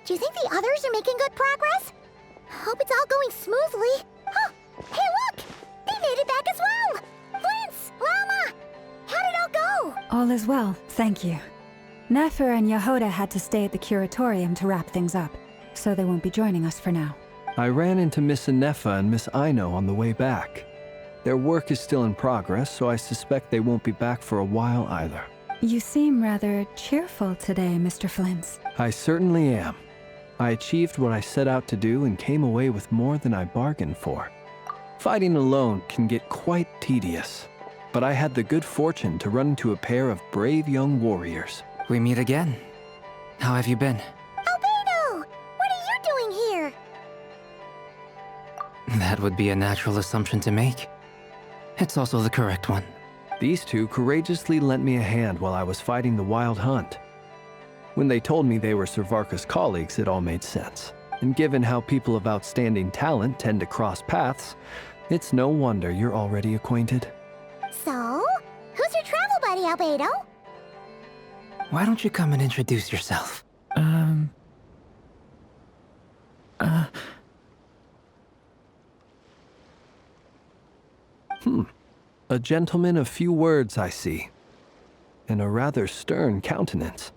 Do you think the others are making good progress? Hope it's all going smoothly. Oh, hey look! They made it back as well! Flint's! Llama! How did it all go? All is well, thank you. Nefer and Yehoda had to stay at the curatorium to wrap things up, so they won't be joining us for now. I ran into Miss Anefa and Miss Aino on the way back. Their work is still in progress, so I suspect they won't be back for a while either. You seem rather cheerful today, Mr. Flint's. I certainly am. I achieved what I set out to do and came away with more than I bargained for. Fighting alone can get quite tedious, but I had the good fortune to run into a pair of brave young warriors. We meet again. How have you been? Albedo! What are you doing here? That would be a natural assumption to make. It's also the correct one. These two courageously lent me a hand while I was fighting the wild hunt. When they told me they were Servarka's colleagues, it all made sense. And given how people of outstanding talent tend to cross paths, it's no wonder you're already acquainted. So, who's your travel buddy, Albedo? Why don't you come and introduce yourself? A gentleman of few words, I see. And a rather stern countenance.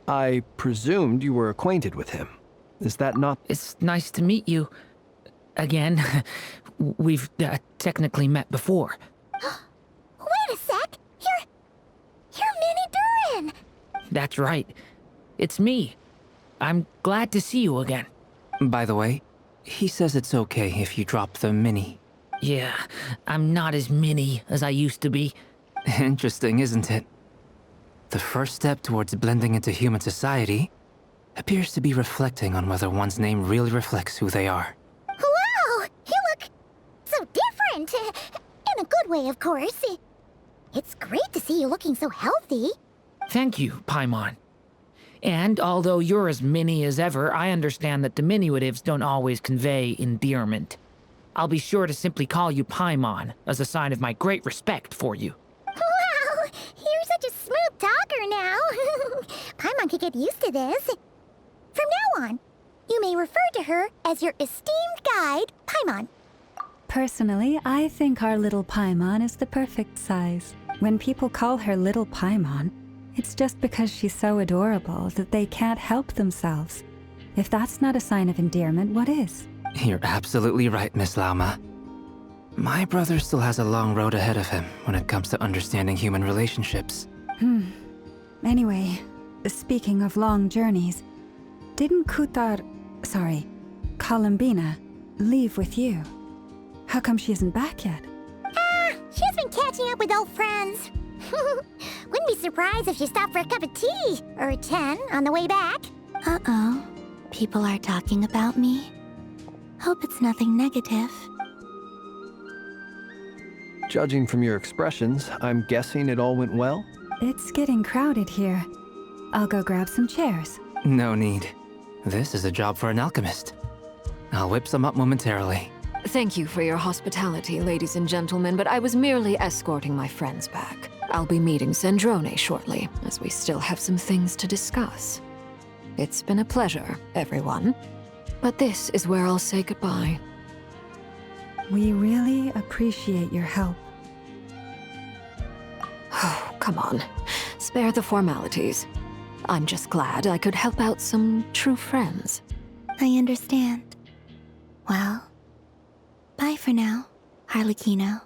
I presumed you were acquainted with him. Is that not— It's nice to meet you. Again. We've technically met before. Wait a sec! You're Minnie Durin! That's right. It's me. I'm glad to see you again. By the way, he says it's okay if you drop the mini. Yeah, I'm not as mini as I used to be. Interesting, isn't it? The first step towards blending into human society appears to be reflecting on whether one's name really reflects who they are. Wow! You look so different! In a good way, of course. It's great to see you looking so healthy. Thank you, Paimon. And although you're as mini as ever, I understand that diminutives don't always convey endearment. I'll be sure to simply call you Paimon, as a sign of my great respect for you. Wow! You're such a smooth talker now. Paimon could get used to this. From now on, you may refer to her as your esteemed guide, Paimon. Personally, I think our little Paimon is the perfect size. When people call her Little Paimon, it's just because she's so adorable that they can't help themselves. If that's not a sign of endearment, what is? You're absolutely right, Miss Lauma. My brother still has a long road ahead of him when it comes to understanding human relationships. Anyway, speaking of long journeys, didn't Columbina, leave with you? How come she isn't back yet? She's been catching up with old friends. Wouldn't be surprised if she stopped for a cup of tea or 10 on the way back. Uh-oh. People are talking about me. Hope it's nothing negative. Judging from your expressions, I'm guessing it all went well? It's getting crowded here. I'll go grab some chairs. No need. This is a job for an alchemist. I'll whip some up momentarily. Thank you for your hospitality, ladies and gentlemen, but I was merely escorting my friends back. I'll be meeting Zandrone shortly, as we still have some things to discuss. It's been a pleasure, everyone. But this is where I'll say goodbye. We really appreciate your help. Oh, come on. Spare the formalities. I'm just glad I could help out some true friends. I understand. Well, bye for now, Harlequino.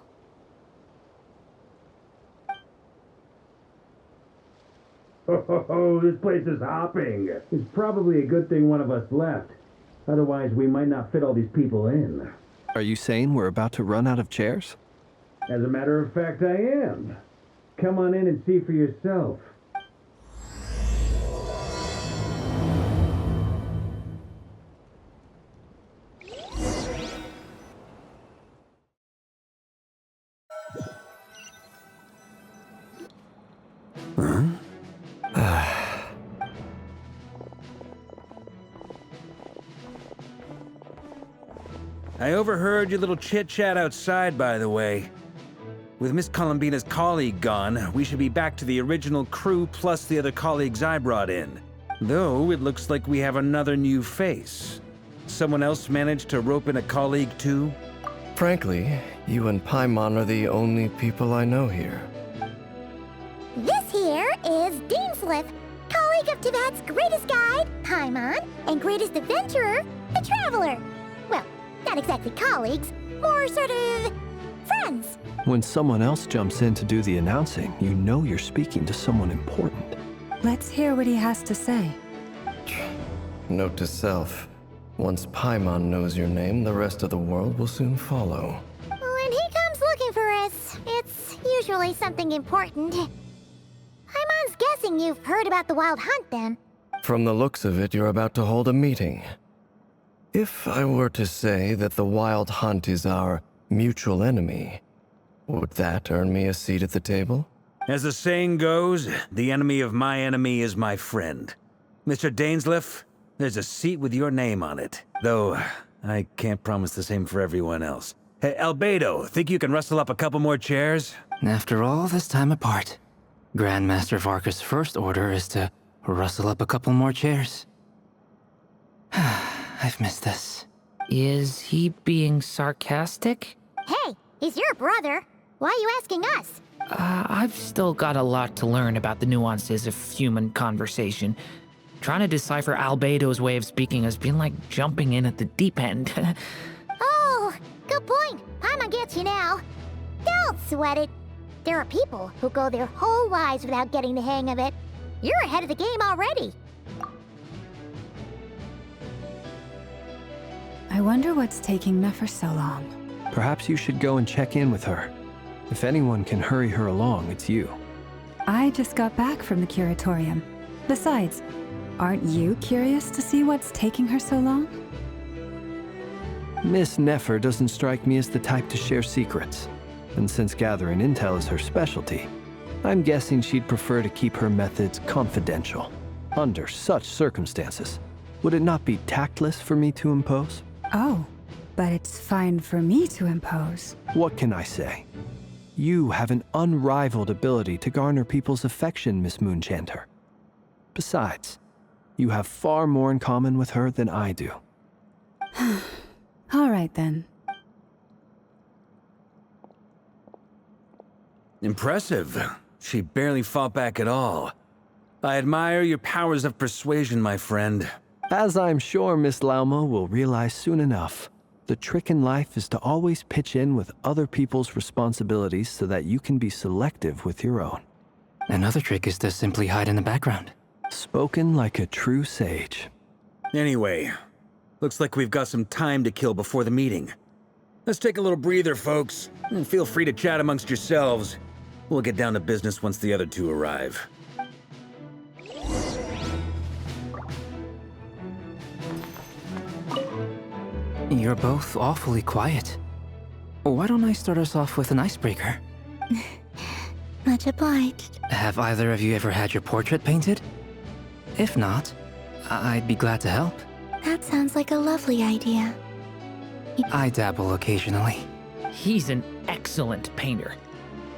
Oh, this place is hopping. It's probably a good thing one of us left. Otherwise, we might not fit all these people in. Are you saying we're about to run out of chairs? As a matter of fact, I am. Come on in and see for yourself. I overheard your little chit-chat outside, by the way. With Miss Columbina's colleague gone, we should be back to the original crew plus the other colleagues I brought in. Though it looks like we have another new face. Someone else managed to rope in a colleague too? Frankly, you and Paimon are the only people I know here. This here is Deansliff, colleague of Teyvat's greatest guide, Paimon, and greatest adventurer, the Traveler. Well, not exactly colleagues, more sort of friends. When someone else jumps in to do the announcing, you know you're speaking to someone important. Let's hear what he has to say. Note to self. Once Paimon knows your name, the rest of the world will soon follow. When he comes looking for us, it's usually something important. Paimon's guessing you've heard about the Wild Hunt, then. From the looks of it, you're about to hold a meeting. If I were to say that the Wild Hunt is our mutual enemy, would that earn me a seat at the table? As the saying goes, the enemy of my enemy is my friend. Mr. Deansliff, there's a seat with your name on it. Though, I can't promise the same for everyone else. Hey, Albedo, think you can rustle up a couple more chairs? After all this time apart, Grandmaster Varka's first order is to rustle up a couple more chairs. I've missed this. Is he being sarcastic? Hey, he's your brother. Why are you asking us? I've still got a lot to learn about the nuances of human conversation. Trying to decipher Albedo's way of speaking has been like jumping in at the deep end. Oh, good point. Paimon gets you now. Don't sweat it. There are people who go their whole lives without getting the hang of it. You're ahead of the game already. I wonder what's taking Nefer so long. Perhaps you should go and check in with her. If anyone can hurry her along, it's you. I just got back from the curatorium. Besides, aren't you curious to see what's taking her so long? Miss Nefer doesn't strike me as the type to share secrets. And since gathering intel is her specialty, I'm guessing she'd prefer to keep her methods confidential. Under such circumstances, would it not be tactless for me to impose? Oh, but it's fine for me to impose. What can I say? You have an unrivaled ability to garner people's affection, Miss Moonchanter. Besides, you have far more in common with her than I do. All right, then. Impressive. She barely fought back at all. I admire your powers of persuasion, my friend. As I'm sure Miss Lauma will realize soon enough, the trick in life is to always pitch in with other people's responsibilities so that you can be selective with your own. Another trick is to simply hide in the background. Spoken like a true sage. Anyway, looks like we've got some time to kill before the meeting. Let's take a little breather, folks, and feel free to chat amongst yourselves. We'll get down to business once the other two arrive. You're both awfully quiet. Why don't I start us off with an icebreaker? Much obliged. Have either of you ever had your portrait painted? If not, I'd be glad to help. That sounds like a lovely idea. I dabble occasionally. He's an excellent painter.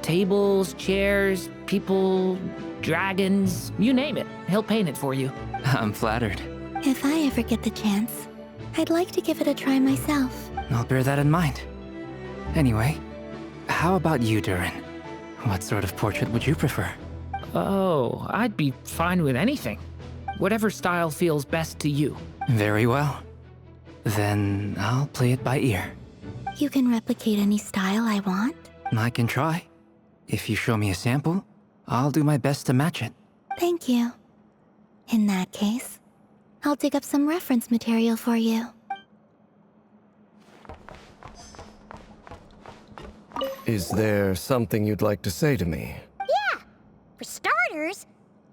Tables, chairs, people, dragons, you name it. He'll paint it for you. I'm flattered. If I ever get the chance, I'd like to give it a try myself. I'll bear that in mind. Anyway, how about you, Durin? What sort of portrait would you prefer? Oh, I'd be fine with anything. Whatever style feels best to you. Very well. Then I'll play it by ear. You can replicate any style I want? I can try. If you show me a sample, I'll do my best to match it. Thank you. In that case, I'll dig up some reference material for you. Is there something you'd like to say to me? Yeah! For starters,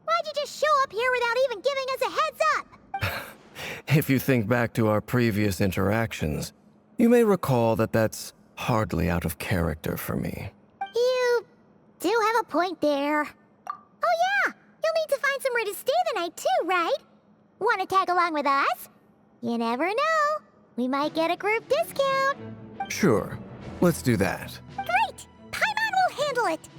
why'd you just show up here without even giving us a heads up? If you think back to our previous interactions, you may recall that that's hardly out of character for me. You do have a point there. Oh yeah, you'll need to find somewhere to stay the night too, right? Want to tag along with us? You never know. We might get a group discount. Sure, let's do that. Great! Paimon will handle it!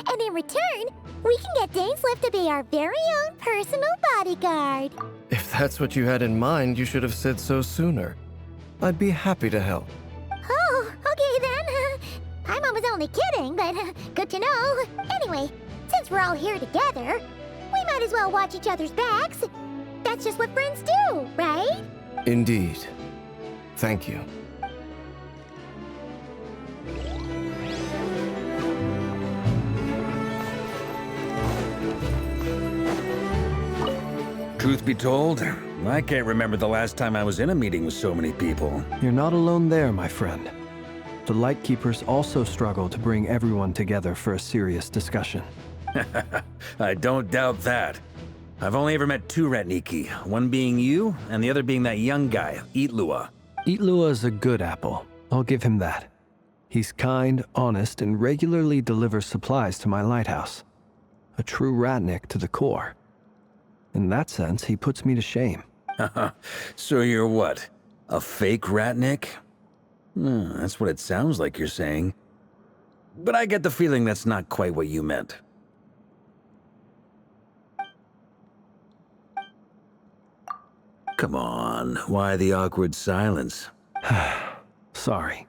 And in return, we can get Dainsliff to be our very own personal bodyguard. If that's what you had in mind, you should have said so sooner. I'd be happy to help. Oh, okay then. Paimon was only kidding, but good to know. Anyway, since we're all here together, we might as well watch each other's backs. That's just what friends do, right? Indeed. Thank you. Truth be told, I can't remember the last time I was in a meeting with so many people. You're not alone there, my friend. The Lightkeepers also struggle to bring everyone together for a serious discussion. I don't doubt that. I've only ever met two Ratniki, one being you, and the other being that young guy, Eatlua. Eatlua is a good apple. I'll give him that. He's kind, honest, and regularly delivers supplies to my lighthouse. A true Ratnik to the core. In that sense, he puts me to shame. So you're what? A fake Ratnik? That's what it sounds like you're saying. But I get the feeling that's not quite what you meant. Come on, why the awkward silence? Sorry.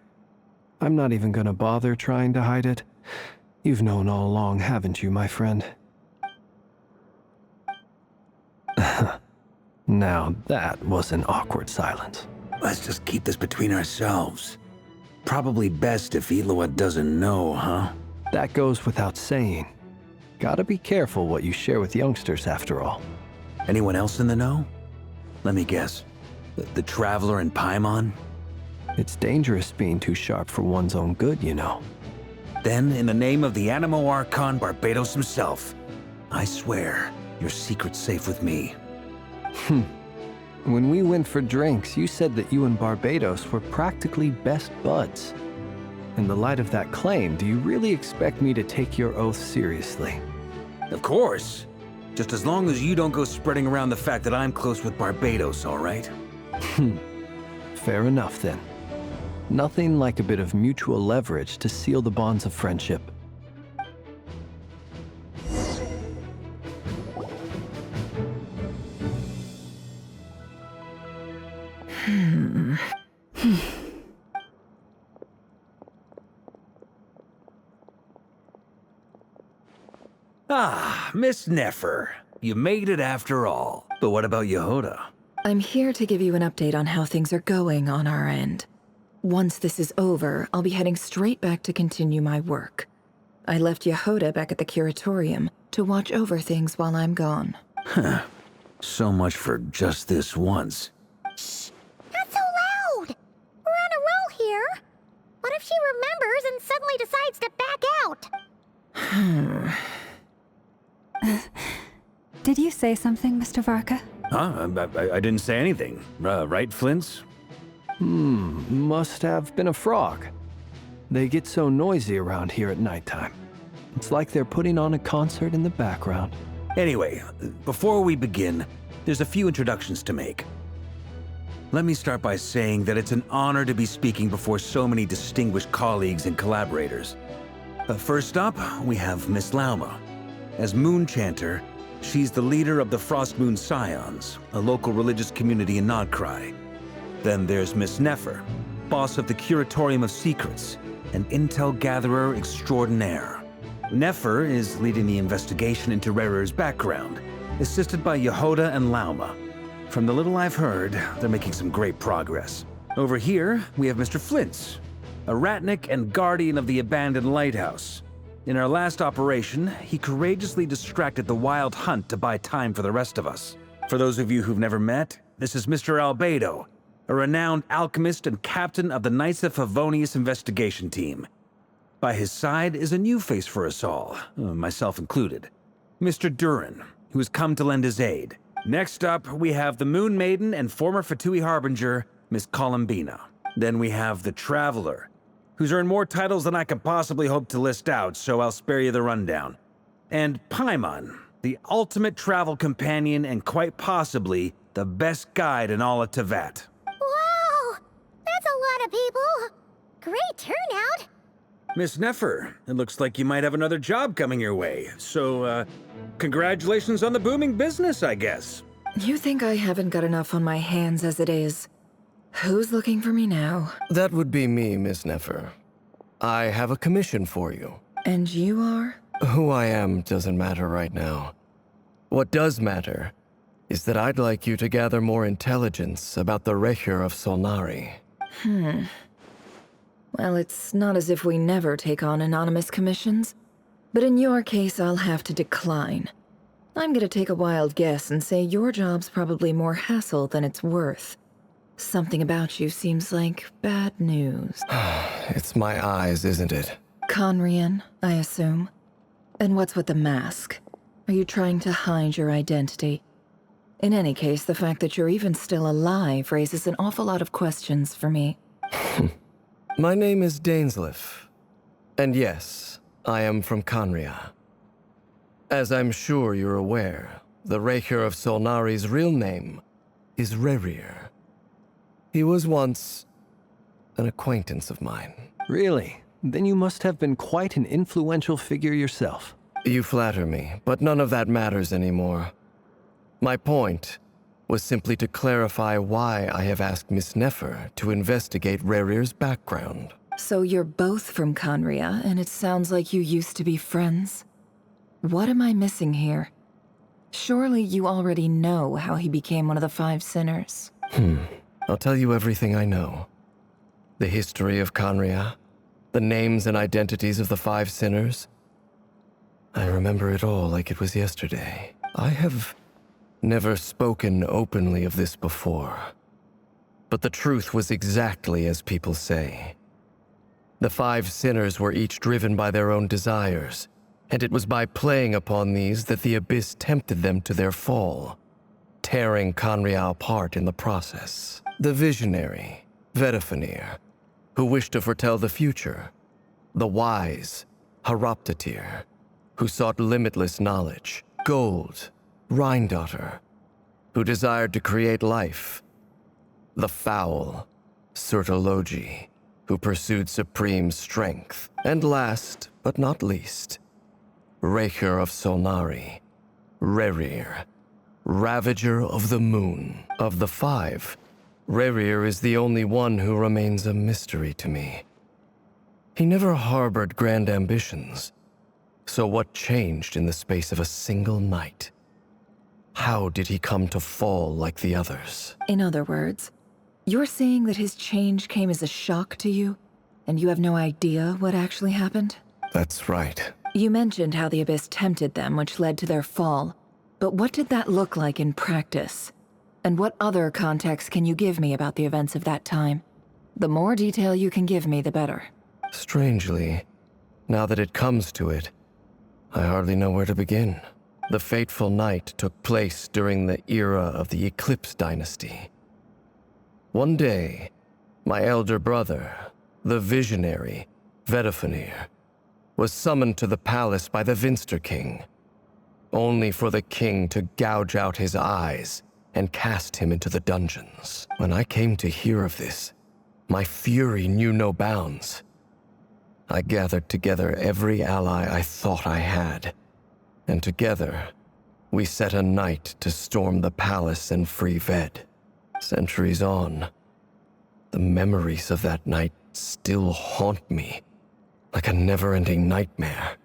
I'm not even gonna bother trying to hide it. You've known all along, haven't you, my friend? Now that was an awkward silence. Let's just keep this between ourselves. Probably best if Eatlua doesn't know, huh? That goes without saying. Gotta be careful what you share with youngsters, after all. Anyone else in the know? Let me guess. The Traveler and Paimon? It's dangerous being too sharp for one's own good, you know. Then, in the name of the Animo Archon Barbados himself, I swear your secret's safe with me. When we went for drinks, you said that you and Barbados were practically best buds. In the light of that claim, do you really expect me to take your oath seriously? Of course. Just as long as you don't go spreading around the fact that I'm close with Barbados, all right? Fair enough, then. Nothing like a bit of mutual leverage to seal the bonds of friendship. Ah, Miss Nefer. You made it after all. But what about Yehoda? I'm here to give you an update on how things are going on our end. Once this is over, I'll be heading straight back to continue my work. I left Yehoda back at the curatorium to watch over things while I'm gone. Huh. So much for just this once. Shh! Not so loud! We're on a roll here. What if she remembers and suddenly decides to back out? Did you say something, Mr. Varka? Huh? I didn't say anything. Right, Flints? Must have been a frog. They get so noisy around here at nighttime. It's like they're putting on a concert in the background. Anyway, before we begin, there's a few introductions to make. Let me start by saying that it's an honor to be speaking before so many distinguished colleagues and collaborators. First up, we have Miss Lauma. As Moon Chanter, she's the leader of the Frost Moon Scions, a local religious community in Nod-Krai. Then there's Miss Nefer, boss of the Curatorium of Secrets, an intel gatherer extraordinaire. Nefer is leading the investigation into Rerer's background, assisted by Yehoda and Lauma. From the little I've heard, they're making some great progress. Over here, we have Mr. Flints, a Ratnik and guardian of the abandoned lighthouse. In our last operation, he courageously distracted the Wild Hunt to buy time for the rest of us. For those of you who've never met, this is Mr. Albedo, a renowned alchemist and captain of the Knights of Favonius investigation team. By his side is a new face for us all, myself included, Mr. Durin, who has come to lend his aid. Next up, we have the Moon Maiden and former Fatui Harbinger, Miss Columbina. Then we have the Traveler, who's earned more titles than I could possibly hope to list out, so I'll spare you the rundown. And Paimon, the ultimate travel companion and quite possibly the best guide in all of Teyvat. Wow! That's a lot of people! Great turnout! Miss Nefer, it looks like you might have another job coming your way. So, congratulations on the booming business, I guess. You think I haven't got enough on my hands as it is? Who's looking for me now? That would be me, Miss Nefer. I have a commission for you. And you are? Who I am doesn't matter right now. What does matter is that I'd like you to gather more intelligence about the Recher of Solnari. Well, it's not as if we never take on anonymous commissions. But in your case, I'll have to decline. I'm gonna take a wild guess and say your job's probably more hassle than it's worth. Something about you seems like bad news. It's my eyes, isn't it? Conrian, I assume. And what's with the mask? Are you trying to hide your identity? In any case, the fact that you're even still alive raises an awful lot of questions for me. My name is Dainsleif. And yes, I am from Conria. As I'm sure you're aware, the Recher of Solnari's real name is Rerir. He was once an acquaintance of mine. Really? Then you must have been quite an influential figure yourself. You flatter me, but none of that matters anymore. My point was simply to clarify why I have asked Miss Nefer to investigate Rerir's background. So you're both from Conria, and it sounds like you used to be friends? What am I missing here? Surely you already know how he became one of the Five Sinners. I'll tell you everything I know. The history of Conria, the names and identities of the Five Sinners. I remember it all like it was yesterday. I have never spoken openly of this before. But the truth was exactly as people say. The Five Sinners were each driven by their own desires, and it was by playing upon these that the Abyss tempted them to their fall, tearing Conria apart in the process. The visionary, Vedifenir, who wished to foretell the future. The wise, Haroptatir, who sought limitless knowledge. Gold, Rhindaughter, who desired to create life. The foul, Sertologi, who pursued supreme strength. And last, but not least, Recher of Solnari, Rerir, Ravager of the Moon. Of the five, Rerir is the only one who remains a mystery to me. He never harbored grand ambitions, so what changed in the space of a single night? How did he come to fall like the others? In other words, you're saying that his change came as a shock to you, and you have no idea what actually happened? That's right. You mentioned how the Abyss tempted them, which led to their fall. But what did that look like in practice? And what other context can you give me about the events of that time? The more detail you can give me, the better. Strangely, now that it comes to it, I hardly know where to begin. The fateful night took place during the era of the Eclipse Dynasty. One day, my elder brother, the visionary, Vedifenir, was summoned to the palace by the Vinster King, only for the king to gouge out his eyes and cast him into the dungeons. When I came to hear of this, my fury knew no bounds. I gathered together every ally I thought I had, and together, we set a night to storm the palace and free Ved. Centuries on, the memories of that night still haunt me like a never-ending nightmare.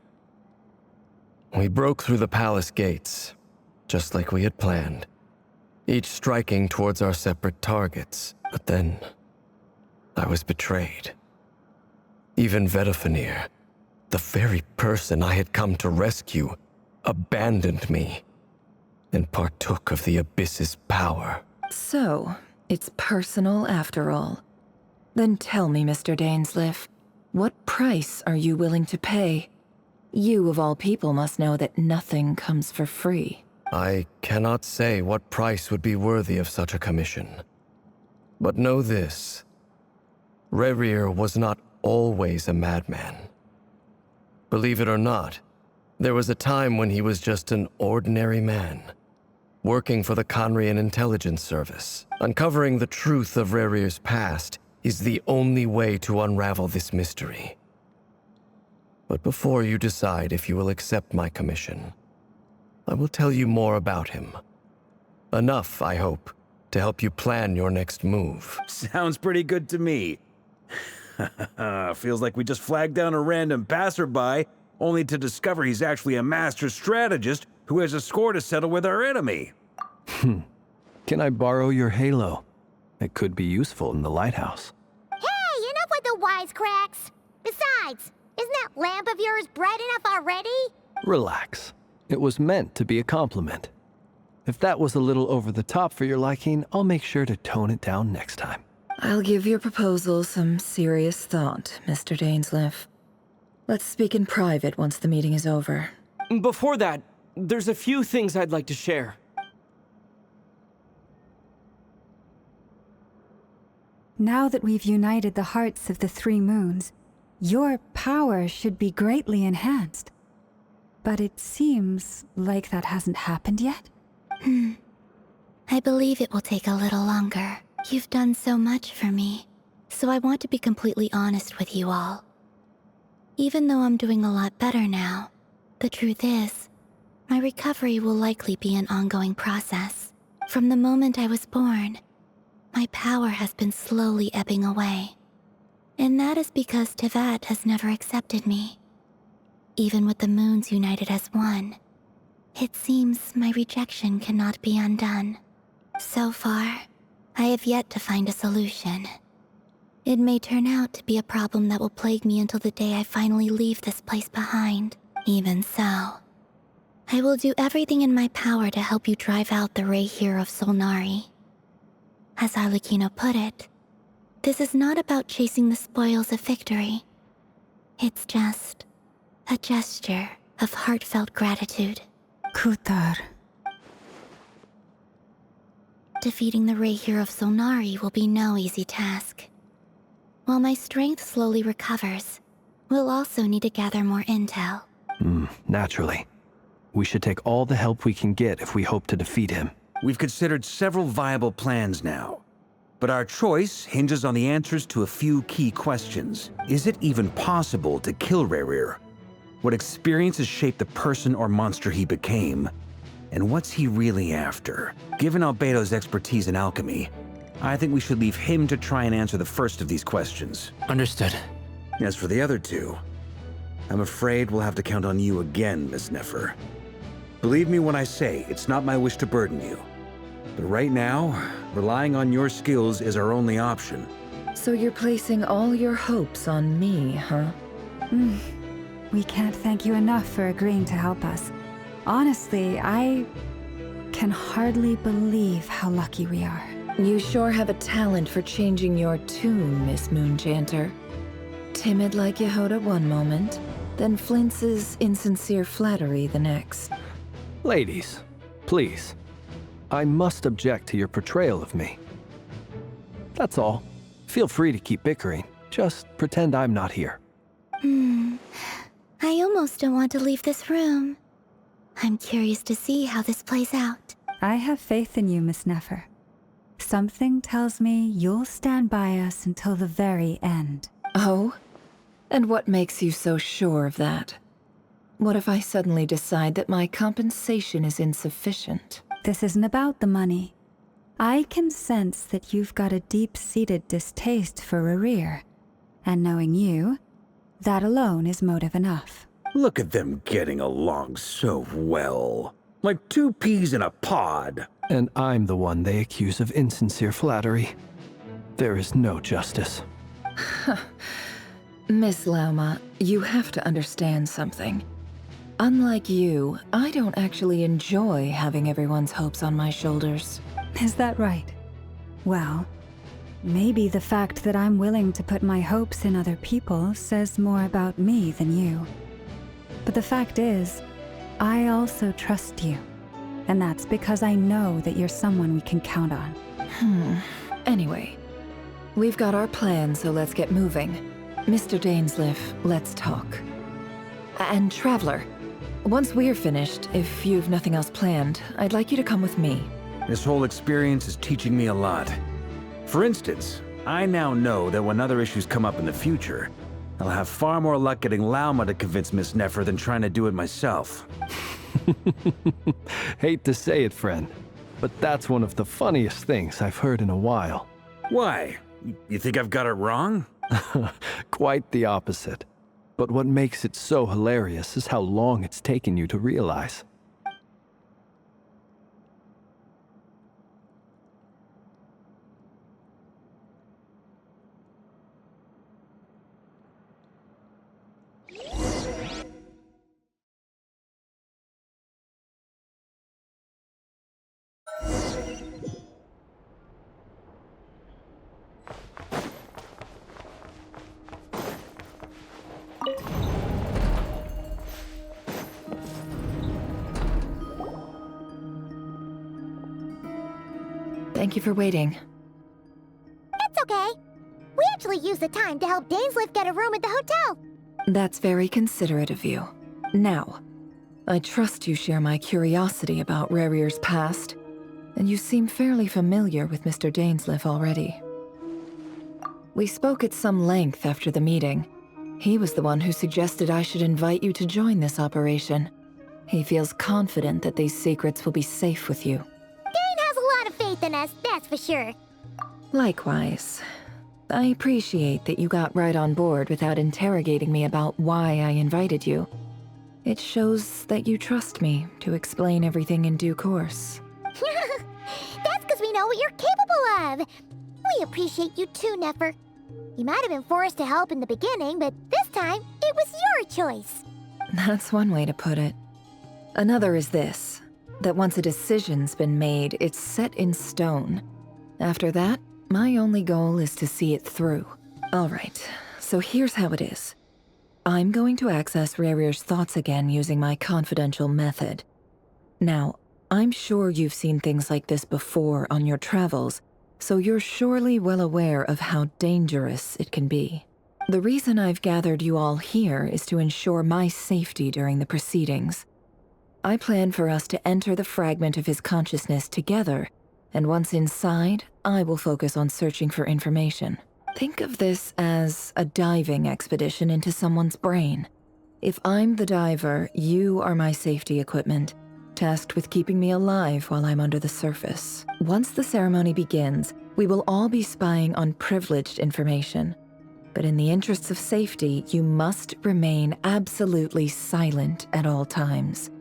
We broke through the palace gates, just like we had planned, each striking towards our separate targets. But then, I was betrayed. Even Vedifenir, the very person I had come to rescue, abandoned me and partook of the Abyss's power. So, it's personal after all. Then tell me, Mr. Dainsleif, what price are you willing to pay? You, of all people, must know that nothing comes for free. I cannot say what price would be worthy of such a commission. But know this. Rerir was not always a madman. Believe it or not, there was a time when he was just an ordinary man, working for the Conrian Intelligence Service. Uncovering the truth of Rerir's past is the only way to unravel this mystery. But before you decide if you will accept my commission, I will tell you more about him. Enough, I hope, to help you plan your next move. Sounds pretty good to me. Feels like we just flagged down a random passerby, only to discover he's actually a master strategist who has a score to settle with our enemy. Can I borrow your halo? It could be useful in the lighthouse. Hey, enough with the wisecracks! Besides, isn't that lamp of yours bright enough already? Relax. It was meant to be a compliment. If that was a little over the top for your liking, I'll make sure to tone it down next time. I'll give your proposal some serious thought, Mr. Dainsleif. Let's speak in private once the meeting is over. Before that, there's a few things I'd like to share. Now that we've united the hearts of the three moons, your power should be greatly enhanced. But it seems like that hasn't happened yet. I believe it will take a little longer. You've done so much for me, so I want to be completely honest with you all. Even though I'm doing a lot better now, the truth is, my recovery will likely be an ongoing process. From the moment I was born, my power has been slowly ebbing away. And that is because Teyvat has never accepted me. Even with the moons united as one, it seems my rejection cannot be undone. So far, I have yet to find a solution. It may turn out to be a problem that will plague me until the day I finally leave this place behind. Even so, I will do everything in my power to help you drive out the Ray here of Solnari. As Arlecchino put it, this is not about chasing the spoils of victory. It's just a gesture of heartfelt gratitude. Kutar. Defeating the Ray here of Solnari will be no easy task. While my strength slowly recovers, we'll also need to gather more intel. Naturally. We should take all the help we can get if we hope to defeat him. We've considered several viable plans now, but our choice hinges on the answers to a few key questions. Is it even possible to kill Rerir? What experiences shaped the person or monster he became? And what's he really after? Given Albedo's expertise in alchemy, I think we should leave him to try and answer the first of these questions. Understood. As for the other two, I'm afraid we'll have to count on you again, Miss Nefer. Believe me when I say it's not my wish to burden you. But right now, relying on your skills is our only option. So you're placing all your hopes on me, huh? We can't thank you enough for agreeing to help us. Honestly, I can hardly believe how lucky we are. You sure have a talent for changing your tune, Miss Moonchanter. Timid like Yehoda one moment, then flinches insincere flattery the next. Ladies, please. I must object to your portrayal of me. That's all. Feel free to keep bickering. Just pretend I'm not here. I almost don't want to leave this room. I'm curious to see how this plays out. I have faith in you, Miss Nefer. Something tells me you'll stand by us until the very end. Oh? And what makes you so sure of that? What if I suddenly decide that my compensation is insufficient? This isn't about the money. I can sense that you've got a deep-seated distaste for Rerir. And knowing you, that alone is motive enough. Look at them getting along so well. Like two peas in a pod. And I'm the one they accuse of insincere flattery. There is no justice. Miss Lauma, you have to understand something. Unlike you, I don't actually enjoy having everyone's hopes on my shoulders. Is that right? Well, maybe the fact that I'm willing to put my hopes in other people says more about me than you. But the fact is, I also trust you. And that's because I know that you're someone we can count on. Anyway, we've got our plan, so let's get moving. Mr. Dainsleif, let's talk. And Traveler, once we're finished, if you've nothing else planned, I'd like you to come with me. This whole experience is teaching me a lot. For instance, I now know that when other issues come up in the future, I'll have far more luck getting Lauma to convince Miss Nefer than trying to do it myself. Hate to say it, friend, but that's one of the funniest things I've heard in a while. Why? You think I've got it wrong? Quite the opposite. But what makes it so hilarious is how long it's taken you to realize. Thank you for waiting. It's okay. We actually used the time to help Dainsliff get a room at the hotel. That's very considerate of you. Now, I trust you share my curiosity about Rarier's past, and you seem fairly familiar with Mr. Dainsliff already. We spoke at some length after the meeting. He was the one who suggested I should invite you to join this operation. He feels confident that these secrets will be safe with you. Dane has a lot of faith in us, that's for sure. Likewise. I appreciate that you got right on board without interrogating me about why I invited you. It shows that you trust me to explain everything in due course. That's because we know what you're capable of. We appreciate you too, Nefer. You might have been forced to help in the beginning, but this time, it was your choice. That's one way to put it. Another is this, that once a decision's been made, it's set in stone. After that, my only goal is to see it through. Alright, so here's how it is. I'm going to access Rarier's thoughts again using my confidential method. Now, I'm sure you've seen things like this before on your travels, so you're surely well aware of how dangerous it can be. The reason I've gathered you all here is to ensure my safety during the proceedings. I plan for us to enter the fragment of his consciousness together, and once inside, I will focus on searching for information. Think of this as a diving expedition into someone's brain. If I'm the diver, you are my safety equipment, tasked with keeping me alive while I'm under the surface. Once the ceremony begins, we will all be spying on privileged information. But in the interests of safety, you must remain absolutely silent at all times.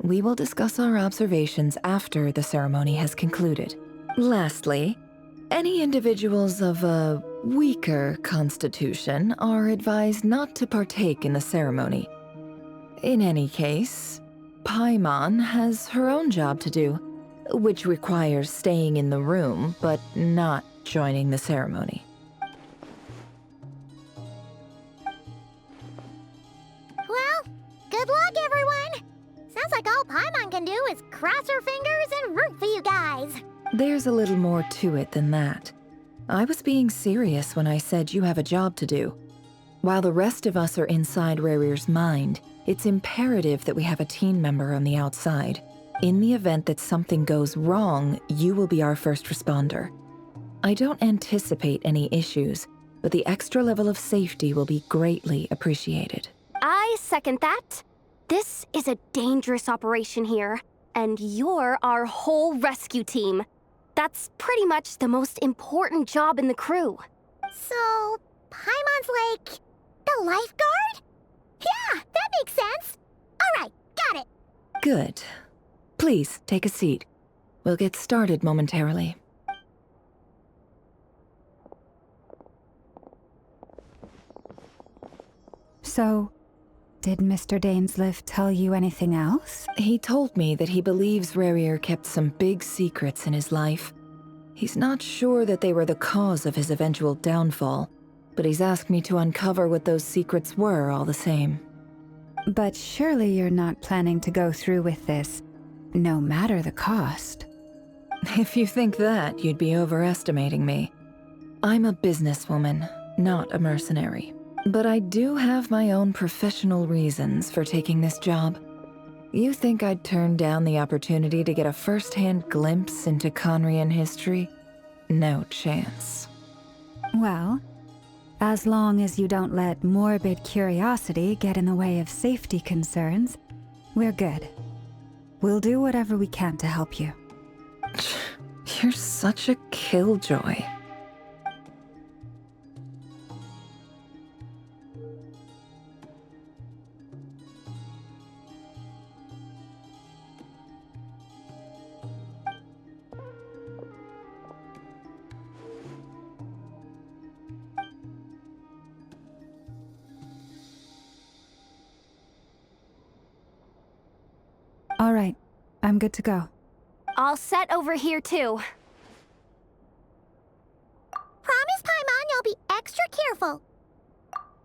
We will discuss our observations after the ceremony has concluded. Lastly, any individuals of a weaker constitution are advised not to partake in the ceremony. In any case, Paimon has her own job to do, which requires staying in the room but not joining the ceremony. Well, good luck, everyone. Sounds like all Paimon can do is cross her fingers and root for you guys. There's a little more to it than that. I was being serious when I said you have a job to do. While the rest of us are inside Rarier's mind, it's imperative that we have a team member on the outside. In the event that something goes wrong, you will be our first responder. I don't anticipate any issues, but the extra level of safety will be greatly appreciated. I second that. This is a dangerous operation here, and you're our whole rescue team. That's pretty much the most important job in the crew. So, Paimon's like the lifeguard? Yeah, that makes sense. All right, got it. Good. Please, take a seat. We'll get started momentarily. So, did Mr. Dainsliff tell you anything else? He told me that he believes Rarier kept some big secrets in his life. He's not sure that they were the cause of his eventual downfall, but he's asked me to uncover what those secrets were all the same. But surely you're not planning to go through with this, no matter the cost. If you think that, you'd be overestimating me. I'm a businesswoman, not a mercenary. But I do have my own professional reasons for taking this job. You think I'd turn down the opportunity to get a first-hand glimpse into Conrian history? No chance. Well, As long as you don't let morbid curiosity get in the way of safety concerns, we're good. We'll do whatever we can to help you. You're such a killjoy. All right, I'm good to go. All set over here, too. Promise, Paimon, you'll be extra careful.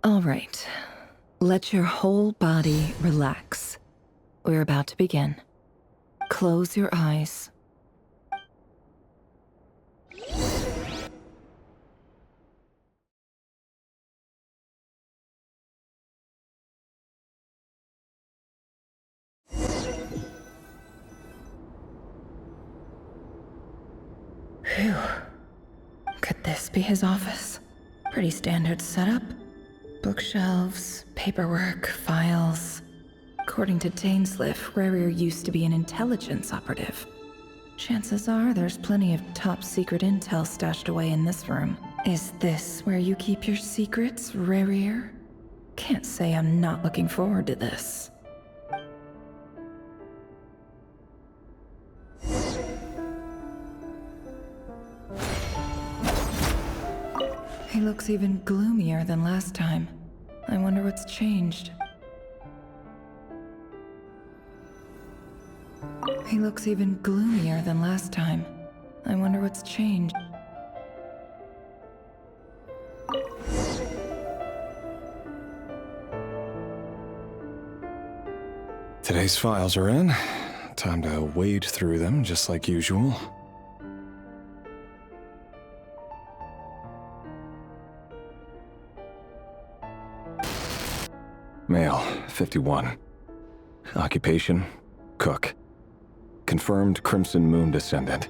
All right. Let your whole body relax. We're about to begin. Close your eyes. Phew. Could this be his office? Pretty standard setup. Bookshelves, paperwork, files. According to Dainsliff, Rarier used to be an intelligence operative. Chances are there's plenty of top secret intel stashed away in this room. Is this where you keep your secrets, Rarier? Can't say I'm not looking forward to this. He looks even gloomier than last time. I wonder what's changed. He looks even gloomier than last time. I wonder what's changed. Today's files are in. Time to wade through them just like usual. Male, 51. Occupation, cook. Confirmed Crimson Moon descendant.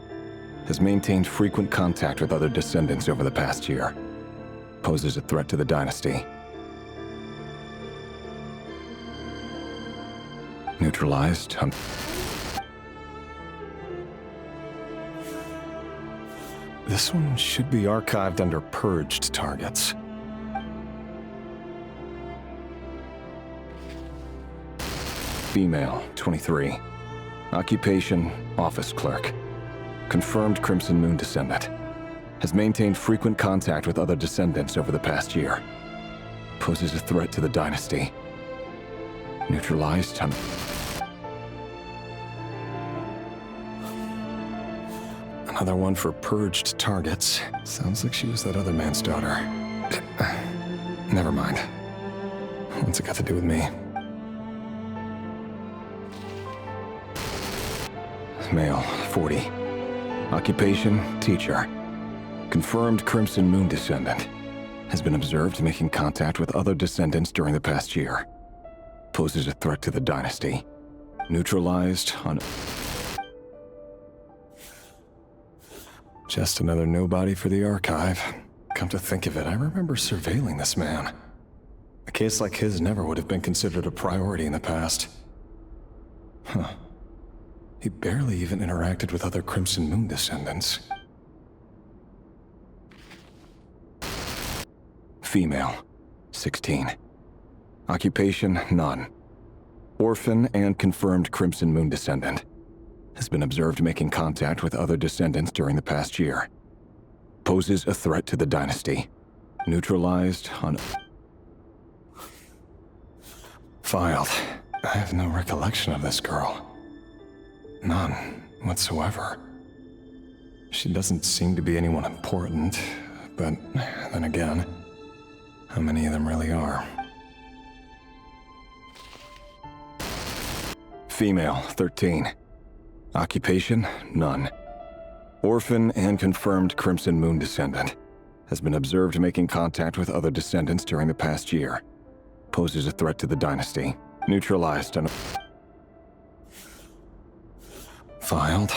Has maintained frequent contact with other descendants over the past year. Poses a threat to the dynasty. Neutralized. This one should be archived under purged targets. Female, 23. Occupation, office clerk. Confirmed Crimson Moon descendant. Has maintained frequent contact with other descendants over the past year. Poses a threat to the dynasty. Neutralized. Another one for purged targets. Sounds like she was that other man's daughter. Never mind. What's it got to do with me? Male, 40. Occupation, teacher. Confirmed Crimson Moon descendant. Has been observed making contact with other descendants during the past year. Poses a threat to the dynasty. Neutralized on... Just another nobody for the archive. Come to think of it, I remember surveilling this man. A case like his never would have been considered a priority in the past. Huh. He barely even interacted with other Crimson Moon descendants. Female, 16. Occupation, none. Orphan and confirmed Crimson Moon descendant. Has been observed making contact with other descendants during the past year. Poses a threat to the dynasty. Neutralized on... Filed. I have no recollection of this girl. None whatsoever. She doesn't seem to be anyone important, but then again, how many of them really are? Female, 13. Occupation, none. Orphan and confirmed Crimson Moon descendant. Has been observed making contact with other descendants during the past year. Poses a threat to the dynasty. Neutralized on... Filed.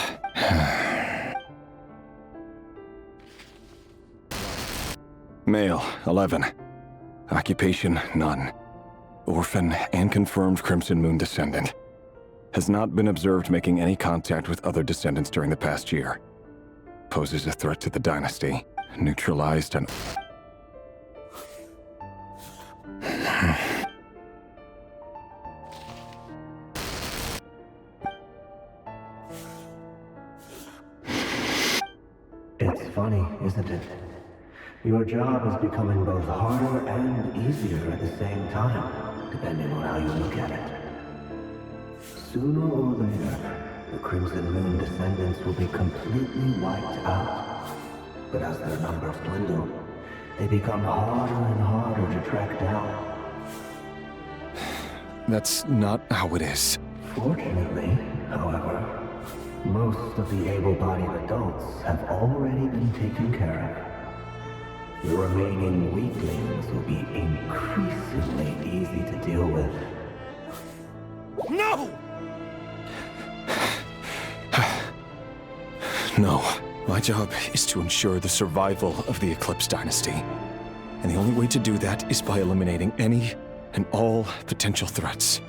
Male, 11. Occupation, none. Orphan and confirmed Crimson Moon descendant. Has not been observed making any contact with other descendants during the past year. Poses a threat to the dynasty. Neutralized and... It's funny, isn't it? Your job is becoming both harder and easier at the same time, depending on how you look at it. Sooner or later, the Crimson Moon descendants will be completely wiped out. But as their numbers dwindle, they become harder and harder to track down. That's not how it is. Fortunately, however, most of the able-bodied adults have already been taken care of. The remaining weaklings will be increasingly easy to deal with. No! No. My job is to ensure the survival of the Eclipse Dynasty. And the only way to do that is by eliminating any and all potential threats.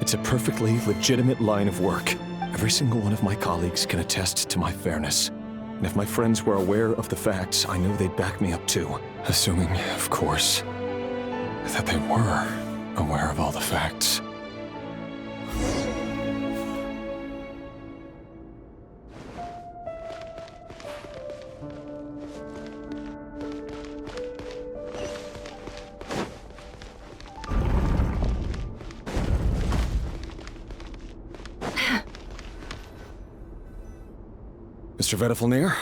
It's a perfectly legitimate line of work. Every single one of my colleagues can attest to my fairness. And if my friends were aware of the facts, I know they'd back me up too. Assuming, of course, that they were aware of all the facts. Mr. Vedifalnir?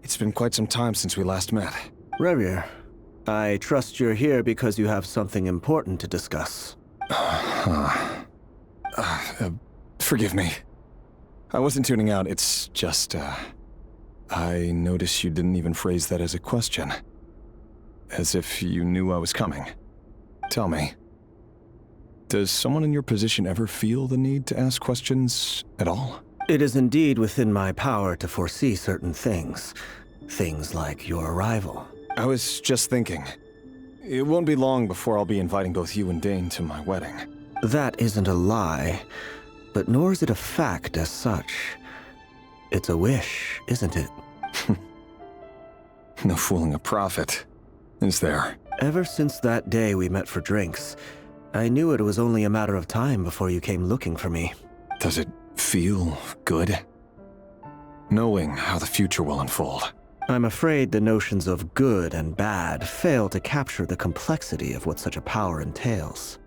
It's been quite some time since we last met. Revir, I trust you're here because you have something important to discuss. Forgive me. I wasn't tuning out, it's just, I noticed you didn't even phrase that as a question. As if you knew I was coming. Tell me, does someone in your position ever feel the need to ask questions at all? It is indeed within my power to foresee certain things. Things like your arrival. I was just thinking. It won't be long before I'll be inviting both you and Dane to my wedding. That isn't a lie, but nor is it a fact as such. It's a wish, isn't it? No fooling a prophet, is there? Ever since that day we met for drinks, I knew it was only a matter of time before you came looking for me. Does it feel good? Knowing how the future will unfold. I'm afraid the notions of good and bad fail to capture the complexity of what such a power entails.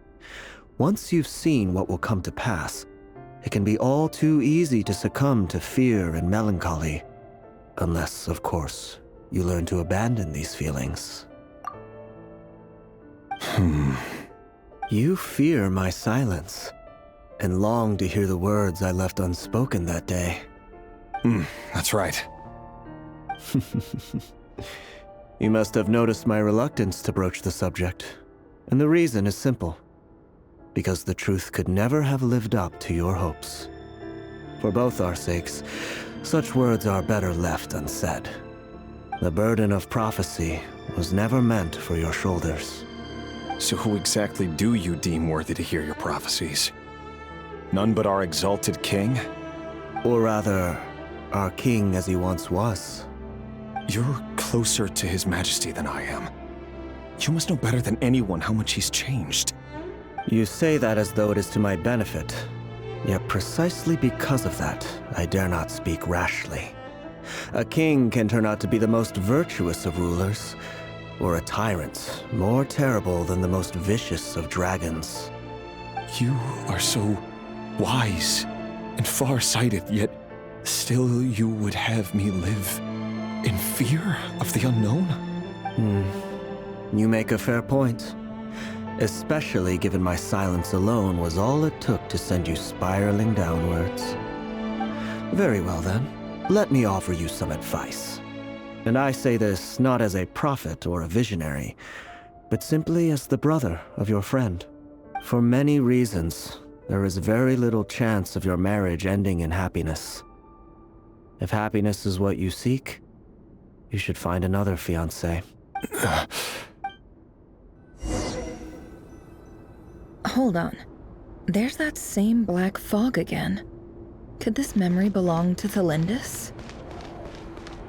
Once you've seen what will come to pass, it can be all too easy to succumb to fear and melancholy. Unless, of course, you learn to abandon these feelings. You fear my silence, and long to hear the words I left unspoken that day. That's right. You must have noticed my reluctance to broach the subject, and the reason is simple. Because the truth could never have lived up to your hopes. For both our sakes, such words are better left unsaid. The burden of prophecy was never meant for your shoulders. So who exactly do you deem worthy to hear your prophecies? None but our exalted king? Or rather, our king as he once was. You're closer to his majesty than I am. You must know better than anyone how much he's changed. You say that as though it is to my benefit. Yet precisely because of that, I dare not speak rashly. A king can turn out to be the most virtuous of rulers, or a tyrant more terrible than the most vicious of dragons. You are so wise and far-sighted, yet still you would have me live in fear of the unknown? You make a fair point. Especially given my silence alone was all it took to send you spiraling downwards. Very well then, let me offer you some advice. And I say this not as a prophet or a visionary, but simply as the brother of your friend. For many reasons, there is very little chance of your marriage ending in happiness. If happiness is what you seek, you should find another fiancé. Hold on. There's that same black fog again. Could this memory belong to Thelindis?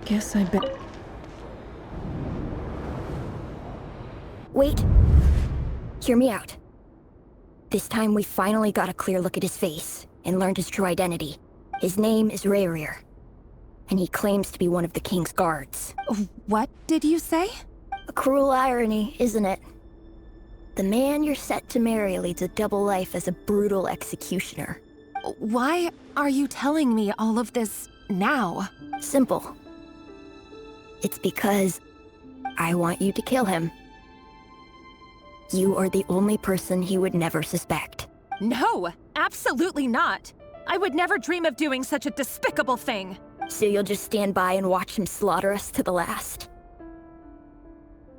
Guess I bet. Wait. Hear me out. This time we finally got a clear look at his face and learned his true identity. His name is Rayrir, and he claims to be one of the king's guards. What did you say? A cruel irony, isn't it? The man you're set to marry leads a double life as a brutal executioner. Why are you telling me all of this now? Simple. It's because I want you to kill him. You are the only person he would never suspect. No, absolutely not. I would never dream of doing such a despicable thing. So you'll just stand by and watch him slaughter us to the last?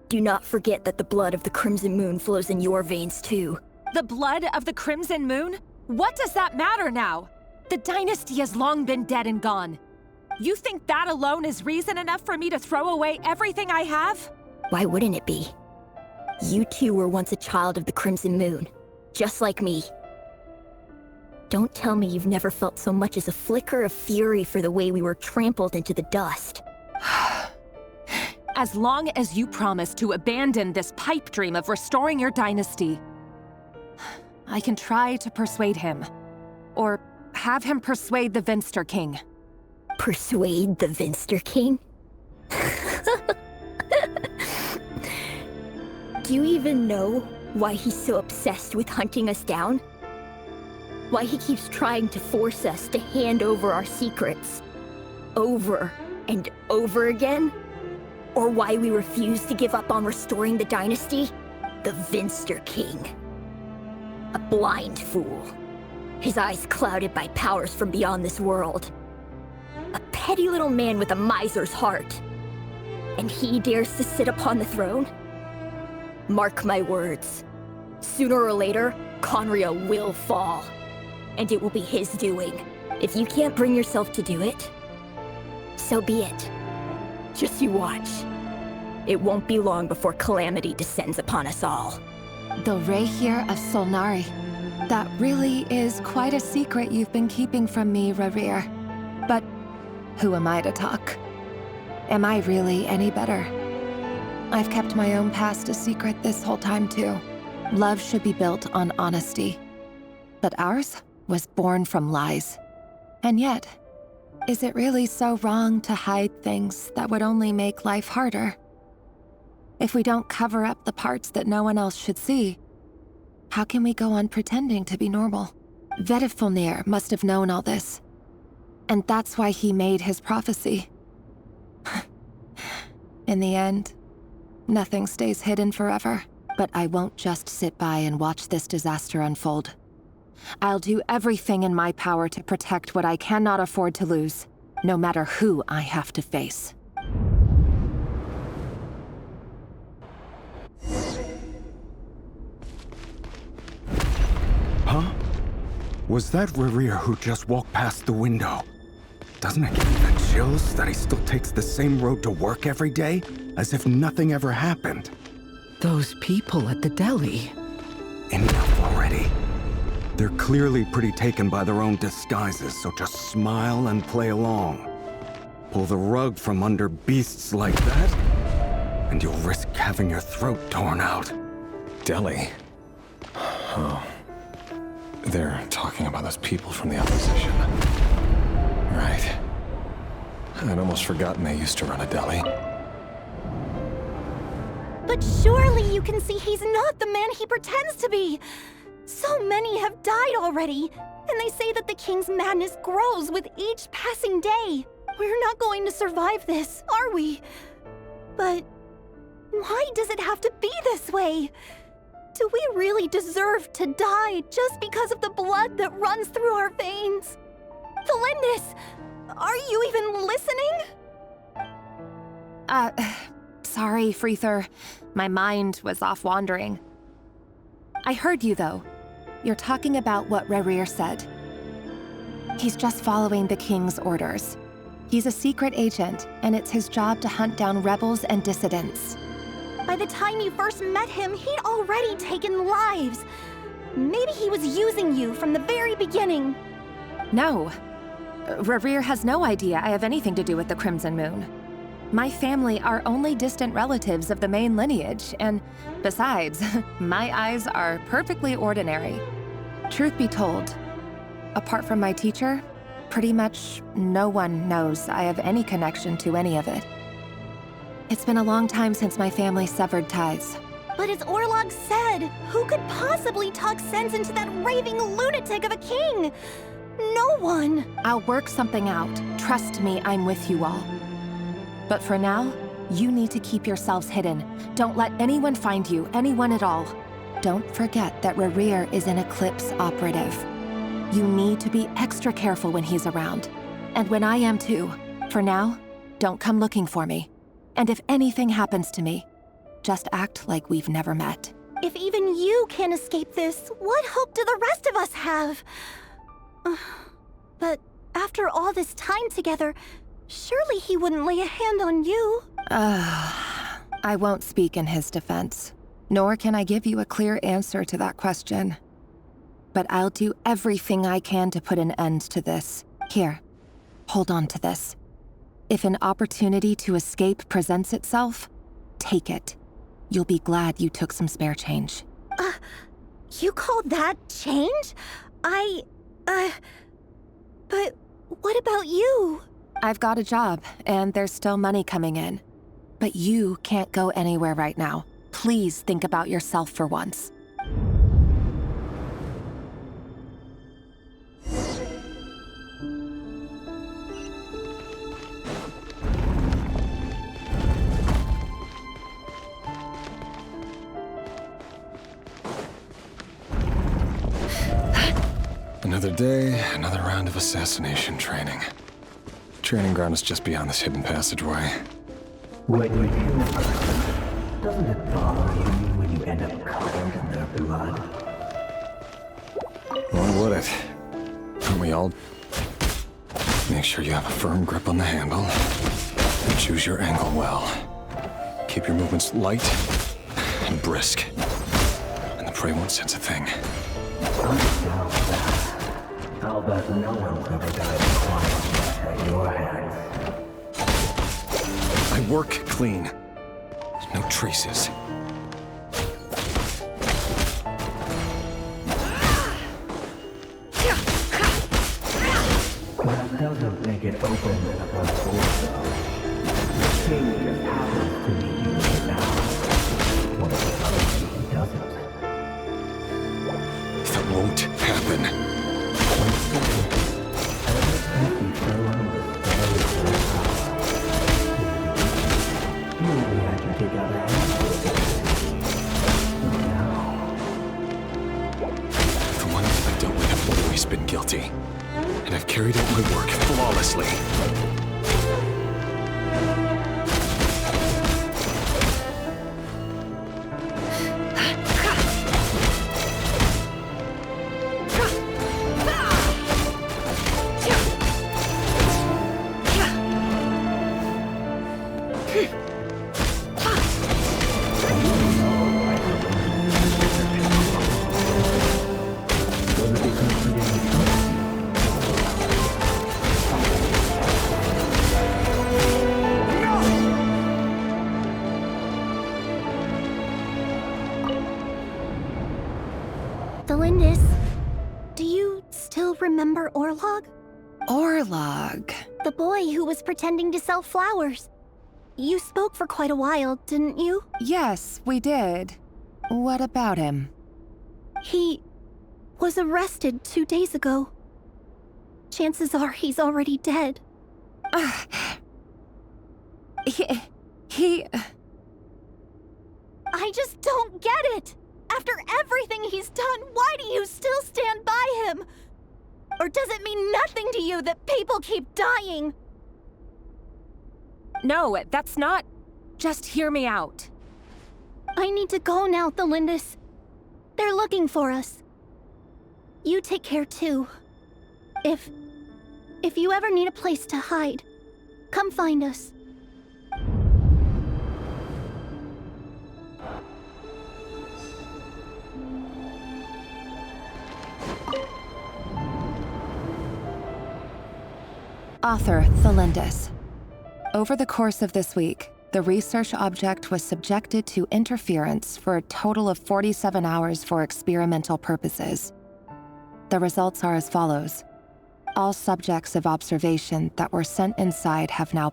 Do not forget that the blood of the Crimson Moon flows in your veins too. The blood of the Crimson Moon? What does that matter now? The dynasty has long been dead and gone. You think that alone is reason enough for me to throw away everything I have? Why wouldn't it be? You too were once a child of the Crimson Moon, just like me. Don't tell me you've never felt so much as a flicker of fury for the way we were trampled into the dust. As long as you promise to abandon this pipe dream of restoring your dynasty, I can try to persuade him. Or have him persuade the Vinster King. Persuade the Vinster King? Do you even know why he's so obsessed with hunting us down? Why he keeps trying to force us to hand over our secrets over and over again? Or why we refuse to give up on restoring the dynasty? The Vinster King. A blind fool. His eyes clouded by powers from beyond this world. A petty little man with a miser's heart. And he dares to sit upon the throne? Mark my words. Sooner or later, Khaenri'ah will fall. And it will be his doing. If you can't bring yourself to do it, so be it. Just you watch. It won't be long before calamity descends upon us all. The Rayrir of Solnari. That really is quite a secret you've been keeping from me, Rayrir. But who am I to talk? Am I really any better? I've kept my own past a secret this whole time too. Love should be built on honesty. But ours was born from lies. And yet, is it really so wrong to hide things that would only make life harder? If we don't cover up the parts that no one else should see, how can we go on pretending to be normal? Vedifulnir must have known all this. And that's why he made his prophecy. In the end, nothing stays hidden forever. But I won't just sit by and watch this disaster unfold. I'll do everything in my power to protect what I cannot afford to lose, no matter who I have to face. Huh? Was that Rayrir who just walked past the window? Doesn't it give you the chills that he still takes the same road to work every day, as if nothing ever happened? Those people at the deli. Enough already. They're clearly pretty taken by their own disguises, so just smile and play along. Pull the rug from under beasts like that, and you'll risk having your throat torn out. Deli? Oh. They're talking about those people from the opposition. Right. I'd almost forgotten they used to run a deli. But surely you can see he's not the man he pretends to be! So many have died already, and they say that the king's madness grows with each passing day. We're not going to survive this, are we? But why does it have to be this way? Do we really deserve to die just because of the blood that runs through our veins? Thelindis, are you even listening? Sorry, Freether. My mind was off wandering. I heard you, though. You're talking about what Rayrir said. He's just following the king's orders. He's a secret agent, and it's his job to hunt down rebels and dissidents. By the time you first met him, he'd already taken lives. Maybe he was using you from the very beginning. No. Rerir has no idea I have anything to do with the Crimson Moon. My family are only distant relatives of the main lineage, and besides, my eyes are perfectly ordinary. Truth be told, apart from my teacher, pretty much no one knows I have any connection to any of it. It's been a long time since my family severed ties. But as Orlog said, who could possibly talk sense into that raving lunatic of a king? No one. I'll work something out. Trust me, I'm with you all. But for now, you need to keep yourselves hidden. Don't let anyone find you, anyone at all. Don't forget that Rerir is an Eclipse operative. You need to be extra careful when he's around. And when I am too. For now, don't come looking for me. And if anything happens to me, just act like we've never met. If even you can't escape this, what hope do the rest of us have? But after all this time together, surely he wouldn't lay a hand on you. I won't speak in his defense, nor can I give you a clear answer to that question. But I'll do everything I can to put an end to this. Here, hold on to this. If an opportunity to escape presents itself, take it. You'll be glad you took some spare change. You call that change? But what about you? I've got a job, and there's still money coming in. But you can't go anywhere right now. Please think about yourself for once. Another day, another round of assassination training. Training ground is just beyond this hidden passageway. When you kill a person, doesn't it bother you when you end up covered in their blood? Why would it? Aren't we all? Make sure you have a firm grip on the handle. And choose your angle well. Keep your movements light and brisk. And the prey won't sense a thing. I'll bet no one's ever died in quiet at your hands. I work clean. No traces. That doesn't make it open and above board, though. The king just happens to need you right now. What if the other he doesn't? That won't happen. The ones I've dealt with have always been guilty, and I've carried out my work flawlessly. Remember Orlog? Orlog? The boy who was pretending to sell flowers. You spoke for quite a while, didn't you? Yes, we did. What about him? He was arrested 2 days ago. Chances are he's already dead. He... I just don't get it! After everything he's done, why do you still stand by him? Or does it mean nothing to you that people keep dying? No, that's not... Just hear me out. I need to go now, Thelindis. They're looking for us. You take care too. If you ever need a place to hide, come find us. Author, Thelindis. Over the course of this week, the research object was subjected to interference for a total of 47 hours for experimental purposes. The results are as follows. All subjects of observation that were sent inside have now...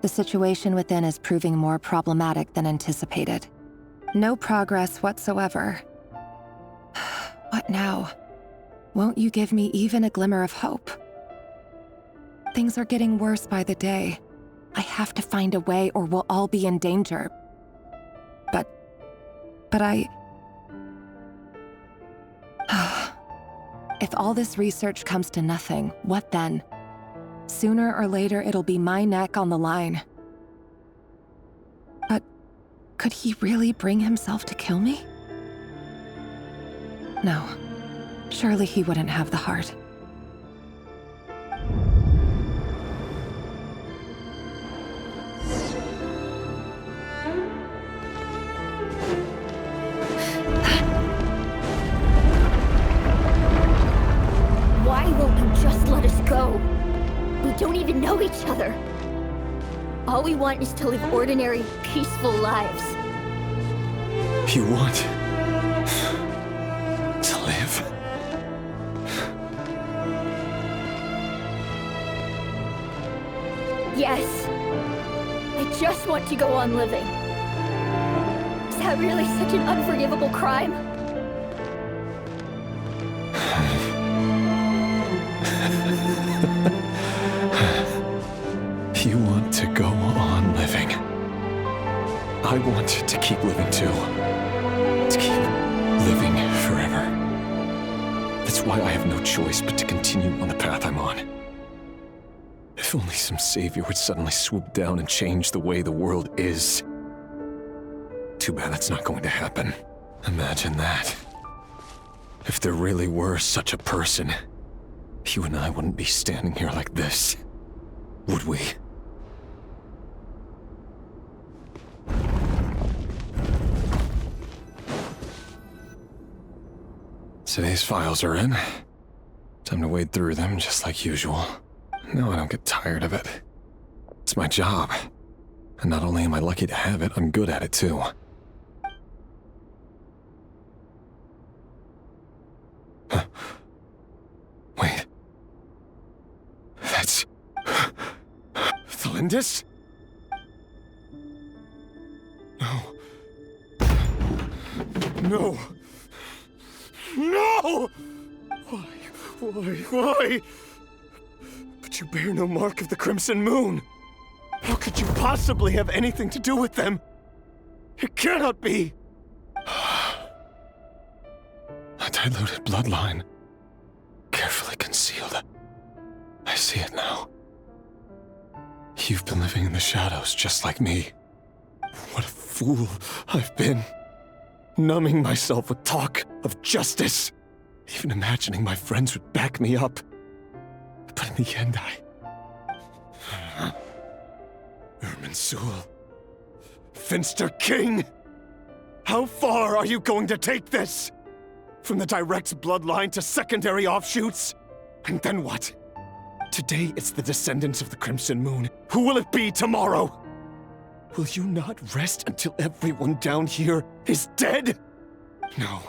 The situation within is proving more problematic than anticipated. No progress whatsoever. What now? Won't you give me even a glimmer of hope? Things are getting worse by the day. I have to find a way or we'll all be in danger. But I... If all this research comes to nothing, what then? Sooner or later, it'll be my neck on the line. But could he really bring himself to kill me? No. Surely he wouldn't have the heart. Why won't you just let us go? We don't even know each other. All we want is to live ordinary, peaceful lives. You want to live? Yes. I just want to go on living. Is that really such an unforgivable crime? You want to go on living. I want to keep living too. To keep living forever. That's why I have no choice but to continue on the path I'm on. If only some savior would suddenly swoop down and change the way the world is. Too bad that's not going to happen. Imagine that. If there really were such a person, you and I wouldn't be standing here like this, would we? Today's files are in. Time to wade through them just like usual. No, I don't get tired of it. It's my job. And not only am I lucky to have it, I'm good at it too. Huh. Wait. That's... Thelindis? No. No! No! Why? But you bear no mark of the Crimson Moon. How could you possibly have anything to do with them? It cannot be! A diluted bloodline. Carefully concealed. I see it now. You've been living in the shadows just like me. What a fool I've been. Numbing myself with talk of justice. Even imagining my friends would back me up. But in the end, Irminsul. Finster King! How far are you going to take this? From the direct bloodline to secondary offshoots? And then what? Today it's the descendants of the Crimson Moon. Who will it be tomorrow? Will you not rest until everyone down here is dead? No.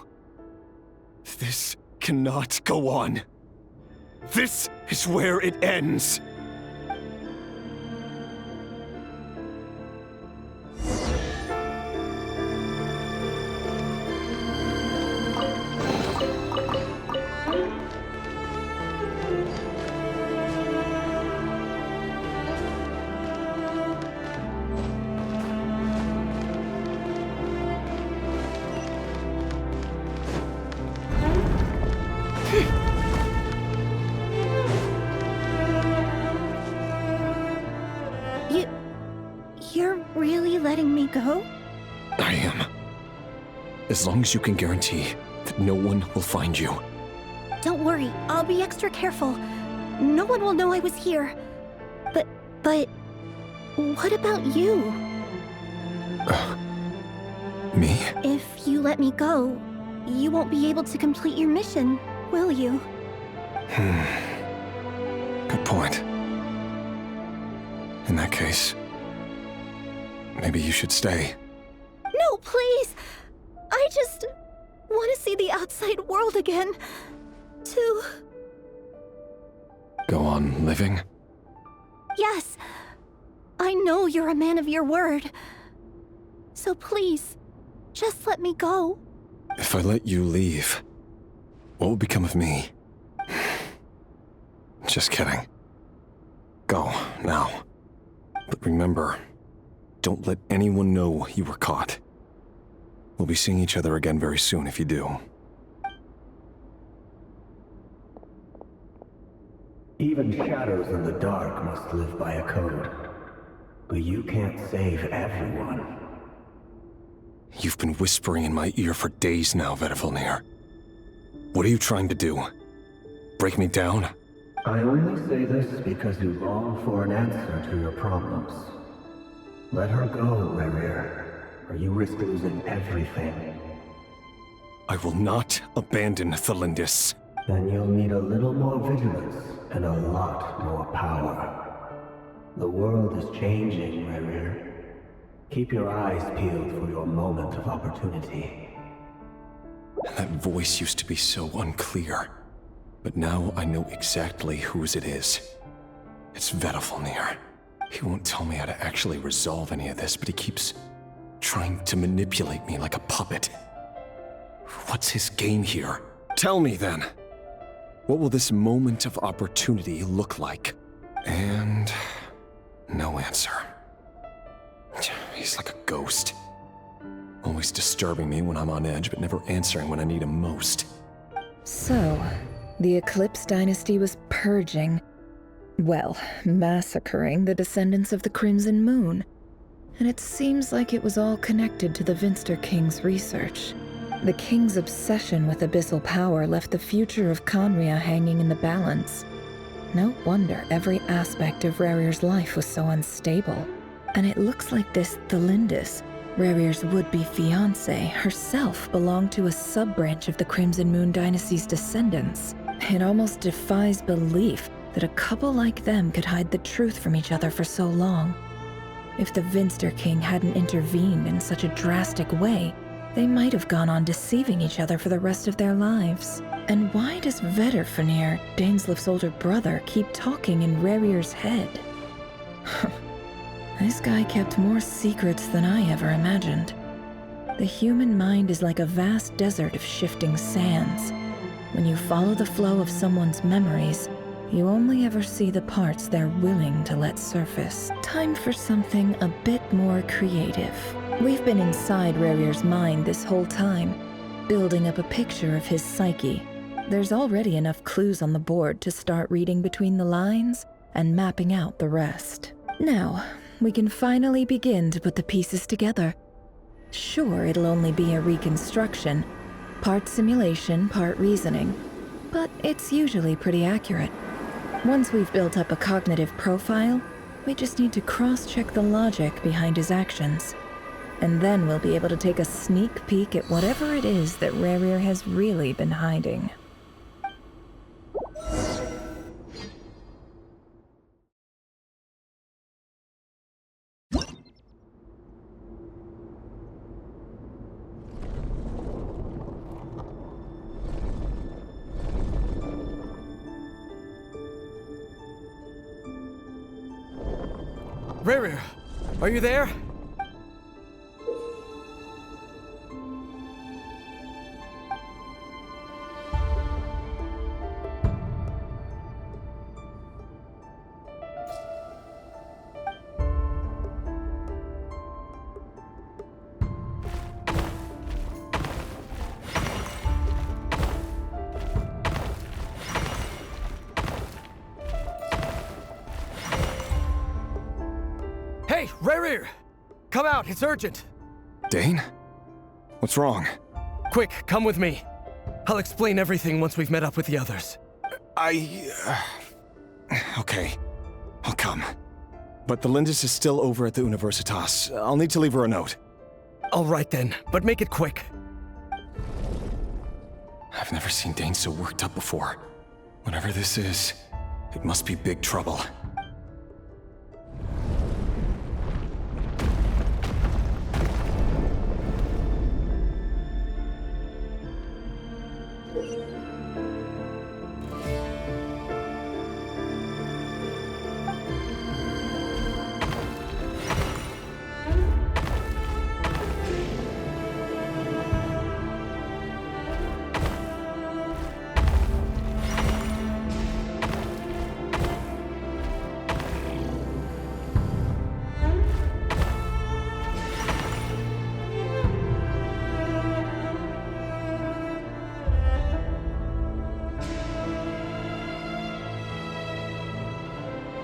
This cannot go on. This is where it ends. You're really letting me go? I am. As long as you can guarantee that no one will find you. Don't worry, I'll be extra careful. No one will know I was here. But what about you? Me? If you let me go, you won't be able to complete your mission, will you? Good point. In that case, maybe you should stay. No, please! I just want to see the outside world again. To... Go on living? Yes. I know you're a man of your word. So please, just let me go. If I let you leave, what will become of me? Just kidding. Go, now. But remember, don't let anyone know you were caught. We'll be seeing each other again very soon if you do. Even shadows in the dark must live by a code. But you can't save everyone. You've been whispering in my ear for days now, Vedifilnir. What are you trying to do? Break me down? I only say this because you long for an answer to your problems. Let her go, Rerir, or you risk losing everything. I will not abandon Thelindis. Then you'll need a little more vigilance and a lot more power. The world is changing, Rerir. Keep your eyes peeled for your moment of opportunity. That voice used to be so unclear. But now I know exactly whose it is. It's Vedifilnir. He won't tell me how to actually resolve any of this, but he keeps trying to manipulate me like a puppet. What's his game here? Tell me then. What will this moment of opportunity look like? And no answer. He's like a ghost. Always disturbing me when I'm on edge, but never answering when I need him most. So, the Eclipse Dynasty was purging, well, massacring the descendants of the Crimson Moon. And it seems like it was all connected to the Vinster King's research. The King's obsession with abyssal power left the future of Khaenri'ah hanging in the balance. No wonder every aspect of Rerir's life was so unstable. And it looks like this Thelindis, Rerir's would-be fiancé, herself belonged to a sub-branch of the Crimson Moon Dynasty's descendants. It almost defies belief that a couple like them could hide the truth from each other for so long. If the Vinster King hadn't intervened in such a drastic way, they might have gone on deceiving each other for the rest of their lives. And why does Vedifilnir, Daneslif's older brother, keep talking in Rerir's head? This guy kept more secrets than I ever imagined. The human mind is like a vast desert of shifting sands. When you follow the flow of someone's memories, you only ever see the parts they're willing to let surface. Time for something a bit more creative. We've been inside Rerir's mind this whole time, building up a picture of his psyche. There's already enough clues on the board to start reading between the lines and mapping out the rest. Now, we can finally begin to put the pieces together. Sure, it'll only be a reconstruction, part simulation, part reasoning, but it's usually pretty accurate. Once we've built up a cognitive profile, we just need to cross-check the logic behind his actions. And then we'll be able to take a sneak peek at whatever it is that Rerir has really been hiding. Rerir, are you there? Hey, Rerir! Come out, it's urgent! Dane? What's wrong? Quick, come with me. I'll explain everything once we've met up with the others. Okay. I'll come. But the Lindis is still over at the Universitas. I'll need to leave her a note. All right then, but make it quick. I've never seen Dane so worked up before. Whatever this is, It must be big trouble.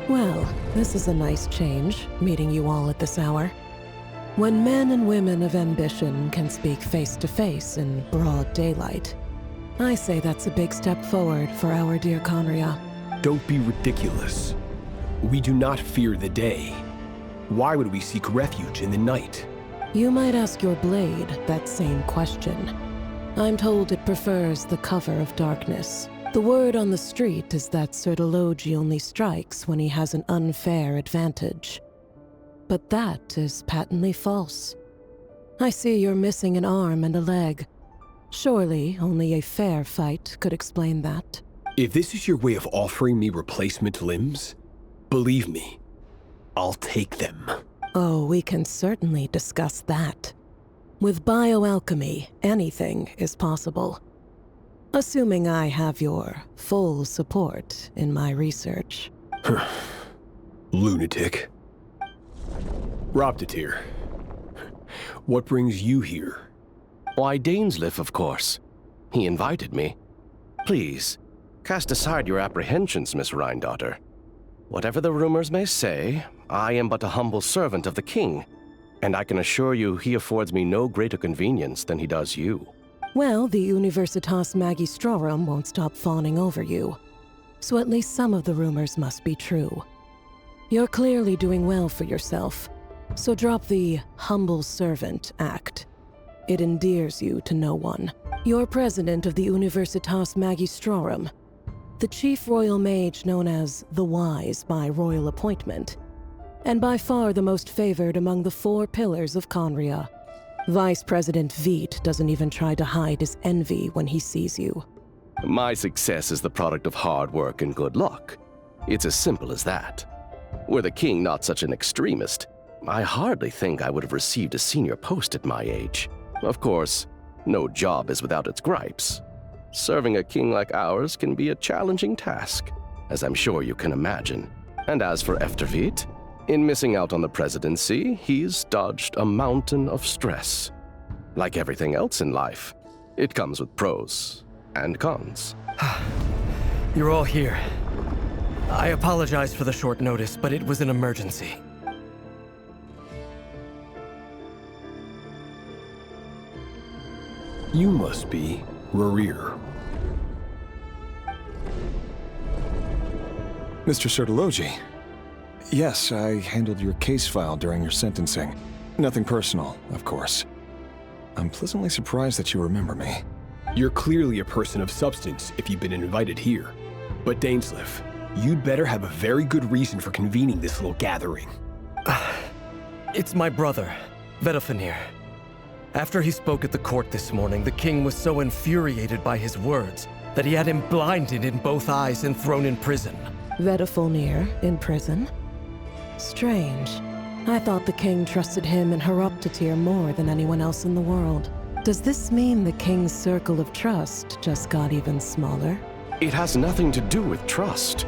Well, this is a nice change, meeting you all at this hour. When men and women of ambition can speak face to face in broad daylight, I say that's a big step forward for our dear Khaenri'ah. Don't be ridiculous. We do not fear the day. Why would we seek refuge in the night? You might ask your blade that same question. I'm told it prefers the cover of darkness. The word on the street is that Sertology only strikes when he has an unfair advantage. But that is patently false. I see you're missing an arm and a leg. Surely only a fair fight could explain that. If this is your way of offering me replacement limbs, believe me, I'll take them. Oh, we can certainly discuss that. With bioalchemy, anything is possible. Assuming I have your full support in my research. Lunatic. Roptatir, what brings you here? Why, Dainsleif, of course. He invited me. Please, cast aside your apprehensions, Miss Rhine-daughter. Whatever the rumors may say, I am but a humble servant of the king, and I can assure you he affords me no greater convenience than he does you. Well, the Universitas Magistrorum won't stop fawning over you, so at least some of the rumors must be true. You're clearly doing well for yourself, so drop the humble servant act. It endears you to no one. You're president of the Universitas Magistrorum, the chief royal mage known as the Wise by royal appointment, and by far the most favored among the 4 pillars of Khaenri'ah. Vice President Veit doesn't even try to hide his envy when he sees you. My success is the product of hard work and good luck. It's as simple as that. Were the king not such an extremist, I hardly think I would have received a senior post at my age. Of course, no job is without its gripes. Serving a king like ours can be a challenging task, as I'm sure you can imagine. And as for Veit, in missing out on the presidency, he's dodged a mountain of stress. Like everything else in life, it comes with pros and cons. You're all here. I apologize for the short notice, but it was an emergency. You must be Rerir. Mr. Sertology. Yes, I handled your case file during your sentencing. Nothing personal, of course. I'm pleasantly surprised that you remember me. You're clearly a person of substance if you've been invited here. But Dainsleif, you'd better have a very good reason for convening this little gathering. It's my brother, Vedofenir. After he spoke at the court this morning, the king was so infuriated by his words that he had him blinded in both eyes and thrown in prison. Vedofenir in prison? Strange. I thought the king trusted him and Roptatir more than anyone else in the world. Does this mean the king's circle of trust just got even smaller? It has nothing to do with trust.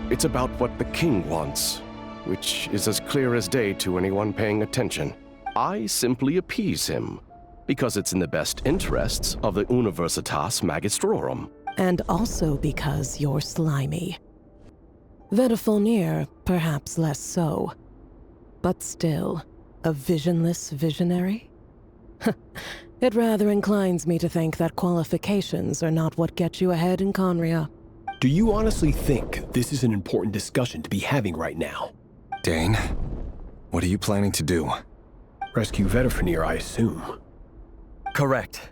It's about what the king wants, which is as clear as day to anyone paying attention. I simply appease him, because it's in the best interests of the Universitas Magistrorum. And also because you're slimy. Vedofenir, perhaps less so. But still, a visionless visionary? It rather inclines me to think that qualifications are not what get you ahead in Khaenri'ah. Do you honestly think this is an important discussion to be having right now? Dane, what are you planning to do? Rescue Vedofenir, I assume. Correct.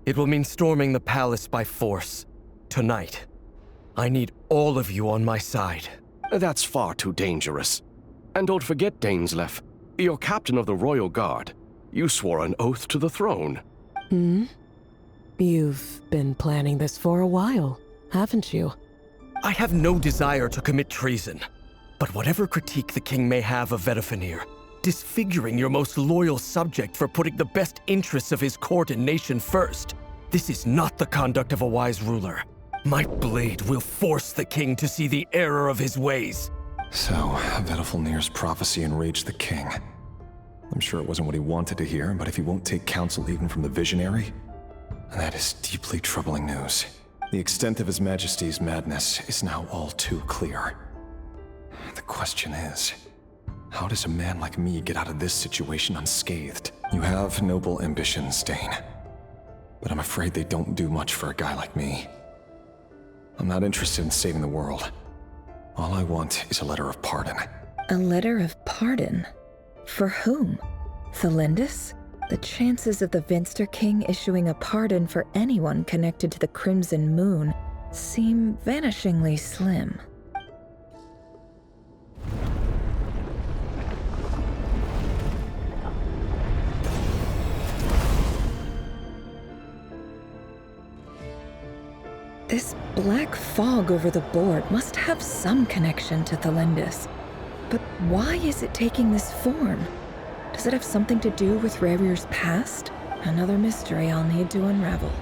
It will mean storming the palace by force. Tonight. I need all of you on my side. That's far too dangerous. And don't forget, Dainsleif, you're captain of the Royal Guard. You swore an oath to the throne. You've been planning this for a while, haven't you? I have no desire to commit treason. But whatever critique the king may have of Vedifenir, disfiguring your most loyal subject for putting the best interests of his court and nation first, this is not the conduct of a wise ruler. My blade will force the king to see the error of his ways. So, Vedifenir's prophecy enraged the king. I'm sure it wasn't what he wanted to hear, but if he won't take counsel even from the visionary, that is deeply troubling news. The extent of His Majesty's madness is now all too clear. The question is, how does a man like me get out of this situation unscathed? You have noble ambitions, Dane, but I'm afraid they don't do much for a guy like me. I'm not interested in saving the world. All I want is a letter of pardon. A letter of pardon? For whom? Thelindis? The chances of the Vinster King issuing a pardon for anyone connected to the Crimson Moon seem vanishingly slim. This black fog over the board must have some connection to Thelindis. But why is it taking this form? Does it have something to do with Rerir's past? Another mystery I'll need to unravel.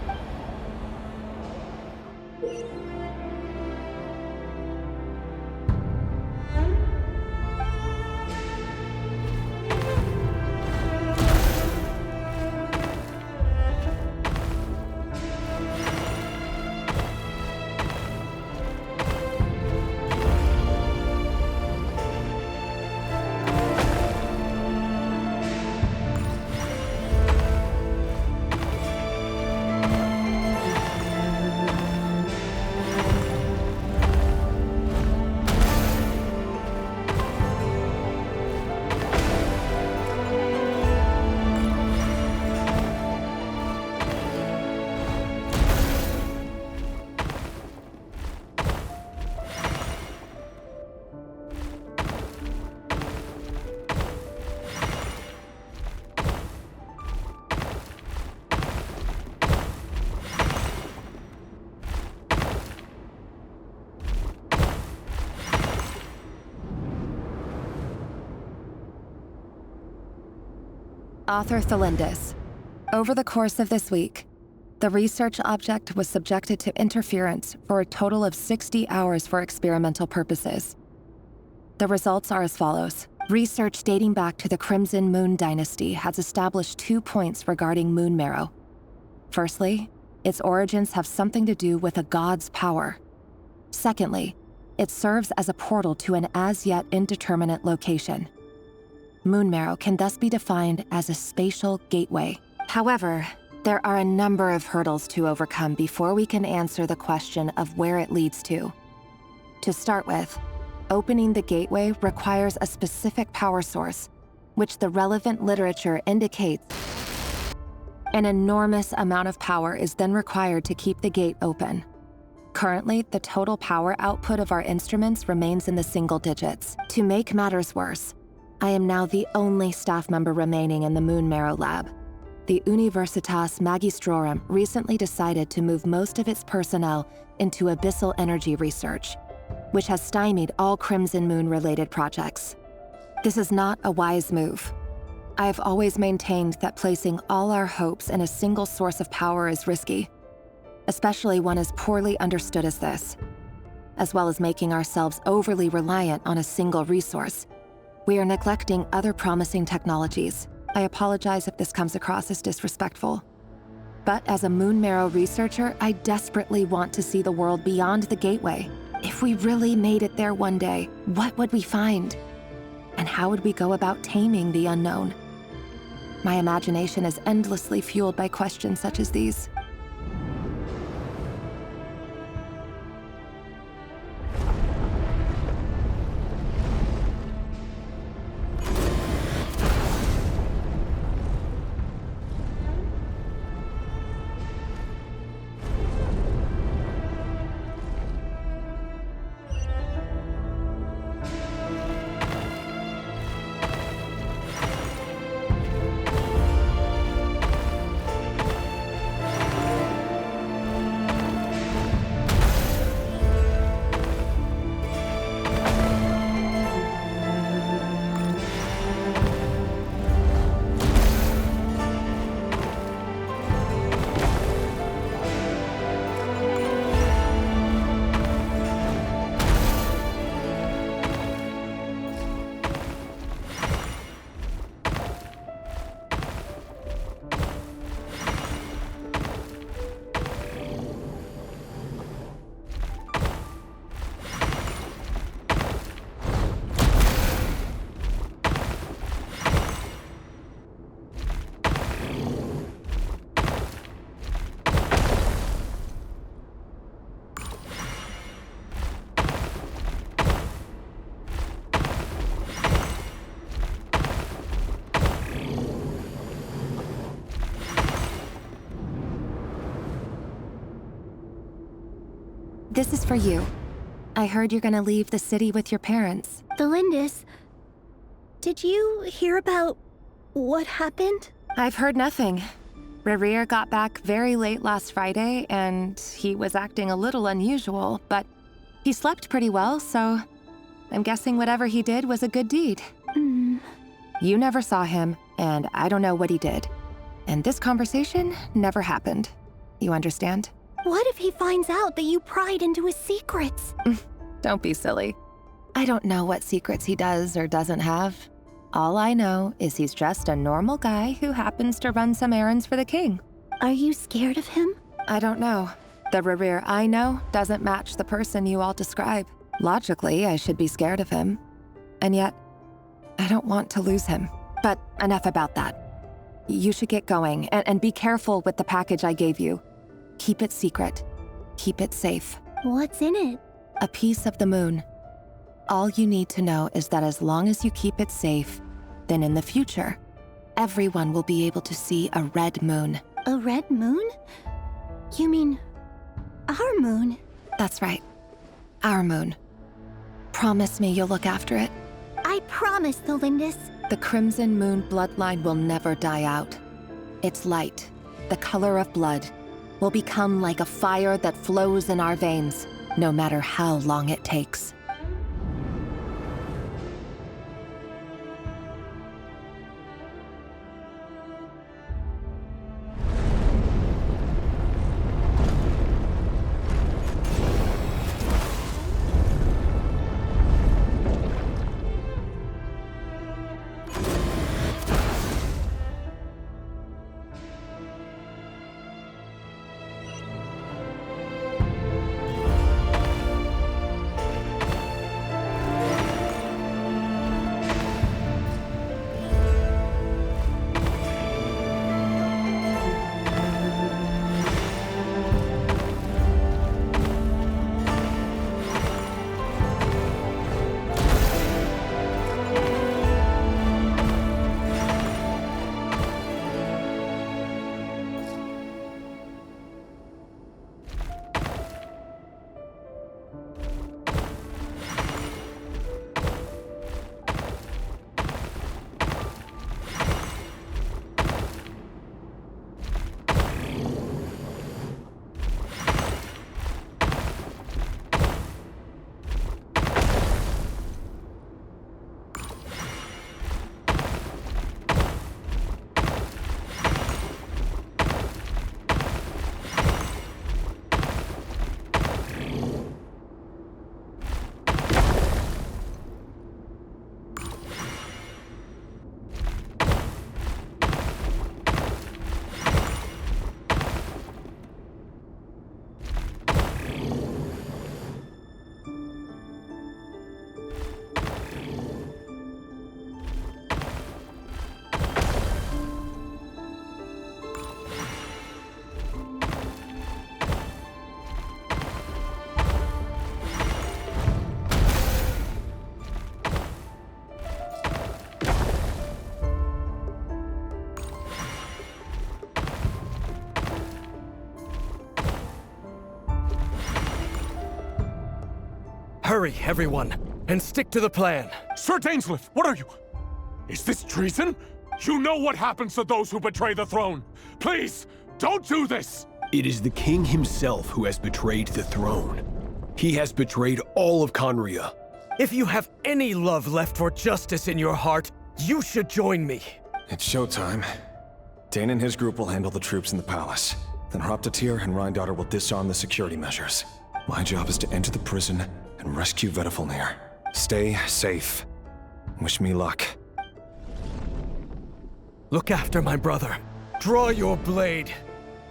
Author Thelindis. Over the course of this week, the research object was subjected to interference for a total of 60 hours for experimental purposes. The results are as follows. Research dating back to the Crimson Moon Dynasty has established 2 points regarding Moon Marrow. Firstly, its origins have something to do with a god's power. Secondly, it serves as a portal to an as-yet indeterminate location. Moon Marrow can thus be defined as a spatial gateway. However, there are a number of hurdles to overcome before we can answer the question of where it leads to. To start with, opening the gateway requires a specific power source, which the relevant literature indicates. An enormous amount of power is then required to keep the gate open. Currently, the total power output of our instruments remains in the single digits. To make matters worse, I am now the only staff member remaining in the Moon Marrow lab. The Universitas Magistrorum recently decided to move most of its personnel into abyssal energy research, which has stymied all Crimson Moon-related projects. This is not a wise move. I have always maintained that placing all our hopes in a single source of power is risky, especially one as poorly understood as this. As well as making ourselves overly reliant on a single resource, we are neglecting other promising technologies. I apologize if this comes across as disrespectful. But as a Moon Marrow researcher, I desperately want to see the world beyond the gateway. If we really made it there one day, what would we find? And how would we go about taming the unknown? My imagination is endlessly fueled by questions such as these. This is for you. I heard you're gonna leave the city with your parents. The Lindis. Did you hear about what happened? I've heard nothing. Rerir got back very late last Friday, and he was acting a little unusual, but he slept pretty well, so I'm guessing whatever he did was a good deed. You never saw him, and I don't know what he did. And this conversation never happened. You understand? What if he finds out that you pried into his secrets? Don't be silly. I don't know what secrets he does or doesn't have. All I know is he's just a normal guy who happens to run some errands for the king. Are you scared of him? I don't know. The Rerir I know doesn't match the person you all describe. Logically, I should be scared of him. And yet, I don't want to lose him. But enough about that. You should get going, and be careful with the package I gave you. Keep it secret. Keep it safe. What's in it? A piece of the moon. All you need to know is that as long as you keep it safe, then in the future, everyone will be able to see a red moon. A red moon? You mean our moon? That's right. Our moon. Promise me you'll look after it. I promise, the Lindis. The Crimson Moon bloodline will never die out. Its light, the color of blood, will become like a fire that flows in our veins, no matter how long it takes. Hurry, everyone, and stick to the plan. Sir Dainsleif, what are you? Is this treason? You know what happens to those who betray the throne. Please, don't do this! It is the king himself who has betrayed the throne. He has betrayed all of Khaenri'ah. If you have any love left for justice in your heart, you should join me. It's showtime. Dane and his group will handle the troops in the palace. Then Hraptatir and Rhindaughter will disarm the security measures. My job is to enter the prison and rescue Vedifalnir. Stay safe. Wish me luck. Look after my brother. Draw your blade.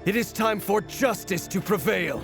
It is time for justice to prevail.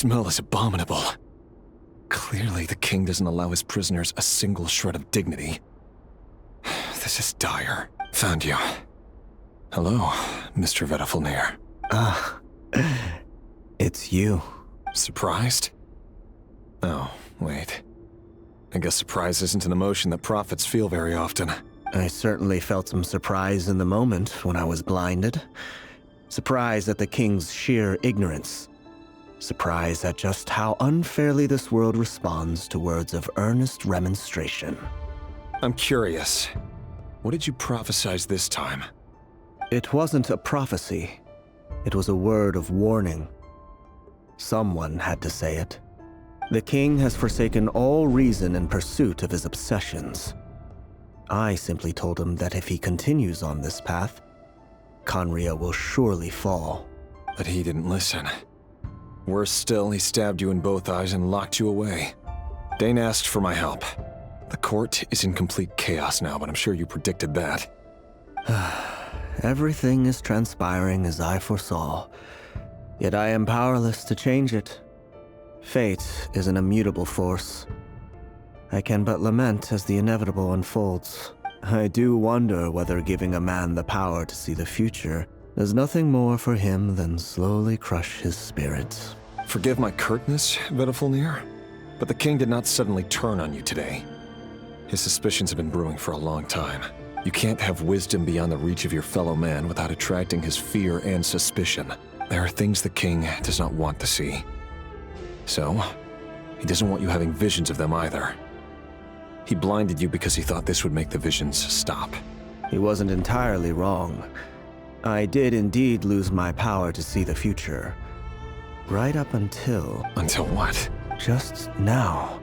smell is abominable. Clearly, the king doesn't allow his prisoners a single shred of dignity. This is dire. Found you. Hello, Mr. Vedafulnir. Ah, it's you. Surprised? Oh, wait. I guess surprise isn't an emotion that prophets feel very often. I certainly felt some surprise in the moment when I was blinded. Surprise at the king's sheer ignorance. Surprise at just how unfairly this world responds to words of earnest remonstration. I'm curious. What did you prophesize this time? It wasn't a prophecy. It was a word of warning. Someone had to say it. The king has forsaken all reason in pursuit of his obsessions. I simply told him that if he continues on this path, Khaenri'ah will surely fall. But he didn't listen. Worse still, he stabbed you in both eyes and locked you away. Dane asked for my help. The court is in complete chaos now, but I'm sure you predicted that. Everything is transpiring as I foresaw, yet I am powerless to change it. Fate is an immutable force. I can but lament as the inevitable unfolds. I do wonder whether giving a man the power to see the future does nothing more for him than slowly crush his spirit. Forgive my curtness, Vedafulnir, but the king did not suddenly turn on you today. His suspicions have been brewing for a long time. You can't have wisdom beyond the reach of your fellow man without attracting his fear and suspicion. There are things the king does not want to see. So, he doesn't want you having visions of them either. He blinded you because he thought this would make the visions stop. He wasn't entirely wrong. I did indeed lose my power to see the future. Right up until... Until what? Just now.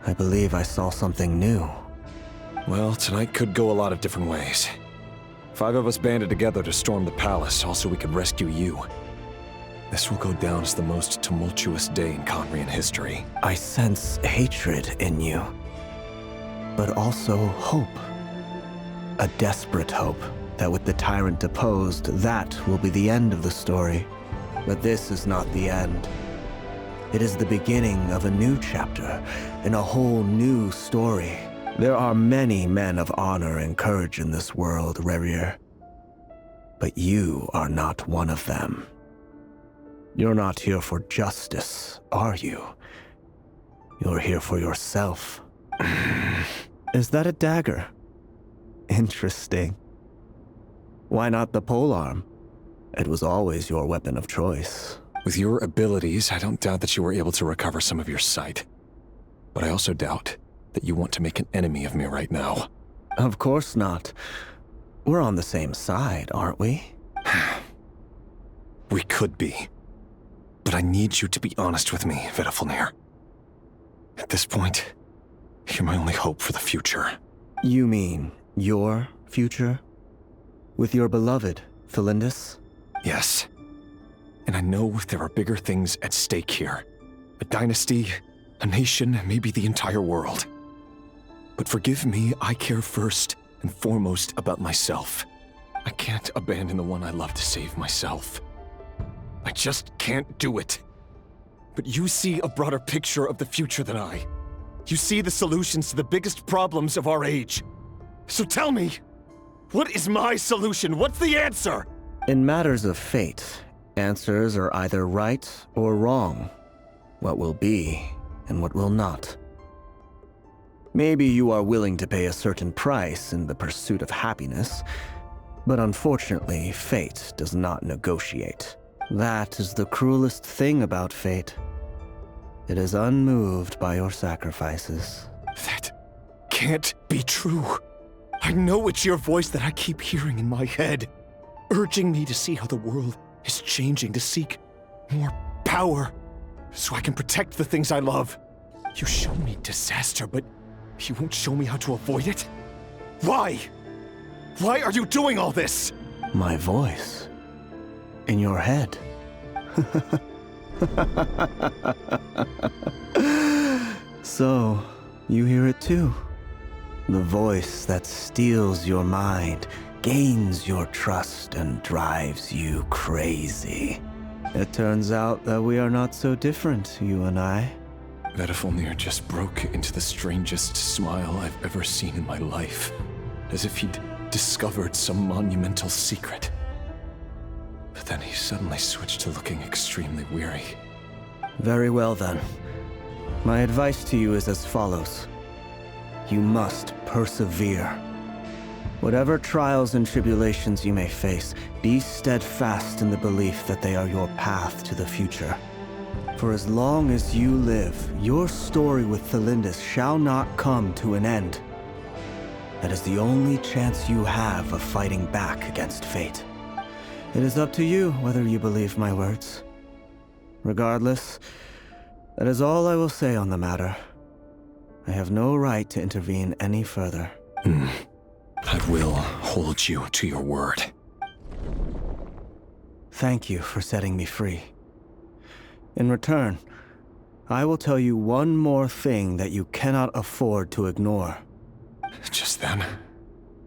I believe I saw something new. Well, tonight could go a lot of different ways. 5 of us banded together to storm the palace, also we could rescue you. This will go down as the most tumultuous day in Khaenri'ah history. I sense hatred in you, but also hope. A desperate hope that with the tyrant deposed, that will be the end of the story. But this is not the end. It is the beginning of a new chapter, in a whole new story. There are many men of honor and courage in this world, Rerir. But you are not one of them. You're not here for justice, are you? You're here for yourself. Is that a dagger? Interesting. Why not the polearm? It was always your weapon of choice. With your abilities, I don't doubt that you were able to recover some of your sight. But I also doubt that you want to make an enemy of me right now. Of course not. We're on the same side, aren't we? We could be. But I need you to be honest with me, Vedafulnir. At this point, you're my only hope for the future. You mean your future? With your beloved, Felindis? Yes. And I know there are bigger things at stake here. A dynasty, a nation, maybe the entire world. But forgive me, I care first and foremost about myself. I can't abandon the one I love to save myself. I just can't do it. But you see a broader picture of the future than I. You see the solutions to the biggest problems of our age. So tell me, what is my solution? What's the answer? In matters of fate, answers are either right or wrong. What will be and what will not. Maybe you are willing to pay a certain price in the pursuit of happiness, but unfortunately, fate does not negotiate. That is the cruelest thing about fate. It is unmoved by your sacrifices. That can't be true. I know it's your voice that I keep hearing in my head, urging me to see how the world is changing, to seek more power, so I can protect the things I love. You show me disaster, but you won't show me how to avoid it? Why? Why are you doing all this? My voice. In your head. So, you hear it too. The voice that steals your mind, gains your trust, and drives you crazy. It turns out that we are not so different, you and I. Vedifalnir just broke into the strangest smile I've ever seen in my life, as if he'd discovered some monumental secret. But then he suddenly switched to looking extremely weary. Very well then. My advice to you is as follows. You must persevere. Whatever trials and tribulations you may face, be steadfast in the belief that they are your path to the future. For as long as you live, your story with Thelindis shall not come to an end. That is the only chance you have of fighting back against fate. It is up to you whether you believe my words. Regardless, that is all I will say on the matter. I have no right to intervene any further. I will hold you to your word. Thank you for setting me free. In return, I will tell you one more thing that you cannot afford to ignore. Just then,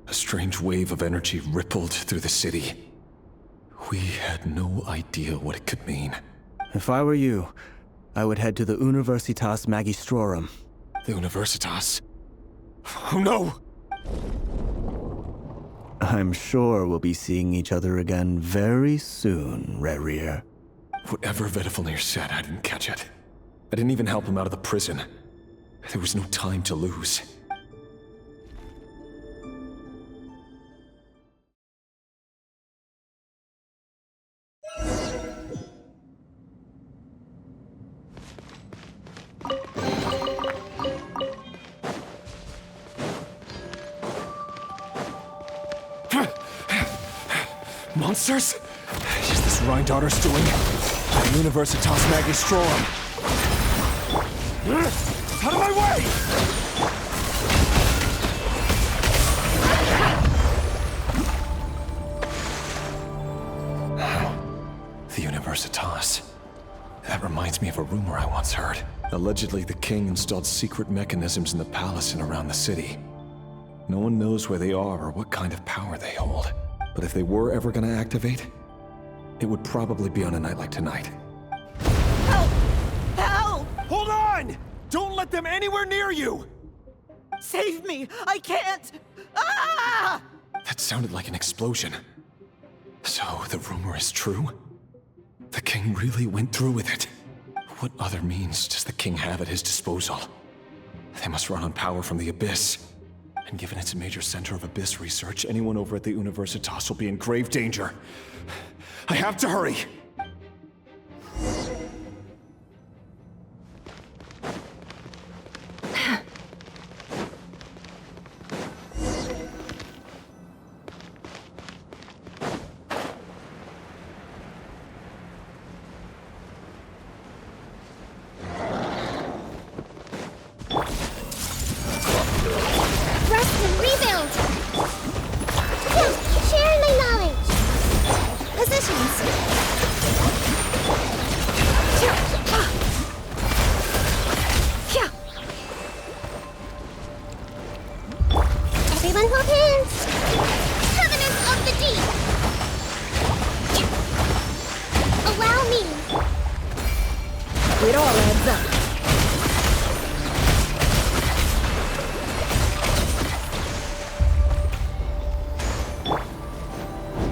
a strange wave of energy rippled through the city. We had no idea what it could mean. If I were you, I would head to the Universitas Magistrorum. The Universitas? Oh no! I'm sure we'll be seeing each other again very soon, Rerir. Whatever Vedifalnir said, I didn't catch it. I didn't even help him out of the prison. There was no time to lose. Monsters? Is this Rhindaughter's doing? The Universitas Magistrorum. Out of my way! The Universitas. That reminds me of a rumor I once heard. Allegedly, the king installed secret mechanisms in the palace and around the city. No one knows where they are or what kind of power they hold. But if they were ever gonna activate, it would probably be on a night like tonight. Help! Help! Hold on! Don't let them anywhere near you! Save me! I can't! Ah! That sounded like an explosion. So, the rumor is true? The king really went through with it? What other means does the king have at his disposal? They must run on power from the Abyss. And given it's a major center of Abyss research, anyone over at the Universitas will be in grave danger. I have to hurry!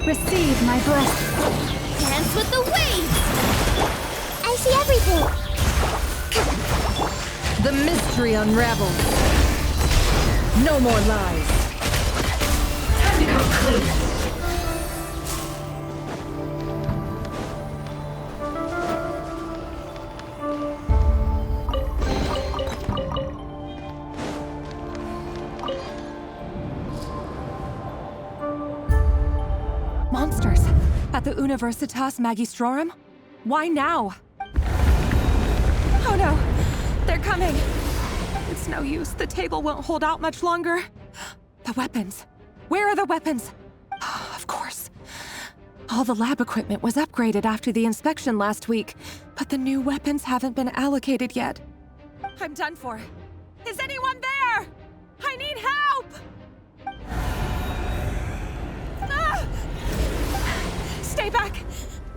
Receive my blessing. Dance with the waves! I see everything! The mystery unravels. No more lies. Time to go clean. Monsters! At the Universitas Magistrorum? Why now? Oh no! They're coming! It's no use. The table won't hold out much longer. The weapons. Where are the weapons? Of course. All the lab equipment was upgraded after the inspection last week, but the new weapons haven't been allocated yet. I'm done for. Is anyone there? I need help! Ah! Stay back!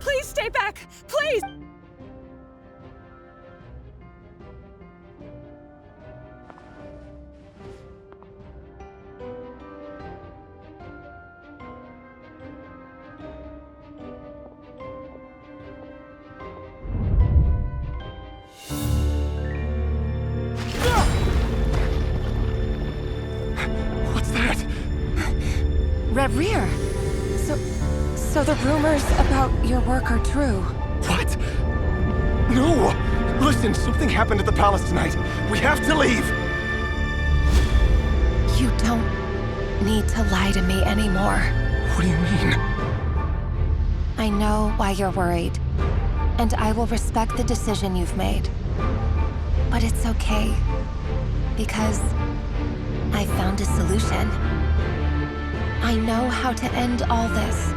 Please stay back! Please! What's that? Reverie! So the rumors about your work are true. What? No! Listen, something happened at the palace tonight. We have to leave! You don't need to lie to me anymore. What do you mean? I know why you're worried, and I will respect the decision you've made. But it's okay, because I found a solution. I know how to end all this.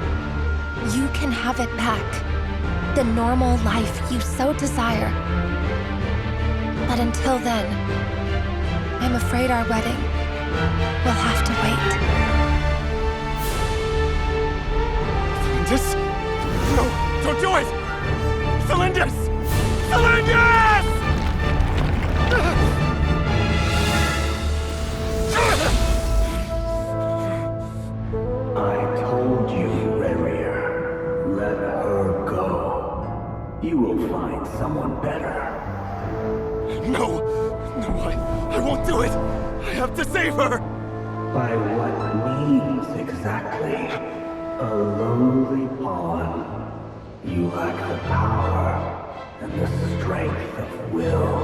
You can have it back. The normal life you so desire. But until then, I'm afraid our wedding will have to wait. Felindis? No, don't do it! Felindis! Felindis! I told you, Reverie. Let her go. You will find someone better. No! No, I won't do it! I have to save her! By what means exactly? A lowly pawn. You lack the power and the strength of will.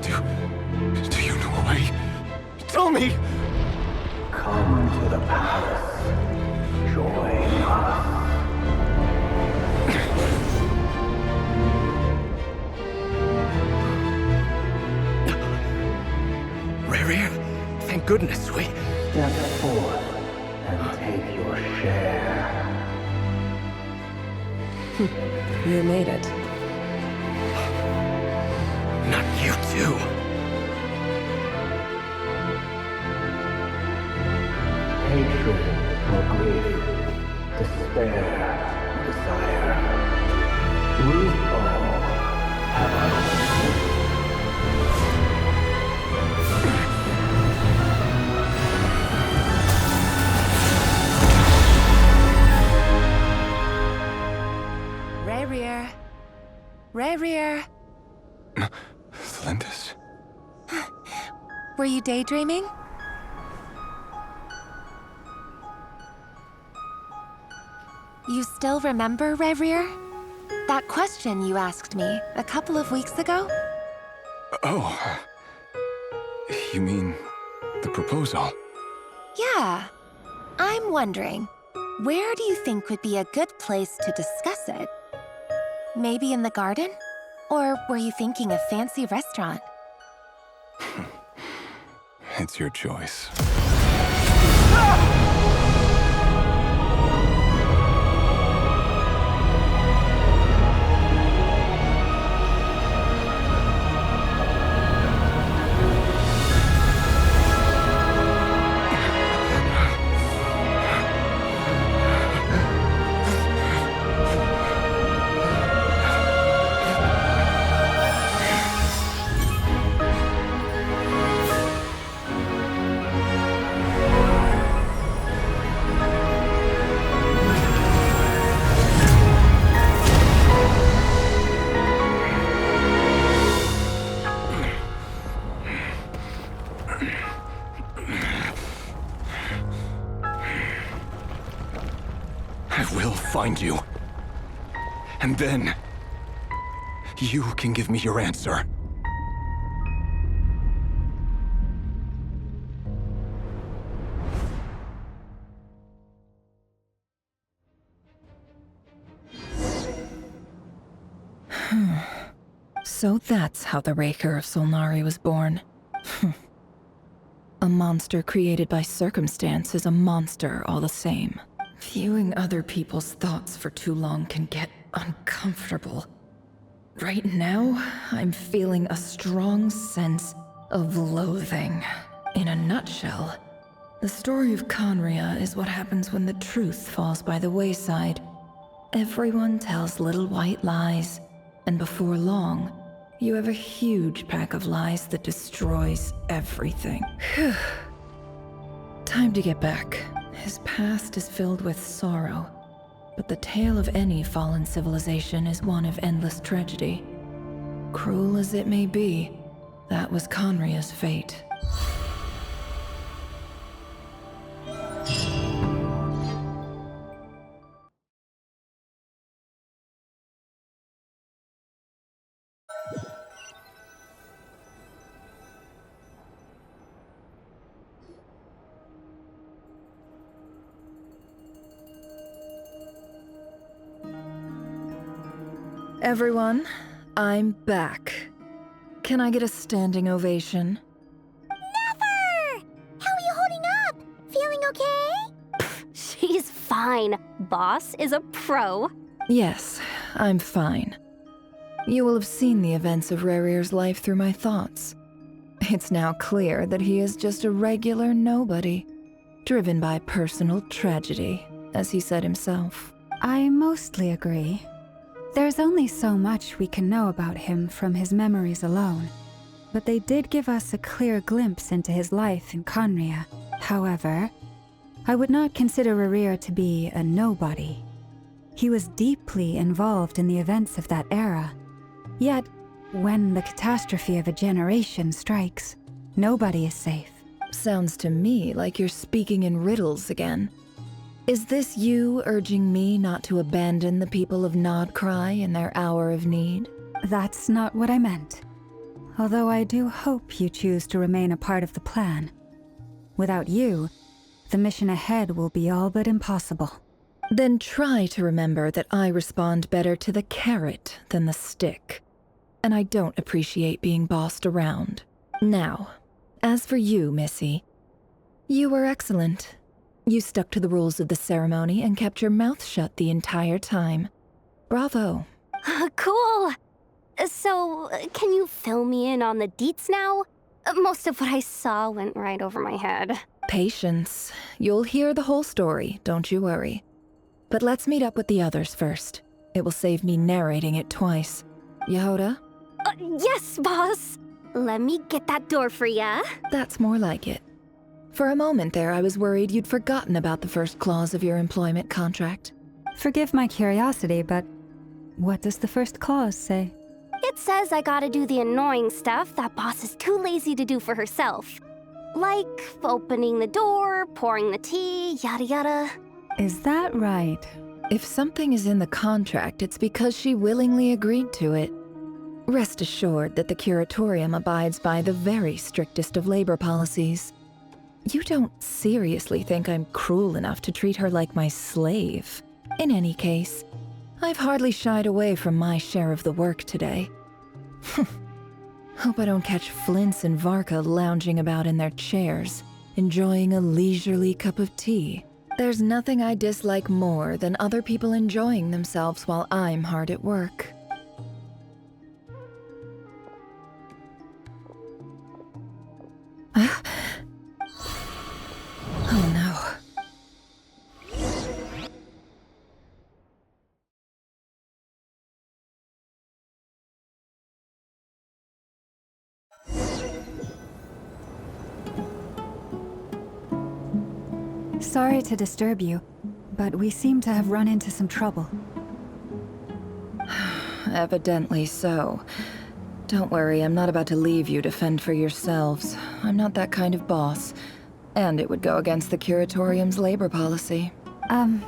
Do you know a way? Tell me! Come to the palace. Join us. Reverie, thank goodness we... Step forth and take your share. You made it. Not you too. Hatred or grief, despair or desire. We all have our own. Reverie. Reverie. Felindis? Were you daydreaming? You still remember, Reverie? That question you asked me a couple of weeks ago? Oh. You mean the proposal? Yeah. I'm wondering, where do you think would be a good place to discuss it? Maybe in the garden? Or were you thinking a fancy restaurant? It's your choice. Find you. And then, you can give me your answer. So that's how the Raker of Solnari was born. A monster created by circumstance is a monster all the same. Viewing other people's thoughts for too long can get uncomfortable. Right now, I'm feeling a strong sense of loathing. In a nutshell, the story of Khaenri'ah is what happens when the truth falls by the wayside. Everyone tells little white lies, and before long, you have a huge pack of lies that destroys everything. Phew. Time to get back. His past is filled with sorrow, but the tale of any fallen civilization is one of endless tragedy. Cruel as it may be, that was Khanria's fate. Everyone, I'm back. Can I get a standing ovation? Never! How are you holding up? Feeling okay? She's fine. Boss is a pro. Yes, I'm fine. You will have seen the events of Rerir's life through my thoughts. It's now clear that he is just a regular nobody, driven by personal tragedy, as he said himself. I mostly agree. There's only so much we can know about him from his memories alone, but they did give us a clear glimpse into his life in Khanria. However, I would not consider Rerir to be a nobody. He was deeply involved in the events of that era. Yet, when the catastrophe of a generation strikes, nobody is safe. Sounds to me like you're speaking in riddles again. Is this you urging me not to abandon the people of Nod-Krai in their hour of need? That's not what I meant. Although I do hope you choose to remain a part of the plan. Without you, the mission ahead will be all but impossible. Then try to remember that I respond better to the carrot than the stick. And I don't appreciate being bossed around. Now, as for you, Missy, you were excellent. You stuck to the rules of the ceremony and kept your mouth shut the entire time. Bravo. Cool. So, can you fill me in on the deets now? Most of what I saw went right over my head. Patience. You'll hear the whole story, don't you worry. But let's meet up with the others first. It will save me narrating it twice. Yehoda? Yes, boss! Let me get that door for ya. That's more like it. For a moment there, I was worried you'd forgotten about the first clause of your employment contract. Forgive my curiosity, but what does the first clause say? It says I gotta do the annoying stuff that boss is too lazy to do for herself. Like opening the door, pouring the tea, yada yada. Is that right? If something is in the contract, it's because she willingly agreed to it. Rest assured that the Curatorium abides by the very strictest of labor policies. You don't seriously think I'm cruel enough to treat her like my slave? In any case, I've hardly shied away from my share of the work today. Hope I don't catch Flintz and Varka lounging about in their chairs, enjoying a leisurely cup of tea. There's nothing I dislike more than other people enjoying themselves while I'm hard at work. Oh no. Sorry to disturb you, but we seem to have run into some trouble. Evidently so. Don't worry, I'm not about to leave you to fend for yourselves. I'm not that kind of boss. And it would go against the Curatorium's labor policy. I'm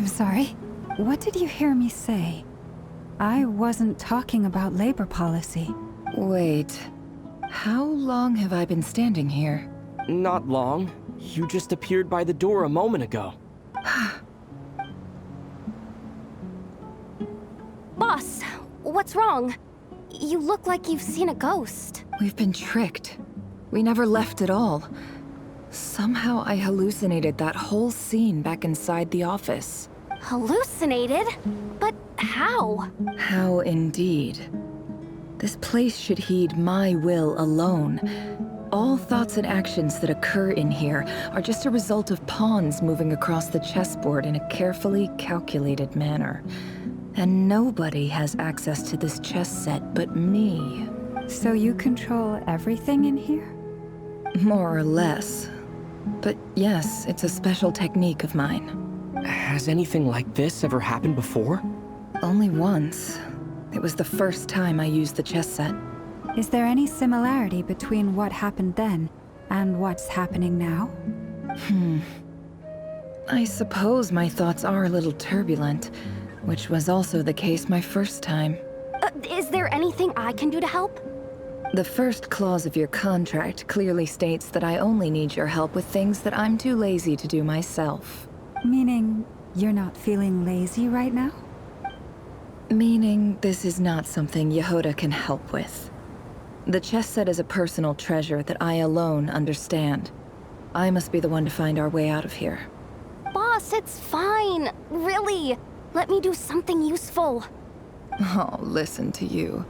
sorry. What did you hear me say? I wasn't talking about labor policy. Wait. How long have I been standing here? Not long. You just appeared by the door a moment ago. Boss, what's wrong? You look like you've seen a ghost. We've been tricked. We never left at all. Somehow I hallucinated that whole scene back inside the office. Hallucinated? But how? How indeed. This place should heed my will alone. all thoughts and actions that occur in here are just a result of pawns moving across the chessboard in a carefully calculated manner. And nobody has access to this chess set but me. So you control everything in here? More or less. But yes, it's a special technique of mine. Has anything like this ever happened before? Only once. It was the first time I used the chess set. Is there any similarity between what happened then and what's happening now? I suppose my thoughts are a little turbulent, which was also the case my first time. Is there anything I can do to help? The first clause of your contract clearly states that I only need your help with things that I'm too lazy to do myself. Meaning you're not feeling lazy right now? Meaning this is not something Yehoda can help with. The chess set is a personal treasure that I alone understand. I must be the one to find our way out of here. Boss, it's fine. Really. Let me do something useful. Oh, listen to you.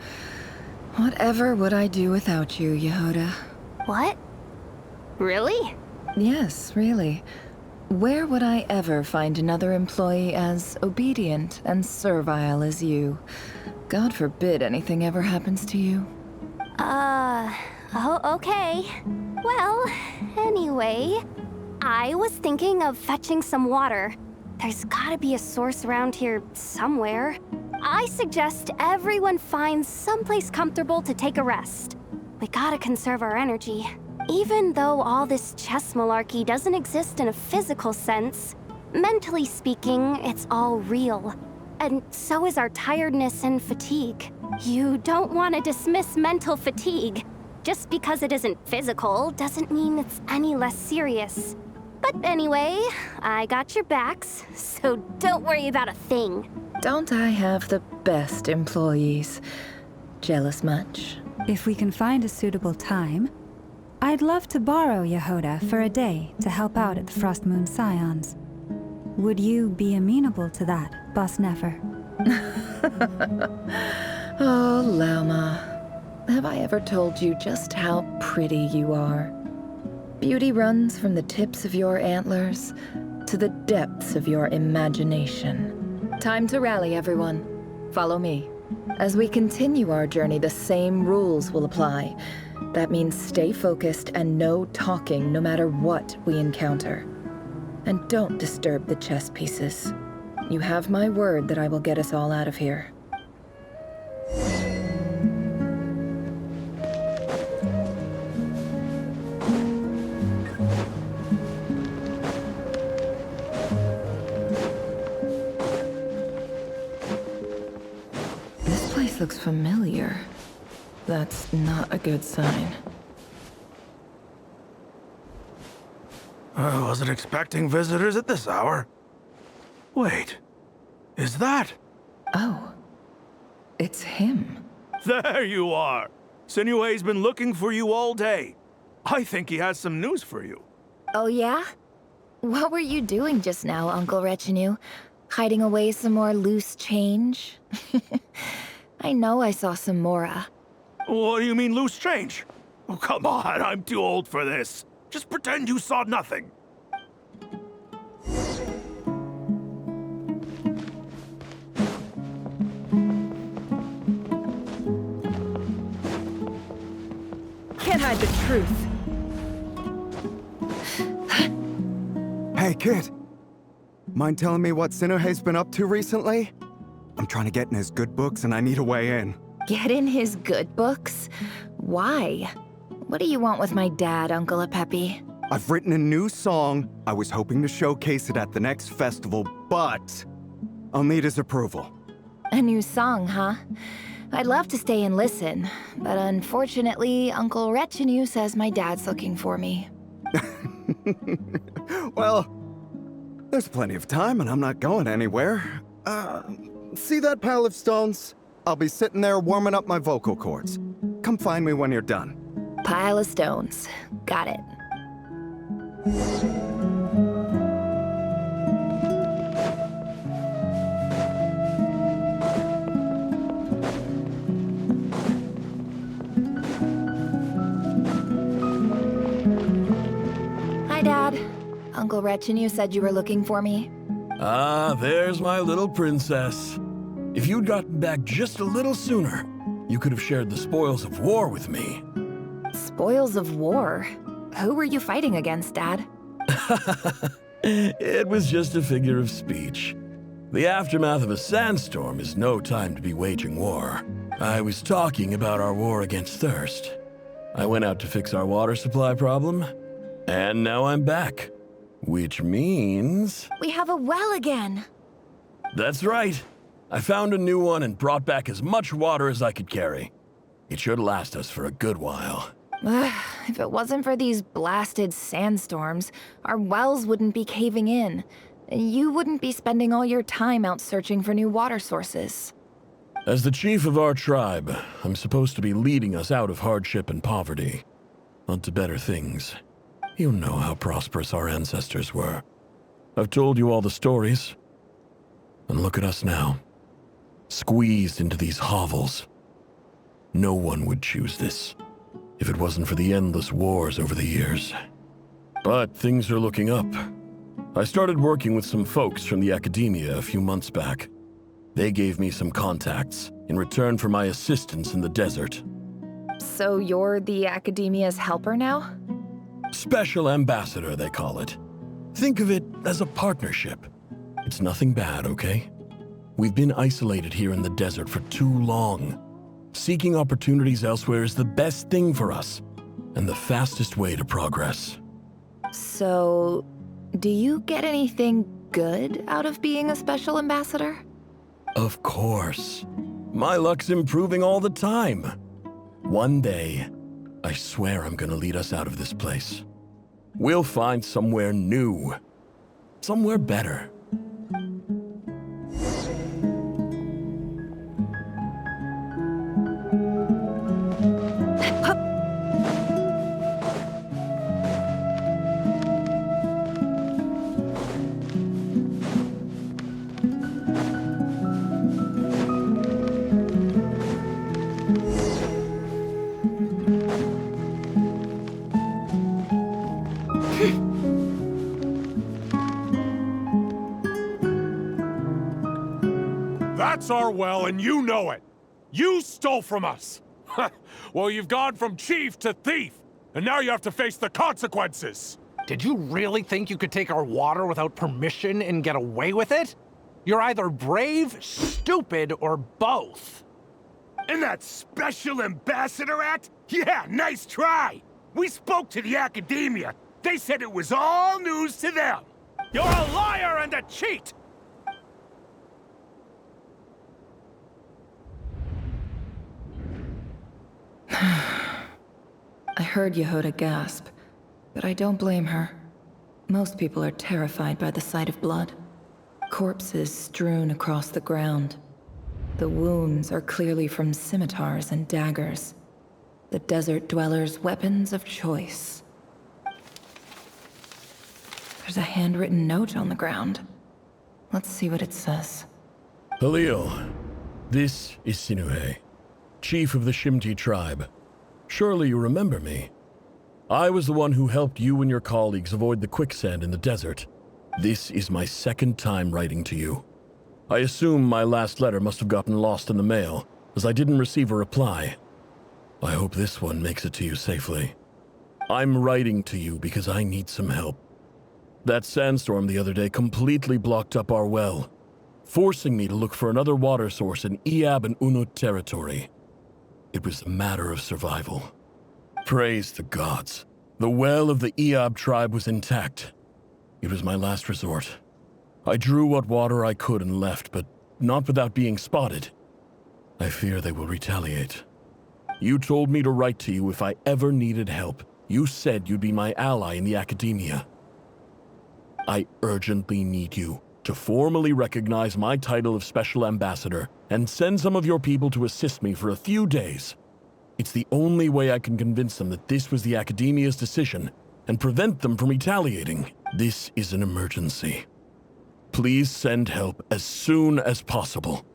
Whatever would I do without you, Yehoda? What? Really? Yes, really. Where would I ever find another employee as obedient and servile as you? God forbid anything ever happens to you. Oh, okay. Well, anyway, I was thinking of fetching some water. There's gotta be a source around here somewhere. I suggest everyone finds someplace comfortable to take a rest. We gotta conserve our energy. Even though all this chess malarkey doesn't exist in a physical sense, mentally speaking, it's all real. And so is our tiredness and fatigue. You don't want to dismiss mental fatigue. Just because it isn't physical doesn't mean it's any less serious. But anyway, I got your backs, so don't worry about a thing. Don't I have the best employees? Jealous much? If we can find a suitable time, I'd love to borrow Yehoda for a day to help out at the Frost Moon Scions. Would you be amenable to that, Boss Nefer? Oh, Lauma. Have I ever told you just how pretty you are? Beauty runs from the tips of your antlers to the depths of your imagination. Time to rally, everyone. Follow me. As we continue our journey, the same rules will apply. That means stay focused and no talking no matter what we encounter. And don't disturb the chess pieces. You have my word that I will get us all out of here. This place looks familiar. That's not a good sign. I wasn't expecting visitors at this hour. Wait, is that? Oh, it's him. There you are. Sinue's been looking for you all day. I think he has some news for you. Oh yeah? What were you doing just now, Uncle Retinue? Hiding away some more loose change? I know I saw some Mora. What do you mean loose change? Oh, come on, I'm too old for this. Just pretend you saw nothing. Can't hide the truth. Hey, kid. Mind telling me what Sinuhe's been up to recently? I'm trying to get in his good books and I need a way in. Get in his good books? Why? What do you want with my dad, Uncle Apepi? I've written a new song. I was hoping to showcase it at the next festival, but I'll need his approval. A new song, huh? I'd love to stay and listen, but unfortunately, Uncle Retinue says my dad's looking for me. Well, there's plenty of time and I'm not going anywhere. See that pile of stones? I'll be sitting there warming up my vocal cords. Come find me when you're done. Pile of stones. Got it. Uncle Retinue said you were looking for me. Ah, there's my little princess. If you'd gotten back just a little sooner, you could have shared the spoils of war with me. Spoils of war? Who were you fighting against, Dad? It was just a figure of speech. The aftermath of a sandstorm is no time to be waging war. I was talking about our war against thirst. I went out to fix our water supply problem, and now I'm back. Which means... We have a well again! That's right. I found a new one and brought back as much water as I could carry. It should last us for a good while. If it wasn't for these blasted sandstorms, our wells wouldn't be caving in. You wouldn't be spending all your time out searching for new water sources. As the chief of our tribe, I'm supposed to be leading us out of hardship and poverty, onto better things. You know how prosperous our ancestors were. I've told you all the stories. And look at us now, squeezed into these hovels. No one would choose this, if it wasn't for the endless wars over the years. But things are looking up. I started working with some folks from the academia a few months back. They gave me some contacts in return for my assistance in the desert. So you're the academia's helper now? Special ambassador, they call it. Think of it as a partnership. It's nothing bad, okay? We've been isolated here in the desert for too long. Seeking opportunities elsewhere is the best thing for us, and the fastest way to progress. So, do you get anything good out of being a special ambassador? Of course. My luck's improving all the time. One day, I swear I'm gonna lead us out of this place. We'll find somewhere new. Somewhere better. That's our well, and you know it! You stole from us! Well, you've gone from chief to thief, and now you have to face the consequences! Did you really think you could take our water without permission and get away with it? You're either brave, stupid, or both. And that Special Ambassador act? Yeah, nice try! We spoke to the academia. They said it was all news to them. You're a liar and a cheat! I heard Yehoda gasp, but I don't blame her. Most people are terrified by the sight of blood. Corpses strewn across the ground. The wounds are clearly from scimitars and daggers. The desert dwellers' weapons of choice. There's a handwritten note on the ground. Let's see what it says. Halil, this is Sinuhe, chief of the Shimti tribe. Surely you remember me. I was the one who helped you and your colleagues avoid the quicksand in the desert. This is my second time writing to you. I assume my last letter must have gotten lost in the mail, as I didn't receive a reply. I hope this one makes it to you safely. I'm writing to you because I need some help. That sandstorm the other day completely blocked up our well, forcing me to look for another water source in Iab and Unut territory. It was a matter of survival. Praise the gods. The well of the Iab tribe was intact. It was my last resort. I drew what water I could and left, but not without being spotted. I fear they will retaliate. You told me to write to you if I ever needed help. You said you'd be my ally in the academia. I urgently need you to formally recognize my title of Special Ambassador and send some of your people to assist me for a few days. It's the only way I can convince them that this was the Academia's decision and prevent them from retaliating. This is an emergency. Please send help as soon as possible.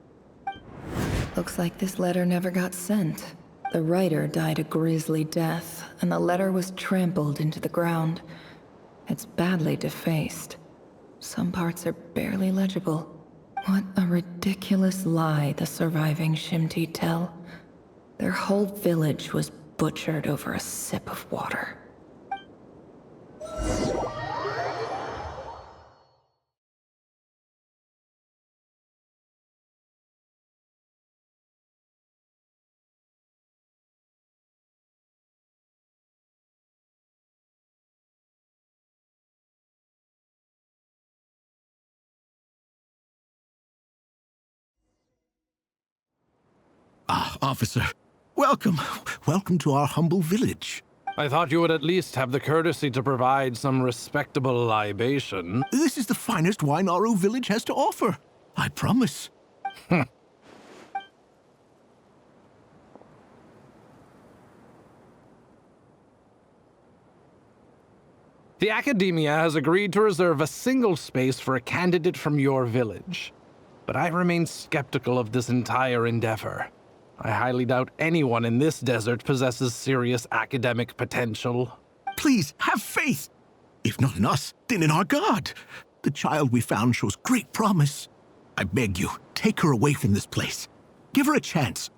Looks like this letter never got sent. The writer died a grisly death, and the letter was trampled into the ground. It's badly defaced. Some parts are barely legible. What a ridiculous lie the surviving Shimti tell. Their whole village was butchered over a sip of water. Ah, officer. Welcome. Welcome to our humble village. I thought you would at least have the courtesy to provide some respectable libation. This is the finest wine Aru village has to offer. I promise. The Academia has agreed to reserve a single space for a candidate from your village. But I remain skeptical of this entire endeavor. I highly doubt anyone in this desert possesses serious academic potential. Please, have faith. If not in us, then in our god. The child we found shows great promise. I beg you, take her away from this place. Give her a chance.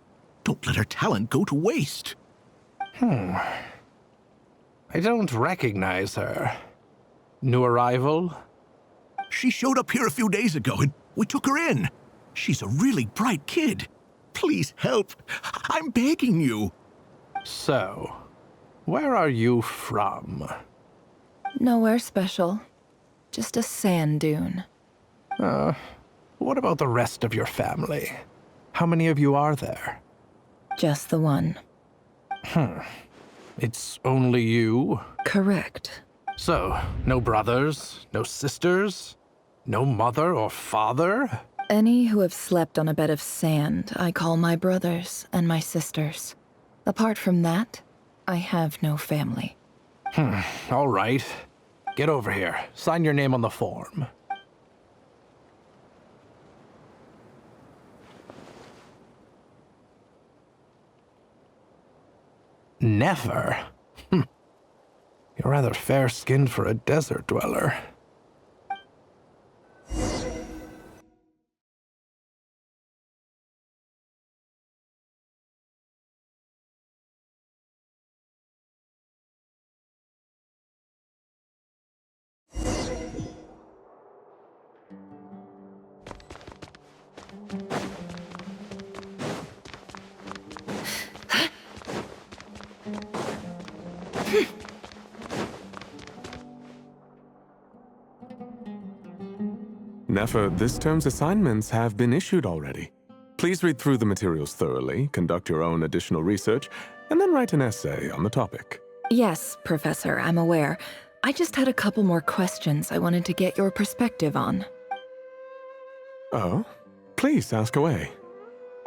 Don't let her talent go to waste. I don't recognize her. New arrival? She showed up here a few days ago and we took her in. She's a really bright kid. Please help. I'm begging you. So, where are you from? Nowhere special. Just a sand dune. What about the rest of your family? How many of you are there? Just the one. It's only you? Correct. So, no brothers, no sisters, no mother or father? Any who have slept on a bed of sand, I call my brothers and my sisters. Apart from that, I have no family. All right. Get over here. Sign your name on the form. Never? You're rather fair-skinned for a desert dweller. Nefer, this term's assignments have been issued already. Please read through the materials thoroughly, conduct your own additional research, and then write an essay on the topic. Yes, Professor, I'm aware. I just had a couple more questions I wanted to get your perspective on. Oh? Please ask away.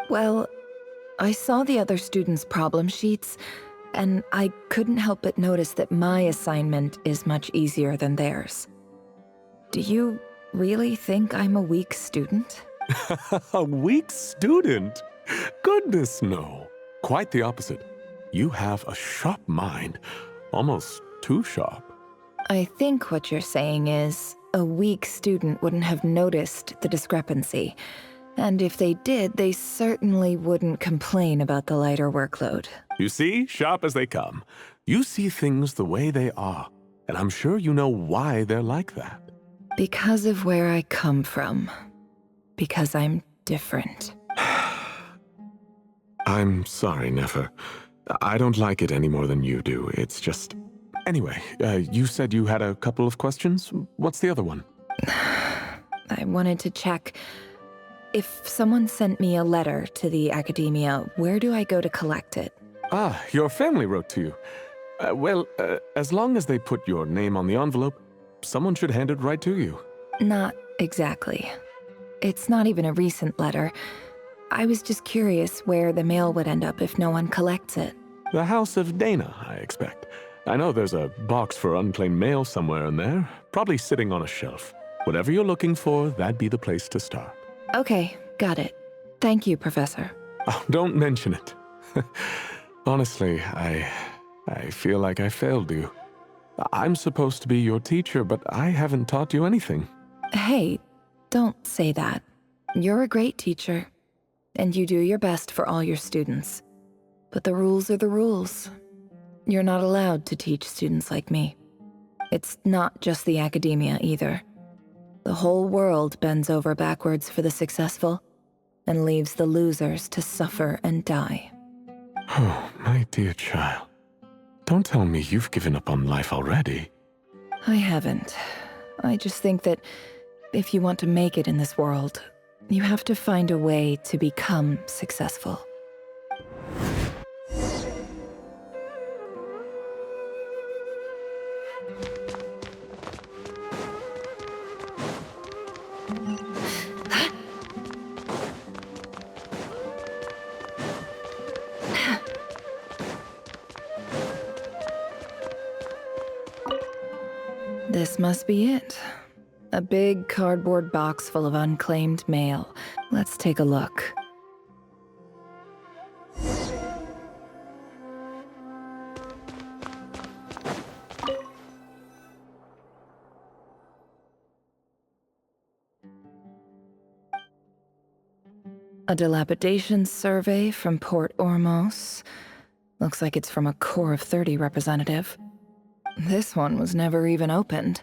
Well, I saw the other students' problem sheets, and I couldn't help but notice that my assignment is much easier than theirs. Do you really think I'm a weak student? A weak student? Goodness, no. Quite the opposite. You have a sharp mind. Almost too sharp. I think what you're saying is, a weak student wouldn't have noticed the discrepancy. And if they did, they certainly wouldn't complain about the lighter workload. You see, sharp as they come. You see things the way they are. And I'm sure you know why they're like that. Because of where I come from. Because I'm different. I'm sorry, Nefer. I don't like it any more than you do. It's just... Anyway, you said you had a couple of questions? What's the other one? I wanted to check. If someone sent me a letter to the Academia, where do I go to collect it? Ah, your family wrote to you. Well, as long as they put your name on the envelope, someone should hand it right to you. Not exactly. It's not even a recent letter. I was just curious where the mail would end up if no one collects it. The House of Dana, I expect. I know there's a box for unclaimed mail somewhere in there, probably sitting on a shelf. Whatever you're looking for, that'd be the place to start. Okay, got it. Thank you, Professor. Oh, don't mention it. Honestly, I feel like I failed you. I'm supposed to be your teacher, but I haven't taught you anything. Hey, don't say that. You're a great teacher, and you do your best for all your students. But the rules are the rules. You're not allowed to teach students like me. It's not just the academia either. The whole world bends over backwards for the successful and leaves the losers to suffer and die. Oh, my dear child. Don't tell me you've given up on life already. I haven't. I just think that if you want to make it in this world, you have to find a way to become successful. This must be it. A big cardboard box full of unclaimed mail. Let's take a look. A dilapidation survey from Port Ormos. Looks like it's from a Core of 30 representative. This one was never even opened.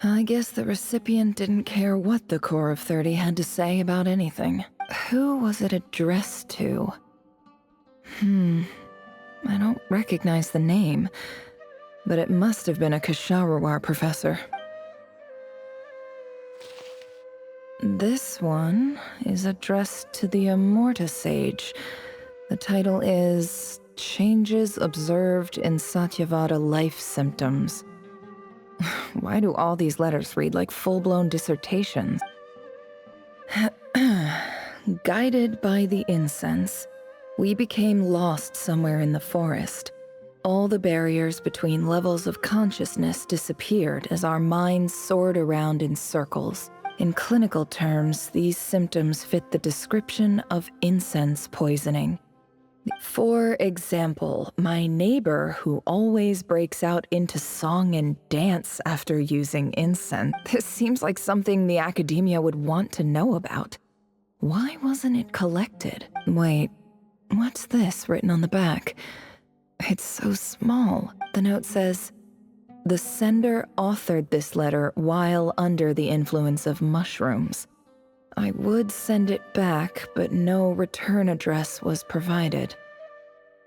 I guess the recipient didn't care what the Core of 30 had to say about anything. Who was it addressed to? I don't recognize the name, but it must have been a Ksharawar professor. This one is addressed to the Immorta Sage. The title is Changes Observed in Satyavada Life Symptoms. Why do all these letters read like full-blown dissertations? Guided by the incense, we became lost somewhere in the forest. All the barriers between levels of consciousness disappeared as our minds soared around in circles. In clinical terms, these symptoms fit the description of incense poisoning. For example, my neighbor who always breaks out into song and dance after using incense. This seems like something the academia would want to know about. Why wasn't it collected? Wait, what's this written on the back? It's so small. The note says, "The sender authored this letter while under the influence of mushrooms. I would send it back, but no return address was provided.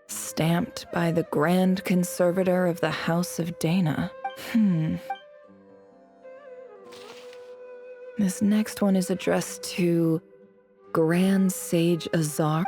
Stamped by the Grand Conservator of the House of Dana." This next one is addressed to Grand Sage Azar.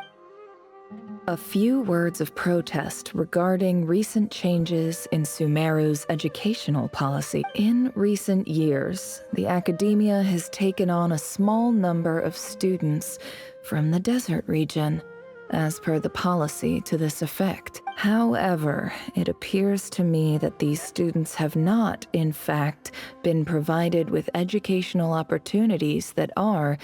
A few words of protest regarding recent changes in Sumeru's educational policy. In recent years, the academia has taken on a small number of students from the desert region, as per the policy to this effect. However, it appears to me that these students have not, in fact, been provided with educational opportunities that are,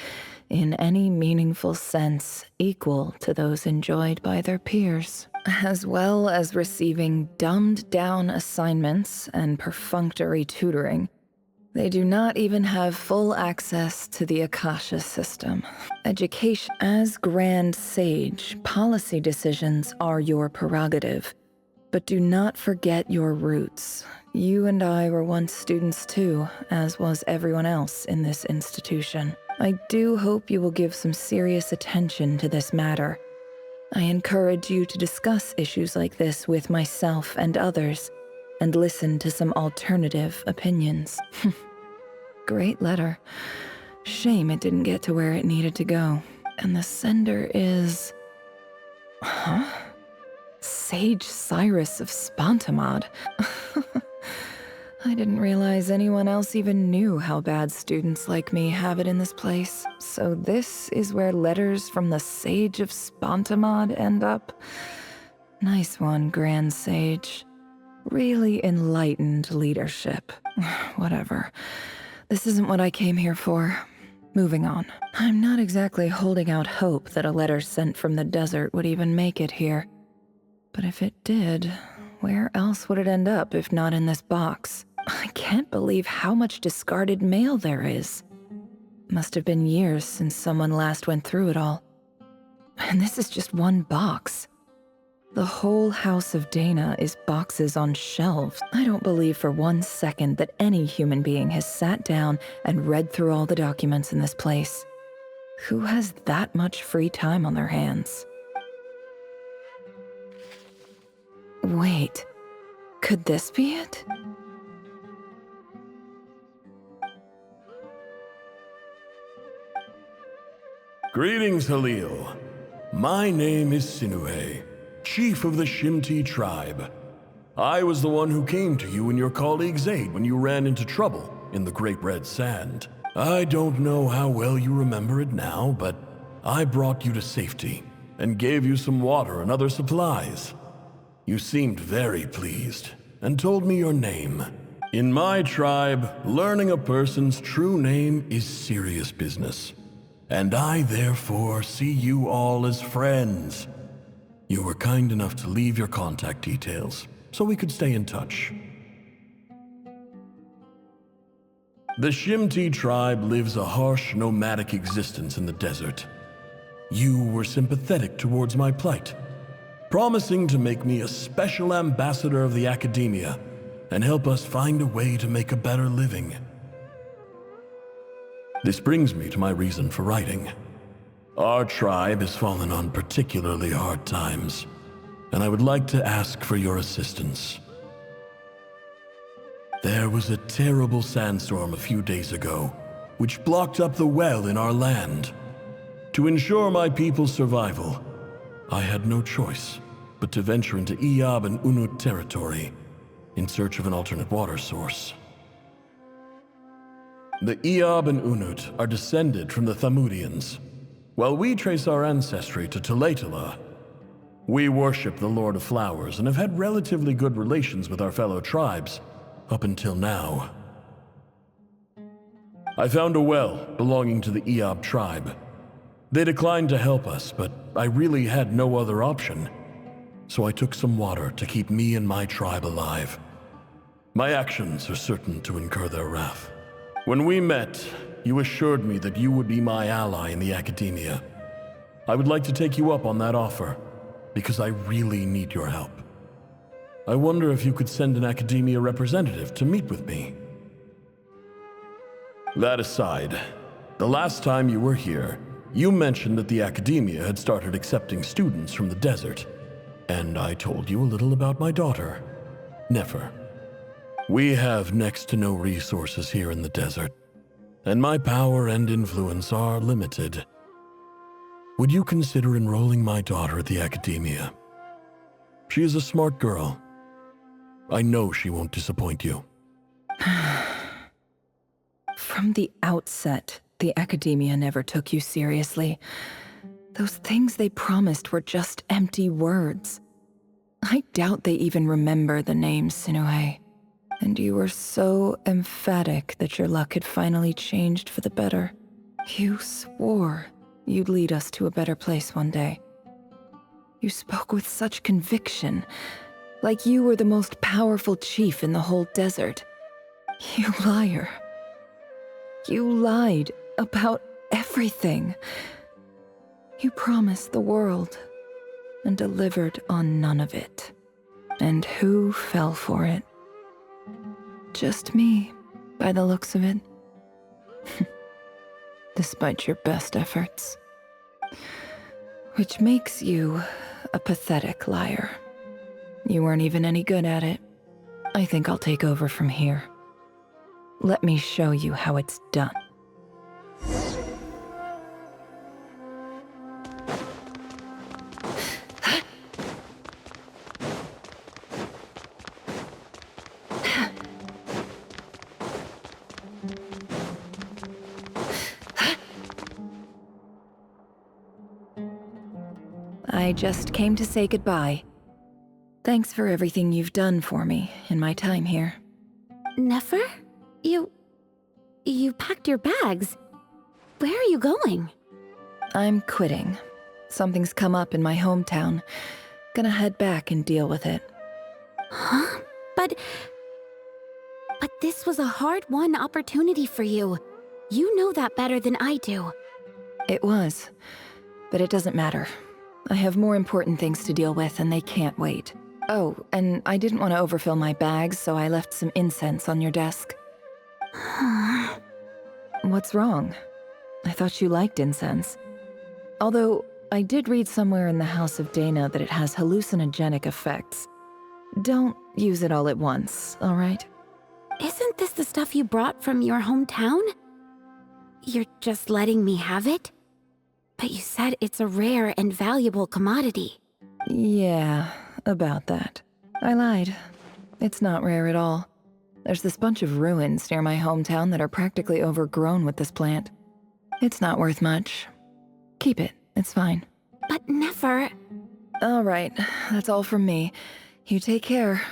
in any meaningful sense, equal to those enjoyed by their peers, as well as receiving dumbed-down assignments and perfunctory tutoring. They do not even have full access to the Akasha system. Education. As Grand Sage, policy decisions are your prerogative, but do not forget your roots. You and I were once students too, as was everyone else in this institution. I do hope you will give some serious attention to this matter. I encourage you to discuss issues like this with myself and others, and listen to some alternative opinions. Great letter. Shame it didn't get to where it needed to go. And the sender is... Sage Cyrus of Spontamod. I didn't realize anyone else even knew how bad students like me have it in this place. So this is where letters from the Sage of Spontamod end up? Nice one, Grand Sage. Really enlightened leadership. Whatever. This isn't what I came here for. Moving on. I'm not exactly holding out hope that a letter sent from the desert would even make it here. But if it did, Where else would it end up if not in this box? I can't believe how much discarded mail there is. Must have been years since someone last went through it all. And this is just one box. The whole house of Dana is boxes on shelves. I don't believe for 1 second that any human being has sat down and read through all the documents in this place. Who has that much free time on their hands? Wait, could this be it? Greetings, Halil. My name is Sinue, chief of the Shimti tribe. I was the one who came to you and your colleague's aid when you ran into trouble in the Great Red Sand. I don't know how well you remember it now, but I brought you to safety and gave you some water and other supplies. You seemed very pleased and told me your name. In my tribe, learning a person's true name is serious business, and I therefore see you all as friends. You were kind enough to leave your contact details so we could stay in touch. The Shimti tribe lives a harsh, nomadic existence in the desert. You were sympathetic towards my plight, promising to make me a special ambassador of the academia and help us find a way to make a better living. This brings me to my reason for writing. Our tribe has fallen on particularly hard times, and I would like to ask for your assistance. There was a terrible sandstorm a few days ago, which blocked up the well in our land. To ensure my people's survival, I had no choice but to venture into Iyab and Unut territory in search of an alternate water source. The Iyab and Unut are descended from the Thamudians, while we trace our ancestry to Tulatala. We worship the Lord of Flowers and have had relatively good relations with our fellow tribes up until now. I found a well belonging to the Iyab tribe. They declined to help us, but I really had no other option, so I took some water to keep me and my tribe alive. My actions are certain to incur their wrath. When we met, you assured me that you would be my ally in the academia. I would like to take you up on that offer, because I really need your help. I wonder if you could send an academia representative to meet with me. That aside, the last time you were here, you mentioned that the academia had started accepting students from the desert, and I told you a little about my daughter, Nefer. We have next to no resources here in the desert, and my power and influence are limited. Would you consider enrolling my daughter at the academia? She is a smart girl. I know she won't disappoint you. From the outset, the academia never took you seriously. Those things they promised were just empty words. I doubt they even remember the name Sinue. And you were so emphatic that your luck had finally changed for the better. You swore you'd lead us to a better place one day. You spoke with such conviction, like you were the most powerful chief in the whole desert. You liar. You lied about everything. You promised the world and delivered on none of it. And who fell for it? Just me, by the looks of it. Despite your best efforts. Which makes you a pathetic liar. You weren't even any good at it. I think I'll take over from here. Let me show you how it's done. I just came to say goodbye. Thanks for everything you've done for me in my time here. Nefer? You packed your bags. Where are you going? I'm quitting. Something's come up in my hometown. Gonna head back and deal with it. Huh? But this was a hard-won opportunity for you. You know that better than I do. It was. But it doesn't matter. I have more important things to deal with, and they can't wait. Oh, and I didn't want to overfill my bags, so I left some incense on your desk. What's wrong? I thought you liked incense. Although, I did read somewhere in the House of Dana that it has hallucinogenic effects. Don't use it all at once, all right? Isn't this the stuff you brought from your hometown? You're just letting me have it? But you said it's a rare and valuable commodity. Yeah, about that. I lied. It's not rare at all. There's this bunch of ruins near my hometown that are practically overgrown with this plant. It's not worth much. Keep it, it's fine. But never... All right, that's all from me. You take care.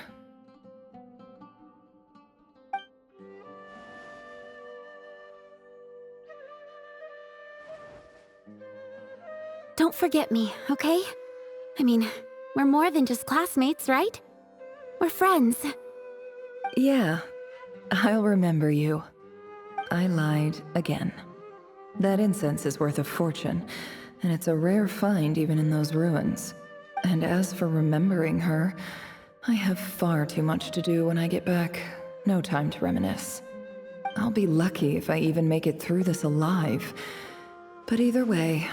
Don't forget me, okay? I mean, we're more than just classmates, right? We're friends. Yeah, I'll remember you. I lied again. That incense is worth a fortune, and it's a rare find even in those ruins. And as for remembering her, I have far too much to do when I get back. No time to reminisce. I'll be lucky if I even make it through this alive. But either way,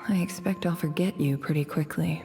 I expect I'll forget you pretty quickly.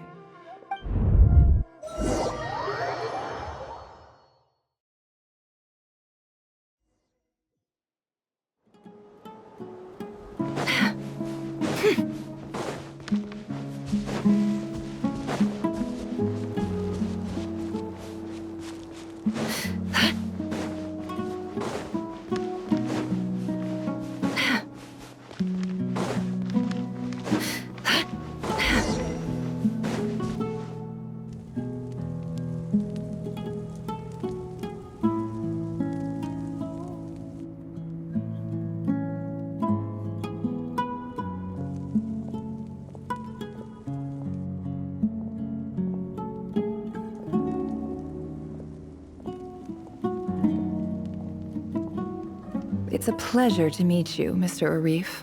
It's a pleasure to meet you, Mr. Arif.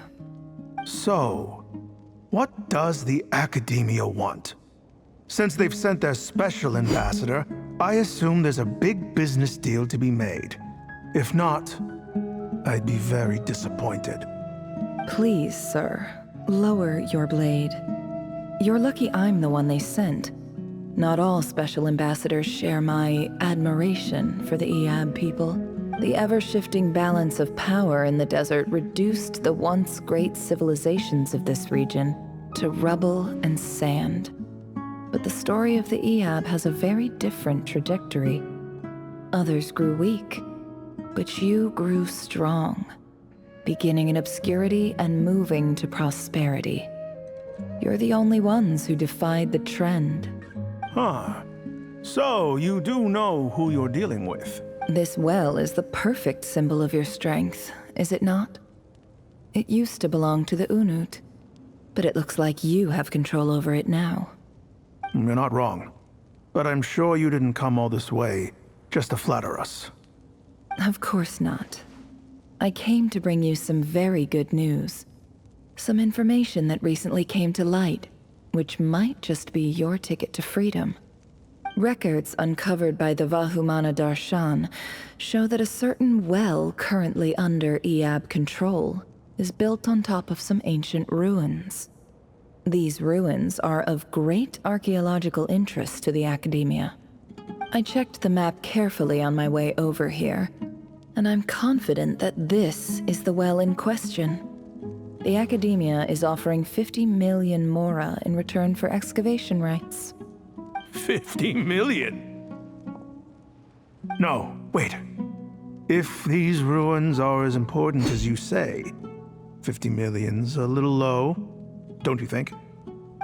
So, what does the Academia want? Since they've sent their special ambassador, I assume there's a big business deal to be made. If not, I'd be very disappointed. Please, sir, lower your blade. You're lucky I'm the one they sent. Not all special ambassadors share my admiration for the Iab people. The ever-shifting balance of power in the desert reduced the once great civilizations of this region to rubble and sand. But the story of the Iab has a very different trajectory. Others grew weak, but you grew strong, beginning in obscurity and moving to prosperity. You're the only ones who defied the trend. Huh. So, you do know who you're dealing with? This well is the perfect symbol of your strength, is it not? It used to belong to the Unut, but it looks like you have control over it now. You're not wrong. But I'm sure you didn't come all this way just to flatter us. Of course not. I came to bring you some very good news. Some information that recently came to light, which might just be your ticket to freedom. Records uncovered by the Vahumana Darshan show that a certain well currently under Iab control is built on top of some ancient ruins. These ruins are of great archaeological interest to the Academia. I checked the map carefully on my way over here, and I'm confident that this is the well in question. The Academia is offering 50 million mora in return for excavation rights. 50 million? No, wait. If these ruins are as important as you say, 50 million's a little low, don't you think?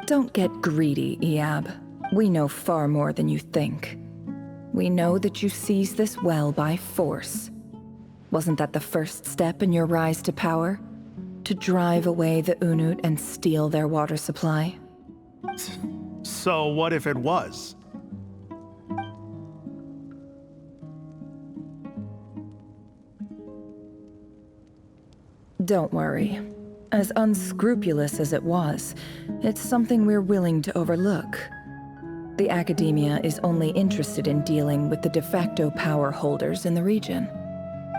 Don't get greedy, Iab. We know far more than you think. We know that you seized this well by force. Wasn't that the first step in your rise to power? To drive away the Unut and steal their water supply? So what if it was? Don't worry. As unscrupulous as it was, it's something we're willing to overlook. The Academia is only interested in dealing with the de facto power holders in the region.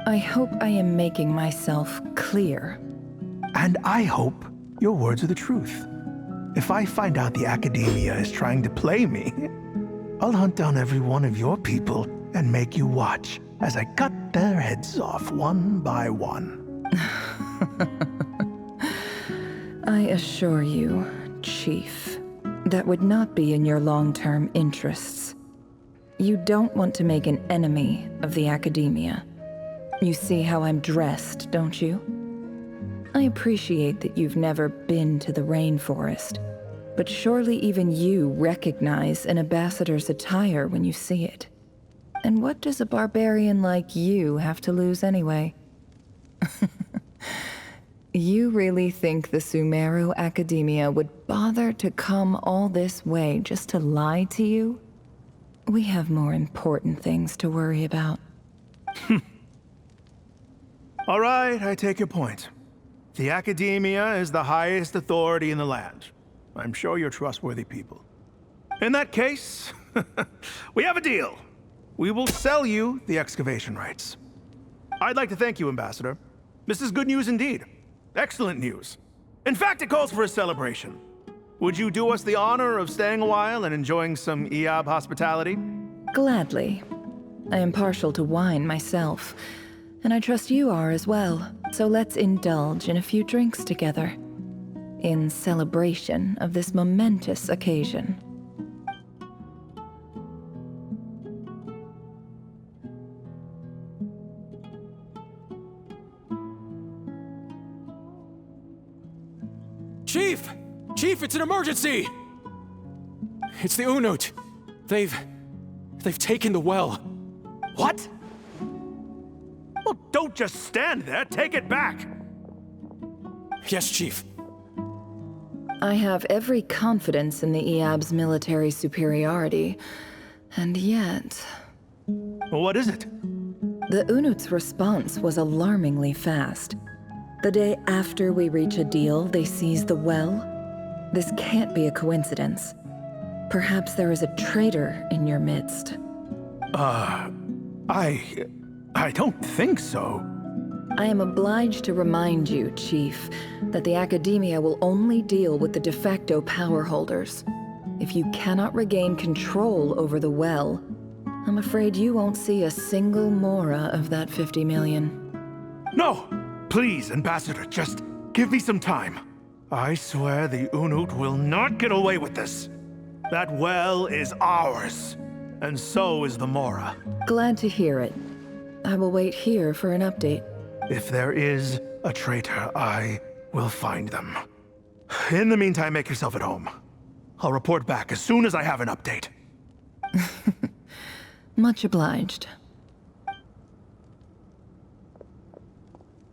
I hope I am making myself clear. And I hope your words are the truth. If I find out the Academia is trying to play me, I'll hunt down every one of your people and make you watch as I cut their heads off one by one. I assure you, Chief, that would not be in your long-term interests. You don't want to make an enemy of the Academia. You see how I'm dressed, don't you? I appreciate that you've never been to the rainforest, but surely even you recognize an ambassador's attire when you see it. And what does a barbarian like you have to lose anyway? You really think the Sumeru Academia would bother to come all this way just to lie to you? We have more important things to worry about. All right, I take your point. The Academia is the highest authority in the land. I'm sure you're trustworthy people. In that case, we have a deal. We will sell you the excavation rights. I'd like to thank you, Ambassador. This is good news indeed. Excellent news. In fact, it calls for a celebration. Would you do us the honor of staying a while and enjoying some Eob hospitality? Gladly. I am partial to wine myself, and I trust you are as well. So let's indulge in a few drinks together, in celebration of this momentous occasion. Chief! Chief, it's an emergency! It's the Unut. They've taken the well. What? Well, don't just stand there. Take it back. Yes, Chief. I have every confidence in the Eob's military superiority, and yet... What is it? The Unut's response was alarmingly fast. The day after we reach a deal, they seize the well. This can't be a coincidence. Perhaps there is a traitor in your midst. I don't think so. I am obliged to remind you, Chief, that the Academia will only deal with the de facto power holders. If you cannot regain control over the well, I'm afraid you won't see a single mora of that 50 million. No! Please, Ambassador, just give me some time. I swear the Unut will not get away with this. That well is ours, and so is the mora. Glad to hear it. I will wait here for an update. If there is a traitor, I will find them. In the meantime, make yourself at home. I'll report back as soon as I have an update. Much obliged.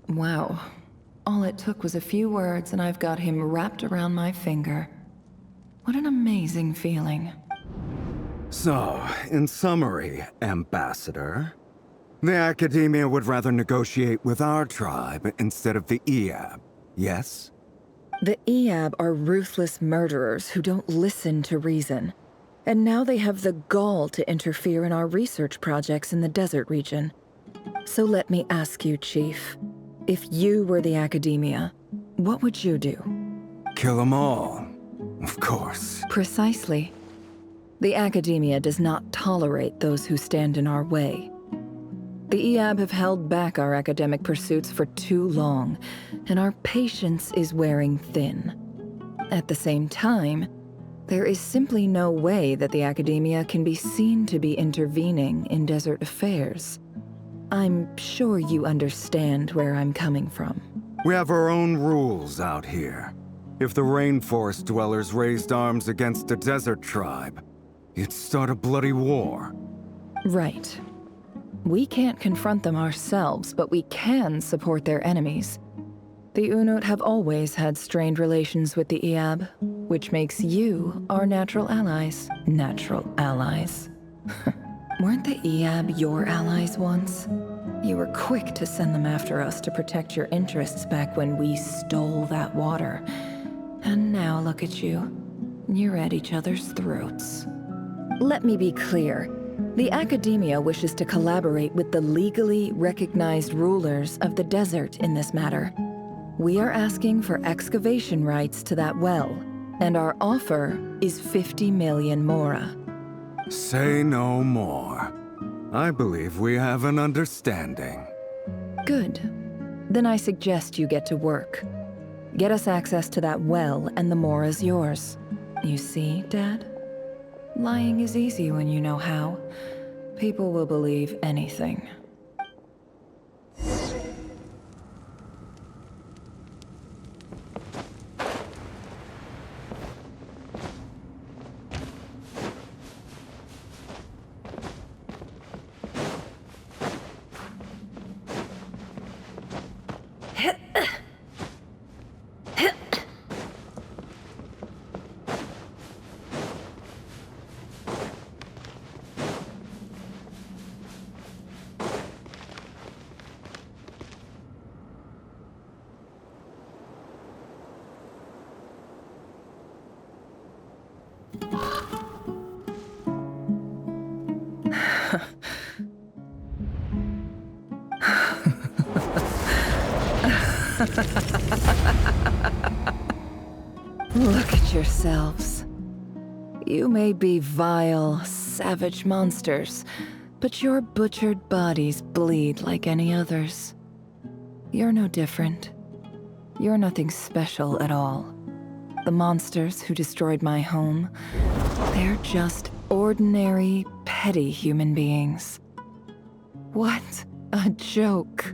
Wow. All it took was a few words and I've got him wrapped around my finger. What an amazing feeling. So, in summary, Ambassador, the Academia would rather negotiate with our tribe instead of the Eob, yes? The Eob are ruthless murderers who don't listen to reason. And now they have the gall to interfere in our research projects in the desert region. So let me ask you, Chief. If you were the Academia, what would you do? Kill them all, of course. Precisely. The Academia does not tolerate those who stand in our way. The Eob have held back our academic pursuits for too long, and our patience is wearing thin. At the same time, there is simply no way that the Academia can be seen to be intervening in desert affairs. I'm sure you understand where I'm coming from. We have our own rules out here. If the rainforest dwellers raised arms against a desert tribe, you'd start a bloody war. Right. We can't confront them ourselves, but we can support their enemies. The Unut have always had strained relations with the Eob, which makes you our natural allies. Natural allies. Weren't the Eob your allies once? You were quick to send them after us to protect your interests back when we stole that water. And now look at you. You're at each other's throats. Let me be clear. The Academia wishes to collaborate with the legally recognized rulers of the desert in this matter. We are asking for excavation rights to that well, and our offer is 50 million mora. Say no more. I believe we have an understanding. Good. Then I suggest you get to work. Get us access to that well, and the mora's yours. You see, Dad? Lying is easy when you know how. People will believe anything. Look at yourselves. You may be vile, savage monsters, but your butchered bodies bleed like any others. You're no different. You're nothing special at all. The monsters who destroyed my home, they're just ordinary, petty human beings. What a joke.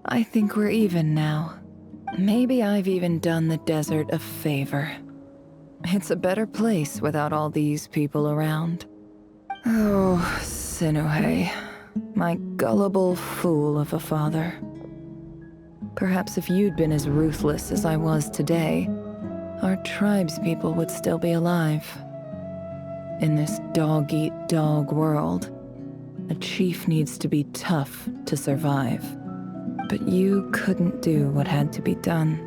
I think we're even now. Maybe I've even done the desert a favor. It's a better place without all these people around. Oh, Sinuhe, my gullible fool of a father. Perhaps if you'd been as ruthless as I was today, our tribespeople would still be alive. In this dog-eat-dog world, a chief needs to be tough to survive. But you couldn't do what had to be done.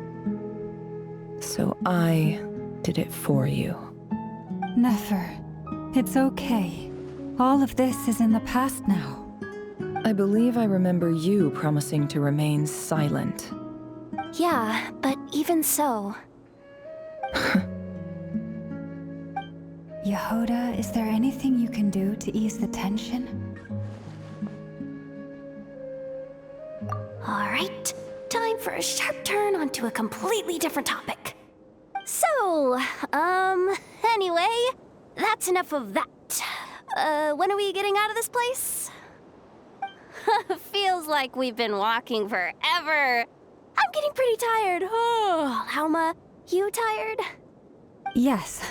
So I did it for you. Nefer, it's okay. All of this is in the past now. I believe I remember you promising to remain silent. Yeah, but even so... Yehoda, is there anything you can do to ease the tension? Alright, time for a sharp turn onto a completely different topic. So, anyway, that's enough of that. When are we getting out of this place? Feels like we've been walking forever. I'm getting pretty tired. Oh, Alma, you tired? Yes.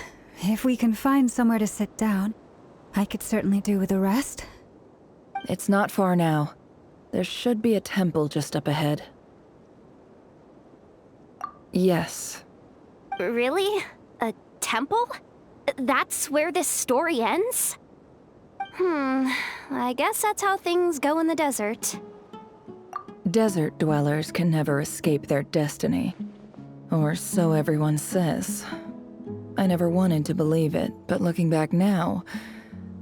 If we can find somewhere to sit down, I could certainly do with a rest. It's not far now. There should be a temple just up ahead. Yes. Really? A temple? That's where this story ends? I guess that's how things go in the desert. Desert dwellers can never escape their destiny. Or so everyone says. I never wanted to believe it, but looking back now,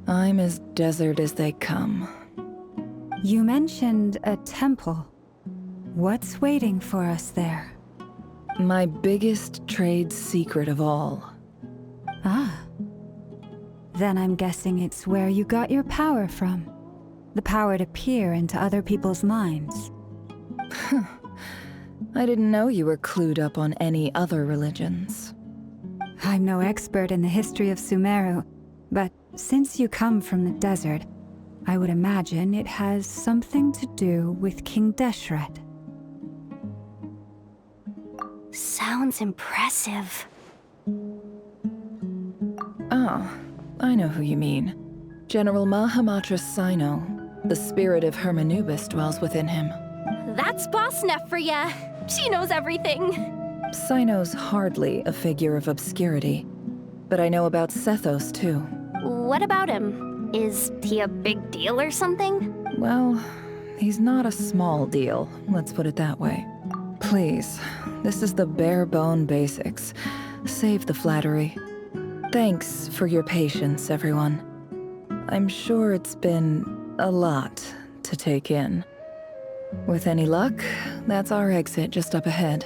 I'm as desert as they come. You mentioned a temple. What's waiting for us there? My biggest trade secret of all. Ah. Then I'm guessing it's where you got your power from. The power to peer into other people's minds. I didn't know you were clued up on any other religions. I'm no expert in the history of Sumeru, but since you come from the desert, I would imagine it has something to do with King Deshret. Sounds impressive. Ah, I know who you mean. General Mahamatra Sino. The spirit of Hermanubis dwells within him. That's Boss Neff for ya. She knows everything. Sino's hardly a figure of obscurity, but I know about Sethos too. What about him? Is he a big deal or something? Well, he's not a small deal, let's put it that way. Please, this is the bare bone basics. Save the flattery. Thanks for your patience, everyone. I'm sure it's been a lot to take in. With any luck, that's our exit just up ahead.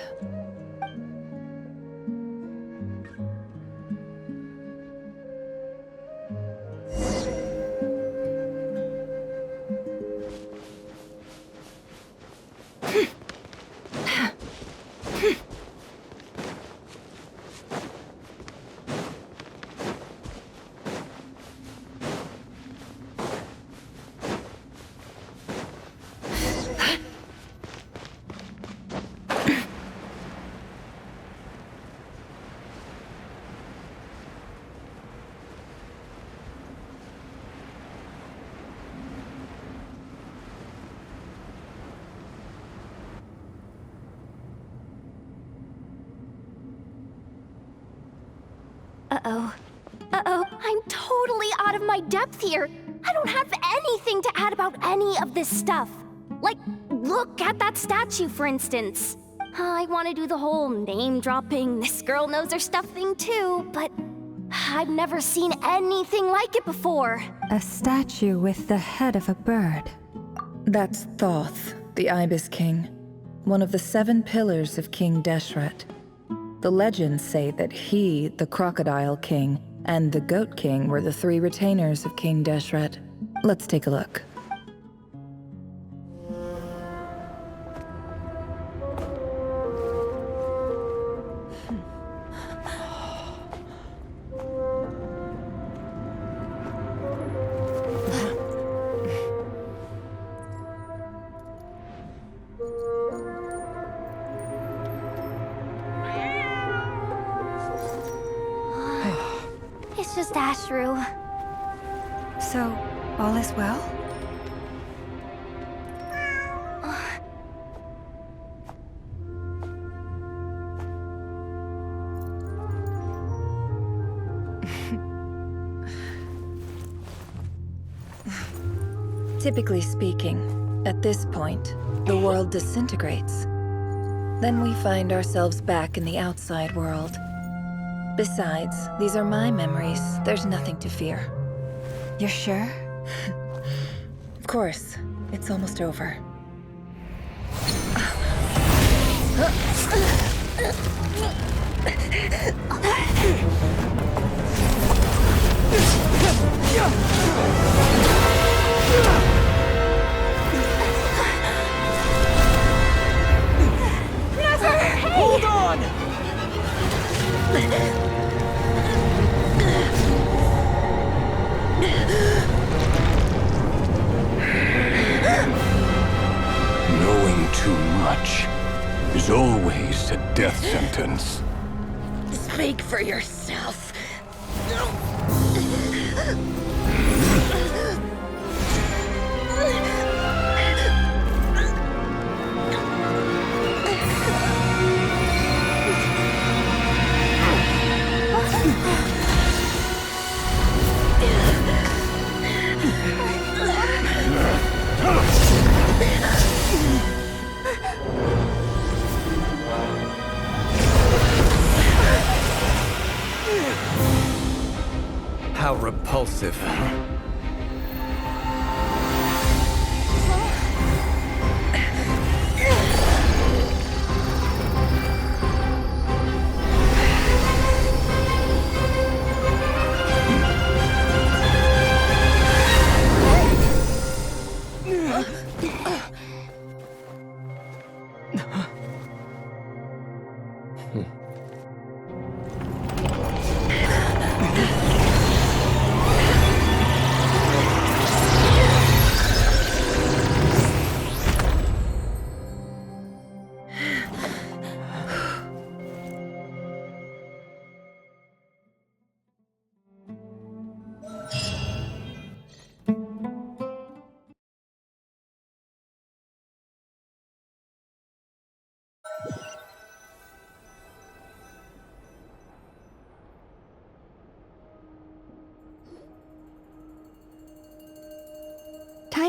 Uh-oh. Uh-oh, I'm totally out of my depth here. I don't have anything to add about any of this stuff. Like, look at that statue, for instance. I want to do the whole name-dropping, this girl knows her stuff thing too, but I've never seen anything like it before. A statue with the head of a bird. That's Thoth, the Ibis King, one of the 7 pillars of King Deshret. The legends say that he, the Crocodile King, and the Goat King were the 3 retainers of King Deshret. Let's take a look. It's just Ashru. So, all is well? Typically speaking, at this point, the world disintegrates. Then we find ourselves back in the outside world. Besides, these are my memories. There's nothing to fear. You're sure? Of course. It's almost over. Never! Hold on! Knowing too much is always a death sentence. Speak for yourself. How repulsive.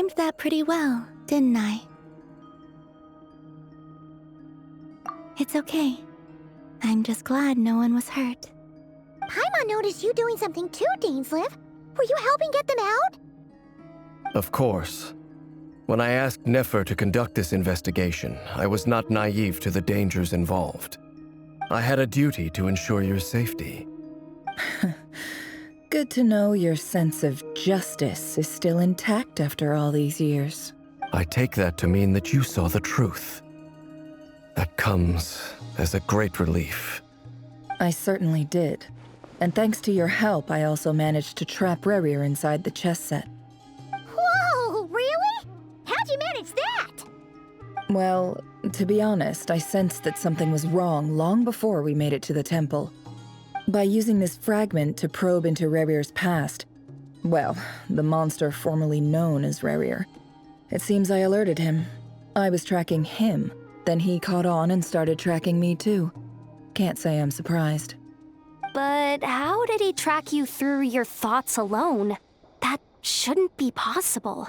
timed that pretty well, didn't I? It's okay. I'm just glad no one was hurt. Paimon noticed you doing something too, Dainsleif. Were you helping get them out? Of course. When I asked Nefer to conduct this investigation, I was not naive to the dangers involved. I had a duty to ensure your safety. Good to know your sense of justice is still intact after all these years. I take that to mean that you saw the truth. That comes as a great relief. I certainly did. And thanks to your help, I also managed to trap Rerir inside the chess set. Whoa, really? How'd you manage that? Well, to be honest, I sensed that something was wrong long before we made it to the temple. By using this fragment to probe into Rerir's past, well, the monster formerly known as Rerir, it seems I alerted him. I was tracking him, then he caught on and started tracking me too. Can't say I'm surprised. But how did he track you through your thoughts alone? That shouldn't be possible.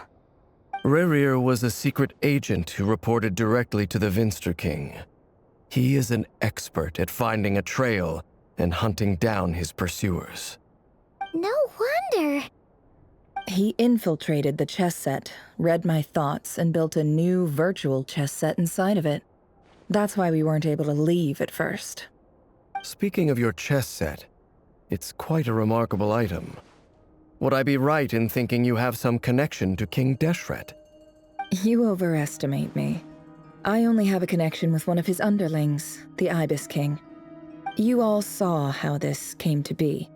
Rerir was a secret agent who reported directly to the Vinster King. He is an expert at finding a trail and hunting down his pursuers. No wonder. He infiltrated the chess set, read my thoughts, and built a new virtual chess set inside of it. That's why we weren't able to leave at first. Speaking of your chess set, it's quite a remarkable item. Would I be right in thinking you have some connection to King Deshret? You overestimate me. I only have a connection with one of his underlings, the Ibis King. You all saw how this came to be.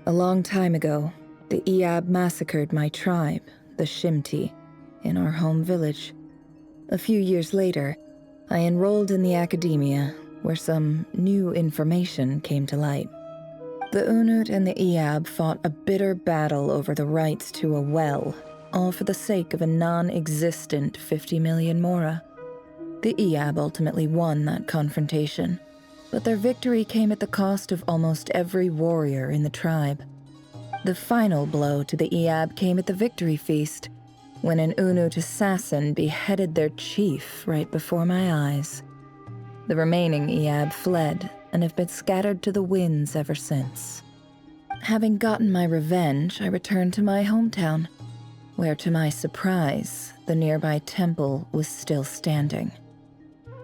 A long time ago, the Iab massacred my tribe, the Shimti, in our home village. A few years later, I enrolled in the academia, where some new information came to light. The Unut and the Iab fought a bitter battle over the rights to a well, all for the sake of a non-existent 50 million mora. The Iab ultimately won that confrontation, but their victory came at the cost of almost every warrior in the tribe. The final blow to the Iab came at the victory feast, when an Unut assassin beheaded their chief right before my eyes. The remaining Iab fled and have been scattered to the winds ever since. Having gotten my revenge, I returned to my hometown, where to my surprise, the nearby temple was still standing.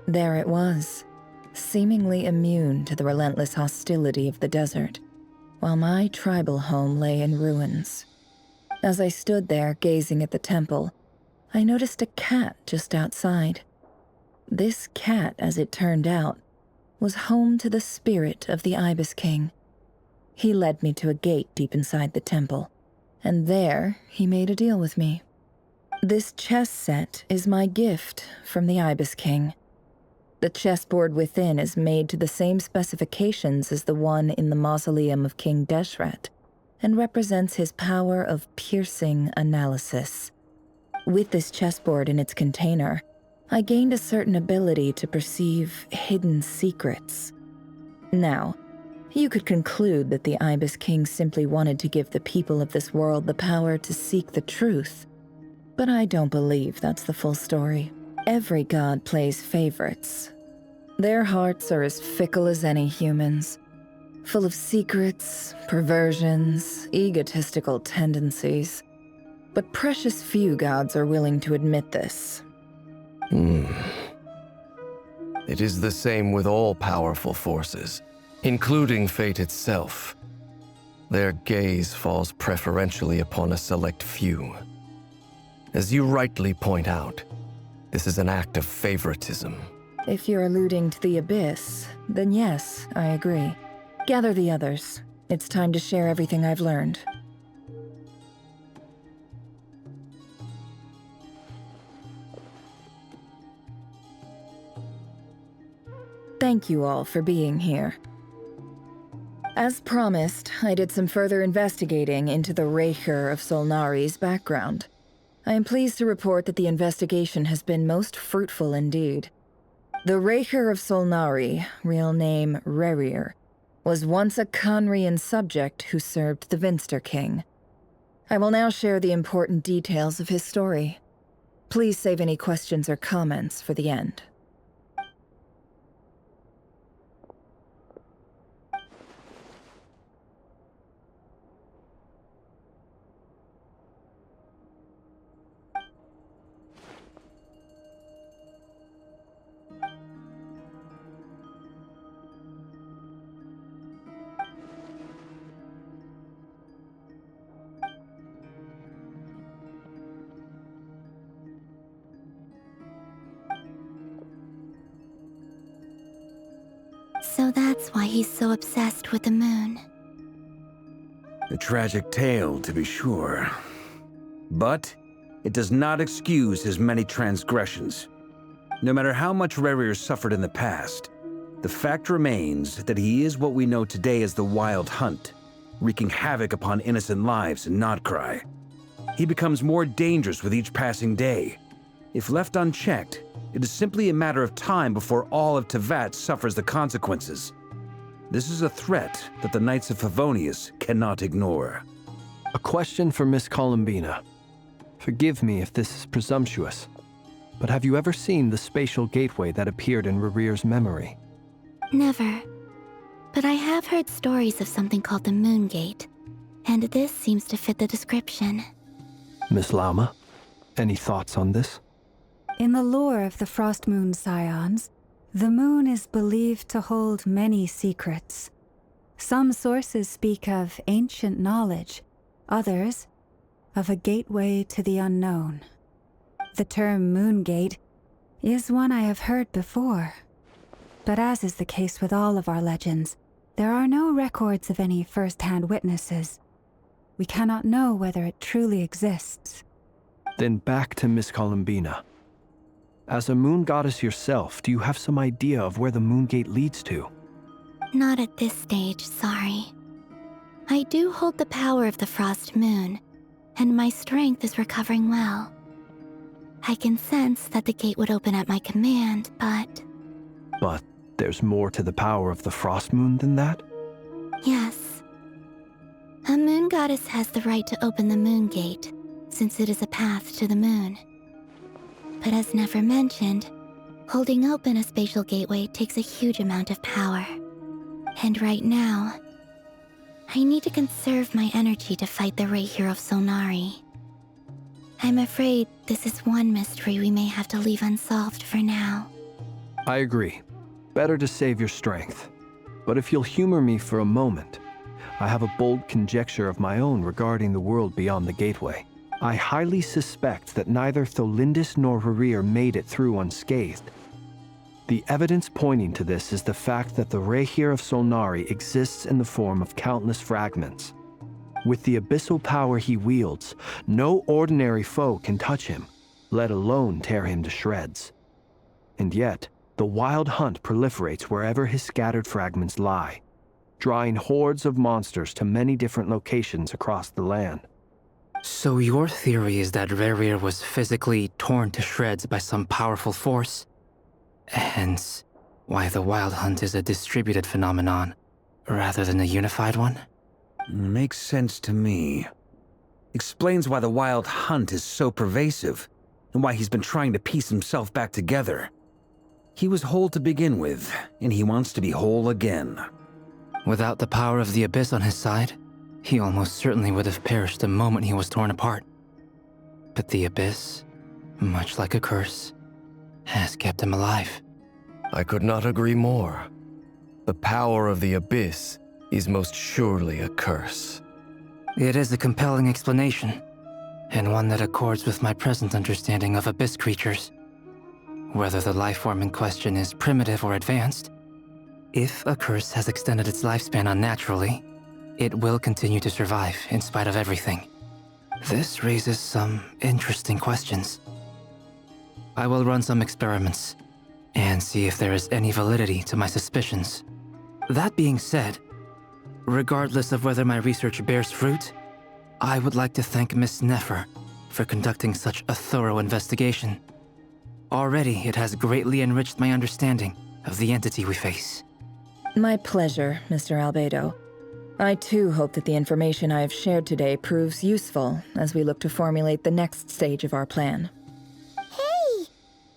There it was, seemingly immune to the relentless hostility of the desert, while my tribal home lay in ruins. As I stood there gazing at the temple, I noticed a cat just outside. This cat, as it turned out, was home to the spirit of the Ibis King. He led me to a gate deep inside the temple, and there he made a deal with me. This chess set is my gift from the Ibis King. The chessboard within is made to the same specifications as the one in the mausoleum of King Deshret, and represents his power of piercing analysis. With this chessboard in its container, I gained a certain ability to perceive hidden secrets. Now, you could conclude that the Ibis King simply wanted to give the people of this world the power to seek the truth, but I don't believe that's the full story. Every god plays favorites. Their hearts are as fickle as any human's, full of secrets, perversions, egotistical tendencies. But precious few gods are willing to admit this. It is the same with all powerful forces, including fate itself. Their gaze falls preferentially upon a select few. As you rightly point out, this is an act of favoritism. If you're alluding to the Abyss, then yes, I agree. Gather the others. It's time to share everything I've learned. Thank you all for being here. As promised, I did some further investigating into the Reicher of Solnari's background. I am pleased to report that the investigation has been most fruitful indeed. The Reicher of Solnari, real name Rerir, was once a Khanrian subject who served the Vinster King. I will now share the important details of his story. Please save any questions or comments for the end. So that's why he's so obsessed with the moon. A tragic tale, to be sure. But it does not excuse his many transgressions. No matter how much Rerir suffered in the past, the fact remains that he is what we know today as the Wild Hunt, wreaking havoc upon innocent lives in Nod-Krai. He becomes more dangerous with each passing day. If left unchecked, it is simply a matter of time before all of Teyvat suffers the consequences. This is a threat that the Knights of Favonius cannot ignore. A question for Miss Columbina. Forgive me if this is presumptuous, but have you ever seen the spatial gateway that appeared in Rerir's memory? Never. But I have heard stories of something called the Moon Gate, and this seems to fit the description. Miss Lauma, any thoughts on this? In the lore of the Frost Moon Scions, the moon is believed to hold many secrets. Some sources speak of ancient knowledge, others of a gateway to the unknown. The term Moon Gate is one I have heard before. But as is the case with all of our legends, there are no records of any first-hand witnesses. We cannot know whether it truly exists. Then back to Miss Columbina. As a moon goddess yourself, do you have some idea of where the Moon Gate leads to? Not at this stage, sorry. I do hold the power of the Frost Moon, and my strength is recovering well. I can sense that the gate would open at my command, but... But there's more to the power of the Frost Moon than that? Yes. A moon goddess has the right to open the Moon Gate, since it is a path to the moon. But as never mentioned, holding open a spatial gateway takes a huge amount of power. And right now, I need to conserve my energy to fight the Rehir of Solnari. I'm afraid this is one mystery we may have to leave unsolved for now. I agree. Better to save your strength. But if you'll humor me for a moment, I have a bold conjecture of my own regarding the world beyond the gateway. I highly suspect that neither Tholindis nor Rerir made it through unscathed. The evidence pointing to this is the fact that the Rehir of Solnari exists in the form of countless fragments. With the abyssal power he wields, no ordinary foe can touch him, let alone tear him to shreds. And yet, the Wild Hunt proliferates wherever his scattered fragments lie, drawing hordes of monsters to many different locations across the land. So your theory is that Rerir was physically torn to shreds by some powerful force? Hence, why the Wild Hunt is a distributed phenomenon, rather than a unified one? Makes sense to me. Explains why the Wild Hunt is so pervasive, and why he's been trying to piece himself back together. He was whole to begin with, and he wants to be whole again. Without the power of the Abyss on his side, he almost certainly would have perished the moment he was torn apart. But the Abyss, much like a curse, has kept him alive. I could not agree more. The power of the Abyss is most surely a curse. It is a compelling explanation, and one that accords with my present understanding of Abyss creatures. Whether the life form in question is primitive or advanced, if a curse has extended its lifespan unnaturally, it will continue to survive in spite of everything. This raises some interesting questions. I will run some experiments and see if there is any validity to my suspicions. That being said, regardless of whether my research bears fruit, I would like to thank Miss Nefer for conducting such a thorough investigation. Already, it has greatly enriched my understanding of the entity we face. My pleasure, Mr. Albedo. I too hope that the information I have shared today proves useful as we look to formulate the next stage of our plan. Hey!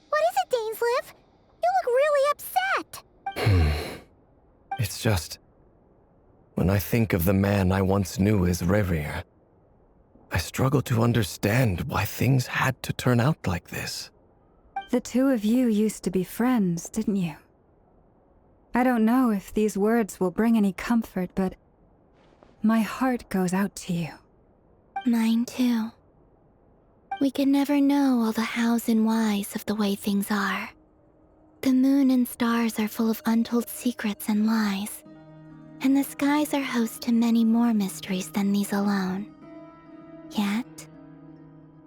What is it, Dainsleif? You look really upset! It's just... when I think of the man I once knew as Rerir, I struggle to understand why things had to turn out like this. The two of you used to be friends, didn't you? I don't know if these words will bring any comfort, but my heart goes out to you. Mine too. We can never know all the hows and whys of the way things are. The moon and stars are full of untold secrets and lies, and the skies are host to many more mysteries than these alone. Yet,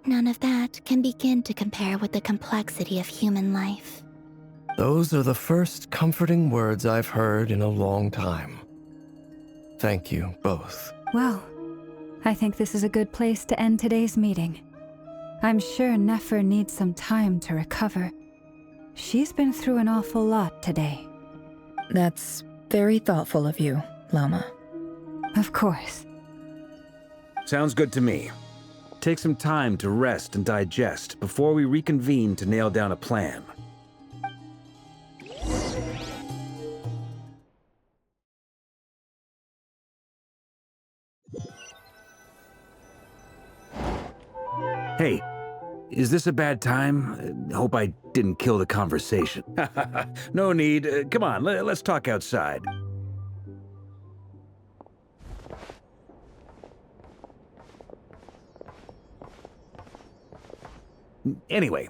none of that can begin to compare with the complexity of human life. Those are the first comforting words I've heard in a long time. Thank you, both. Well, I think this is a good place to end today's meeting. I'm sure Nefer needs some time to recover. She's been through an awful lot today. That's very thoughtful of you, Lama. Of course. Sounds good to me. Take some time to rest and digest before we reconvene to nail down a plan. Hey, is this a bad time? Hope I didn't kill the conversation. No need. Come on, let's talk outside. Anyway,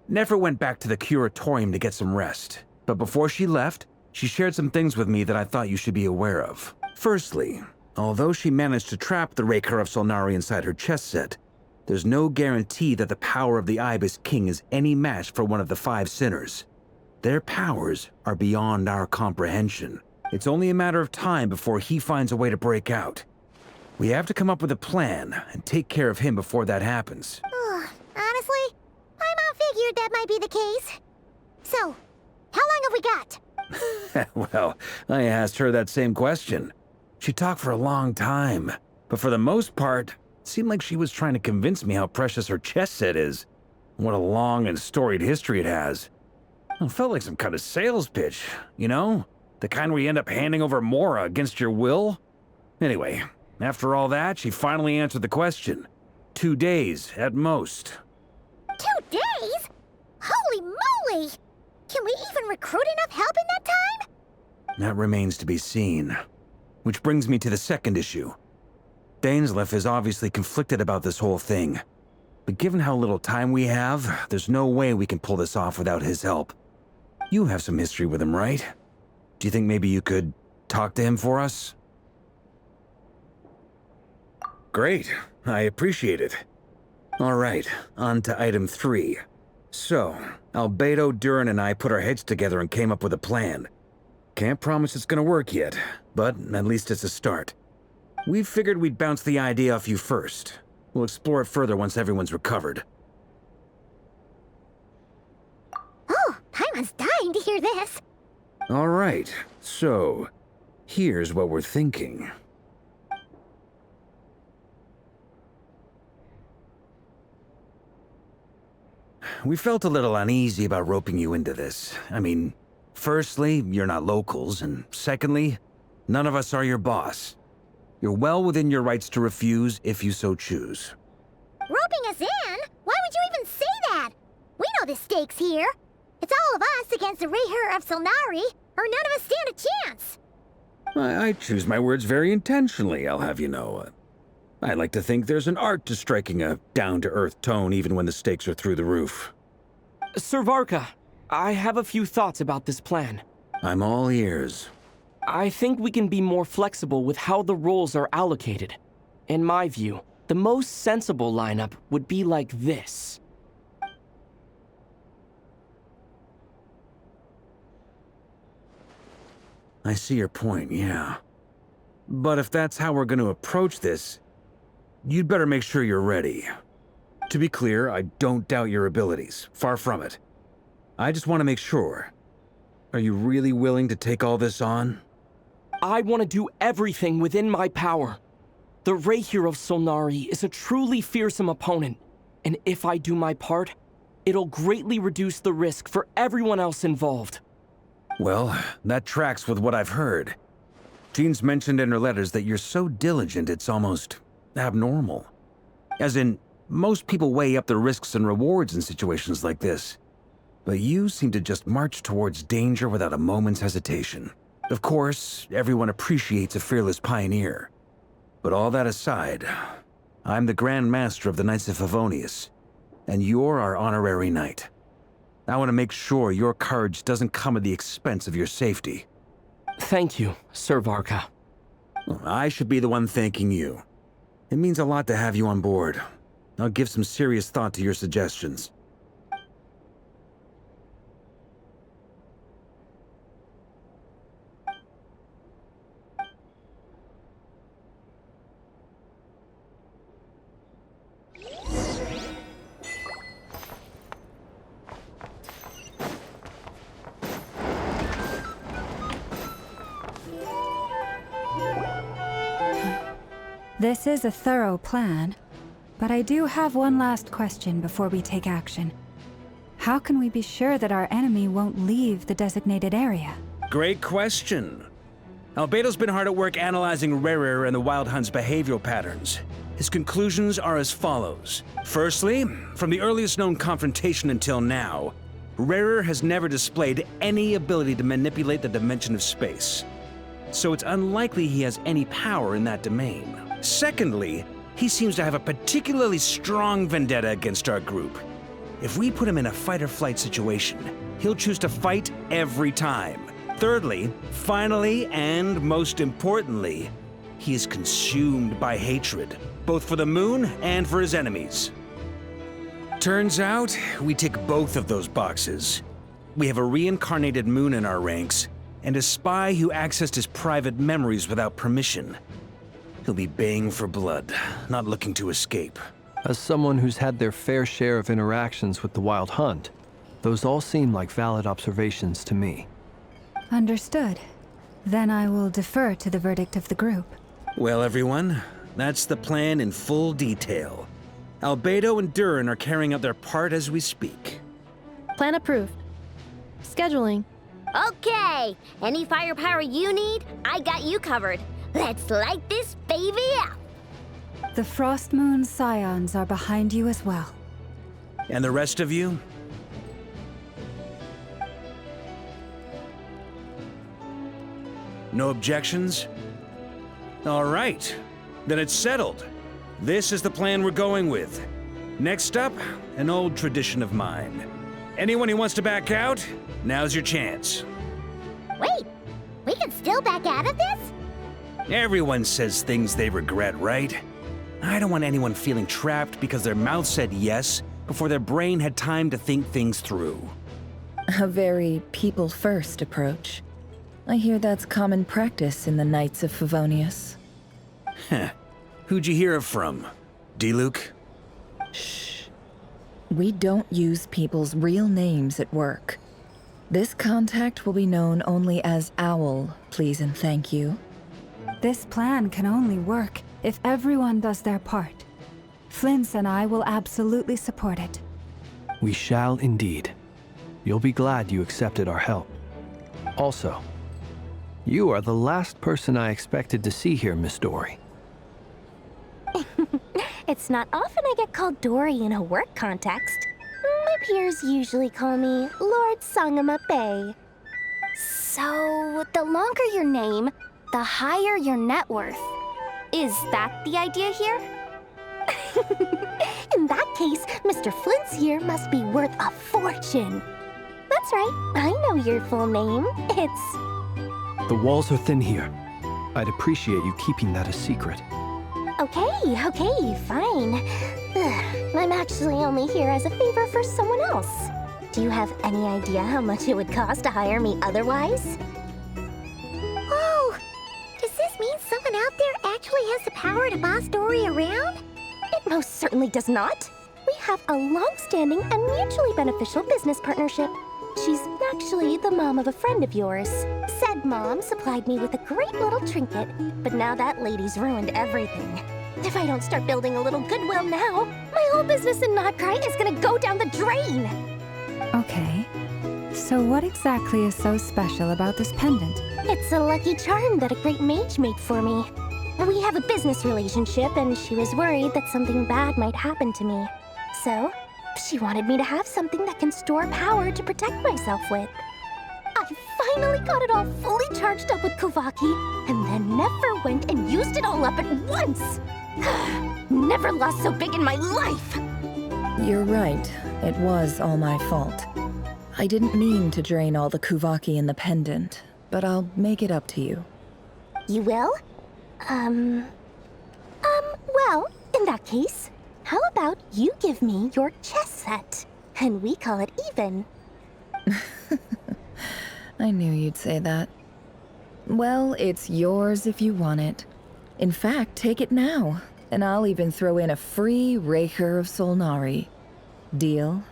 Nefer went back to the curatorium to get some rest. But before she left, she shared some things with me that I thought you should be aware of. Firstly, although she managed to trap the Raker of Solnari inside her chess set, there's no guarantee that the power of the Ibis King is any match for one of the 5 sinners. Their powers are beyond our comprehension. It's only a matter of time before he finds a way to break out. We have to come up with a plan and take care of him before that happens. Honestly, Paimon figured that might be the case. So, how long have we got? Well, I asked her that same question. She talked for a long time, but for the most part, it seemed like she was trying to convince me how precious her chess set is, and what a long and storied history it has. It felt like some kind of sales pitch, you know? The kind where you end up handing over Mora against your will? Anyway, after all that, she finally answered the question. 2 days, at most. 2 days? Holy moly! Can we even recruit enough help in that time? That remains to be seen. Which brings me to the second issue. Dainsleif is obviously conflicted about this whole thing. But given how little time we have, there's no way we can pull this off without his help. You have some history with him, right? Do you think maybe you could talk to him for us? Great. I appreciate it. All right, on to item 3. So, Albedo, Durin, and I put our heads together and came up with a plan. Can't promise it's gonna work yet, but at least it's a start. We figured we'd bounce the idea off you first. We'll explore it further once everyone's recovered. Oh, Paimon's dying to hear this. All right, so here's what we're thinking. We felt a little uneasy about roping you into this. I mean, firstly, you're not locals, and secondly, none of us are your boss. You're well within your rights to refuse if you so choose. Roping us in? Why would you even say that? We know the stakes here. It's all of us against the Reher of Solnari, or none of us stand a chance. I choose my words very intentionally, I'll have you know. I like to think there's an art to striking a down-to-earth tone even when the stakes are through the roof. Sir Varka, I have a few thoughts about this plan. I'm all ears. I think we can be more flexible with how the roles are allocated. In my view, the most sensible lineup would be like this. I see your point, yeah. But if that's how we're going to approach this, you'd better make sure you're ready. To be clear, I don't doubt your abilities. Far from it. I just want to make sure. Are you really willing to take all this on? I want to do everything within my power. The Rahier of Solnari is a truly fearsome opponent, and if I do my part, it'll greatly reduce the risk for everyone else involved. Well, that tracks with what I've heard. Jean's mentioned in her letters that you're so diligent it's almost abnormal. As in, most people weigh up the risks and rewards in situations like this. But you seem to just march towards danger without a moment's hesitation. Of course, everyone appreciates a fearless pioneer. But all that aside, I'm the Grand Master of the Knights of Favonius, and you're our honorary knight. I want to make sure your courage doesn't come at the expense of your safety. Thank you, Sir Varka. I should be the one thanking you. It means a lot to have you on board. I'll give some serious thought to your suggestions. This is a thorough plan, but I do have one last question before we take action. How can we be sure that our enemy won't leave the designated area? Great question. Albedo's been hard at work analyzing Rarer and the Wild Hunt's behavioral patterns. His conclusions are as follows. Firstly, from the earliest known confrontation until now, Rarer has never displayed any ability to manipulate the dimension of space. So it's unlikely he has any power in that domain. Secondly, he seems to have a particularly strong vendetta against our group. If we put him in a fight-or-flight situation, he'll choose to fight every time. Thirdly, finally, and most importantly, he is consumed by hatred, both for the moon and for his enemies. Turns out, we tick both of those boxes. We have a reincarnated moon in our ranks, and a spy who accessed his private memories without permission. He'll be baying for blood, not looking to escape. As someone who's had their fair share of interactions with the Wild Hunt, those all seem like valid observations to me. Understood. Then I will defer to the verdict of the group. Well, everyone, that's the plan in full detail. Albedo and Durin are carrying out their part as we speak. Plan approved. Scheduling. Okay, any firepower you need, I got you covered. Let's light this baby up. The Frost Moon Scions are behind you as well. And the rest of you? No objections? All right, then it's settled. This is the plan we're going with. Next up, an old tradition of mine. Anyone who wants to back out, now's your chance. Wait, we can still back out of this? Everyone says things they regret, right? I don't want anyone feeling trapped because their mouth said yes before their brain had time to think things through. A very people-first approach. I hear that's common practice in the Knights of Favonius. Heh. Who'd you hear it from? D-Luke? Shh. We don't use people's real names at work. This contact will be known only as Owl, please and thank you. This plan can only work if everyone does their part. Flint's and I will absolutely support it. We shall indeed. You'll be glad you accepted our help. Also, you are the last person I expected to see here, Miss Dory. It's not often I get called Dory in a work context. My peers usually call me Lord Sangamabe. So, the longer your name, the higher your net worth. Is that the idea here? In that case, Mr. Flint's here must be worth a fortune. That's right, I know your full name. It's... The walls are thin here. I'd appreciate you keeping that a secret. Okay, fine. I'm actually only here as a favor for someone else. Do you have any idea how much it would cost to hire me otherwise? Oh, does this mean someone out there actually has the power to boss Dory around? It most certainly does not. We have a long-standing and mutually beneficial business partnership. She's actually the mom of a friend of yours, said Mom supplied me with a great little trinket, but now that lady's ruined everything. If I don't start building a little goodwill now, my whole business in Nod-Krai is gonna go down the drain! Okay. So what exactly is so special about this pendant? It's a lucky charm that a great mage made for me. We have a business relationship, and she was worried that something bad might happen to me. So, she wanted me to have something that can store power to protect myself with. I finally got it all fully charged up with Kuvaki, and then never went and used it all up at once! Never lost so big in my life! You're right. It was all my fault. I didn't mean to drain all the Kuvaki in the pendant, but I'll make it up to you. You will? Well, in that case, how about you give me your chess set, and we call it even? I knew you'd say that. Well, it's yours if you want it. In fact, take it now, and I'll even throw in a free Raker of Solnari. Deal?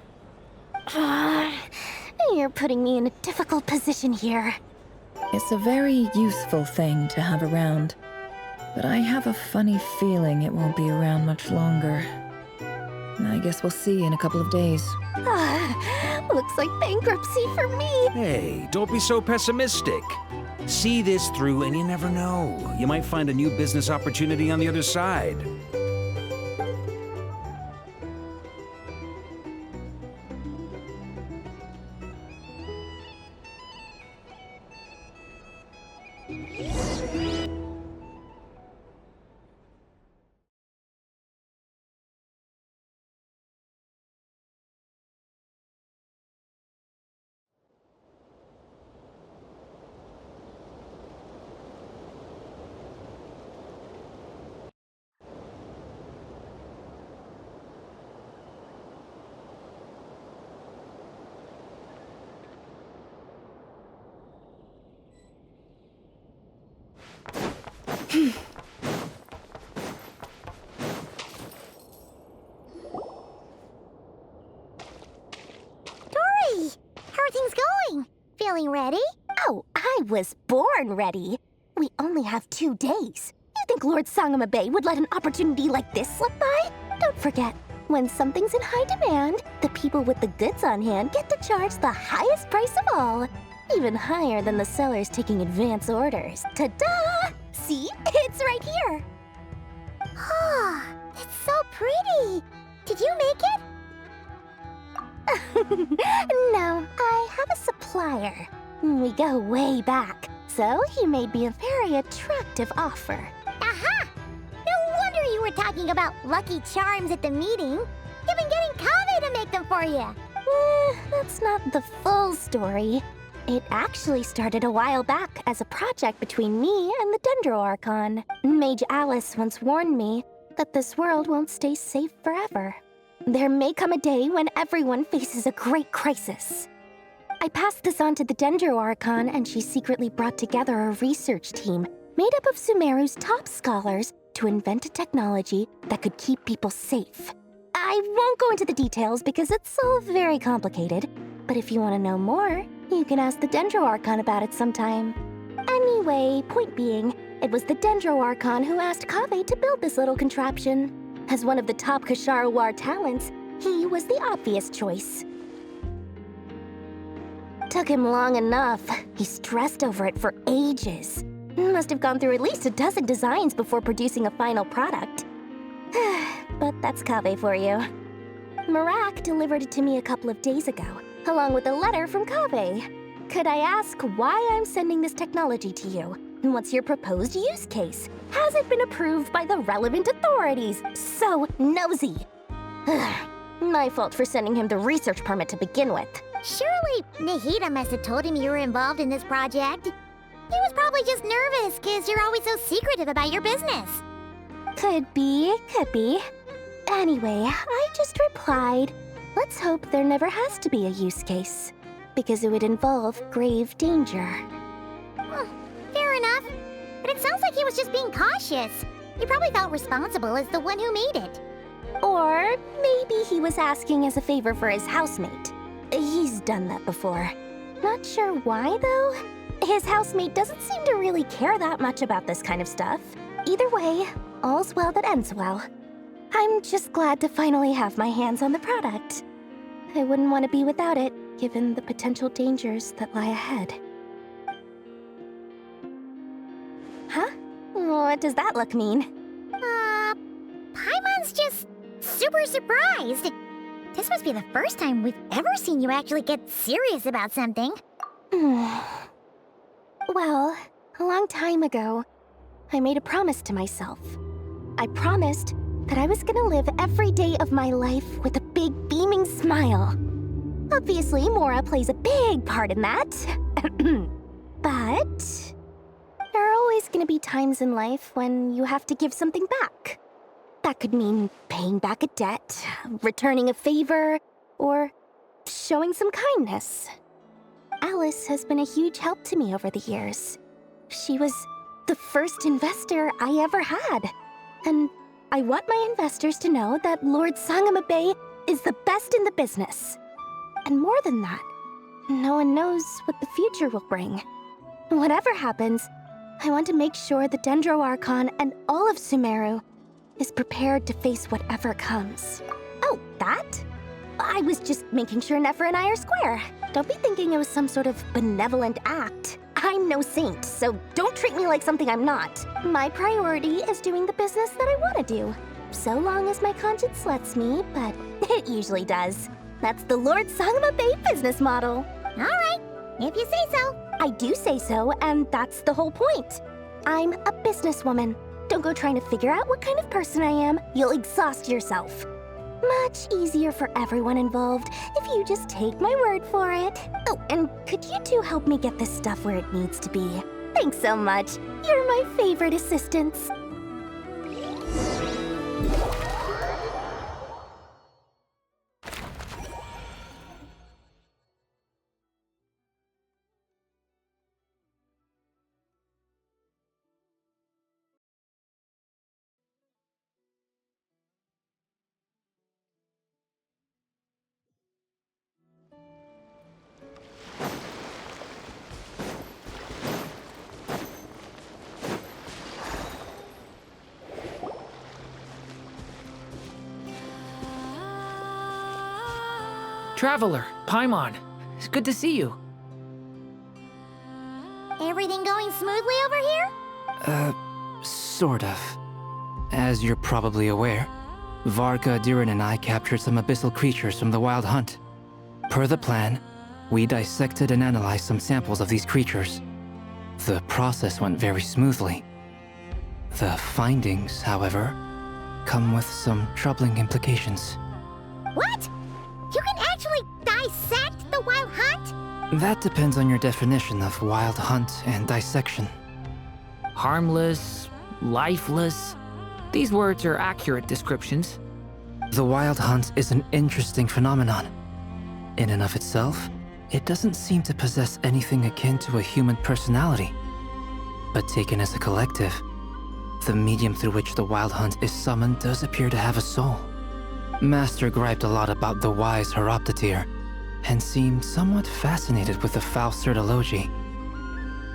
You're putting me in a difficult position here. It's a very useful thing to have around, but I have a funny feeling it won't be around much longer. I guess we'll see in a couple of days. Looks like bankruptcy for me. Hey, don't be so pessimistic. See this through and you never know. You might find a new business opportunity on the other side. Dory! How are things going? Feeling ready? Oh, I was born ready. We only have 2 days. You think Lord Sangamabe would let an opportunity like this slip by? Don't forget, when something's in high demand, the people with the goods on hand get to charge the highest price of all. Even higher than the sellers taking advance orders. Ta-da! See? It's right here! Ah, it's so pretty! Did you make it? No, I have a supplier. We go way back, so he made me a very attractive offer. Aha! No wonder you were talking about lucky charms at the meeting. You've been getting Kaveh to make them for you. That's not the full story. It actually started a while back as a project between me and the Dendro Archon. Mage Alice once warned me that this world won't stay safe forever. There may come a day when everyone faces a great crisis. I passed this on to the Dendro Archon, and she secretly brought together a research team made up of Sumeru's top scholars to invent a technology that could keep people safe. I won't go into the details because it's all very complicated, but if you want to know more, you can ask the Dendro Archon about it sometime. Anyway, point being, it was the Dendro Archon who asked Kaveh to build this little contraption. As one of the top Kashara War talents, he was the obvious choice. Took him long enough. He stressed over it for ages. Must have gone through at least a dozen designs before producing a final product. But that's Kaveh for you. Marak delivered it to me a couple of days ago, along with a letter from Kaveh. Could I ask why I'm sending this technology to you? And what's your proposed use case? Has it been approved by the relevant authorities? So nosy. My fault for sending him the research permit to begin with. Surely Nahida must have told him you were involved in this project. He was probably just nervous because you're always so secretive about your business. Could be, could be. Anyway, I just replied, let's hope there never has to be a use case, because it would involve grave danger. Fair enough, but it sounds like he was just being cautious. He probably felt responsible as the one who made it. Or maybe he was asking as a favor for his housemate. He's done that before. Not sure why, though. His housemate doesn't seem to really care that much about this kind of stuff. Either way, all's well that ends well. I'm just glad to finally have my hands on the product. I wouldn't want to be without it, given the potential dangers that lie ahead. Huh? What does that look mean? Paimon's just super surprised. This must be the first time we've ever seen you actually get serious about something. Well, a long time ago, I made a promise to myself. I promised that I was gonna live every day of my life with a big beaming smile. Obviously, Mora plays a big part in that. But there are always gonna be times in life when you have to give something back. That could mean paying back a debt, returning a favor, or showing some kindness. Alice has been a huge help to me over the years. She was the first investor I ever had. And I want my investors to know that Lord Sangama Bay is the best in the business. And more than that, no one knows what the future will bring. Whatever happens, I want to make sure the Dendro Archon and all of Sumeru is prepared to face whatever comes. Oh, that? I was just making sure Nefer and I are square. Don't be thinking it was some sort of benevolent act. I'm no saint, so don't treat me like something I'm not. My priority is doing the business that I want to do. So long as my conscience lets me, but it usually does. That's the Lord Sangama Bay business model. All right, if you say so. I do say so, and that's the whole point. I'm a businesswoman. Don't go trying to figure out what kind of person I am. You'll exhaust yourself. Much easier for everyone involved if you just take my word for it. Oh, and could you two help me get this stuff where it needs to be? Thanks so much. You're my favorite assistants. Traveler, Paimon, it's good to see you. Everything going smoothly over here? Sort of. As you're probably aware, Varka, Durin, and I captured some abyssal creatures from the Wild Hunt. Per the plan, we dissected and analyzed some samples of these creatures. The process went very smoothly. The findings, however, come with some troubling implications. What? You can actually dissect the Wild Hunt? That depends on your definition of Wild Hunt and dissection. Harmless, lifeless. These words are accurate descriptions. The Wild Hunt is an interesting phenomenon. In and of itself, it doesn't seem to possess anything akin to a human personality. But taken as a collective, the medium through which the Wild Hunt is summoned does appear to have a soul. Master griped a lot about the wise Horoptetyr, and seemed somewhat fascinated with the Faustsert Elegy.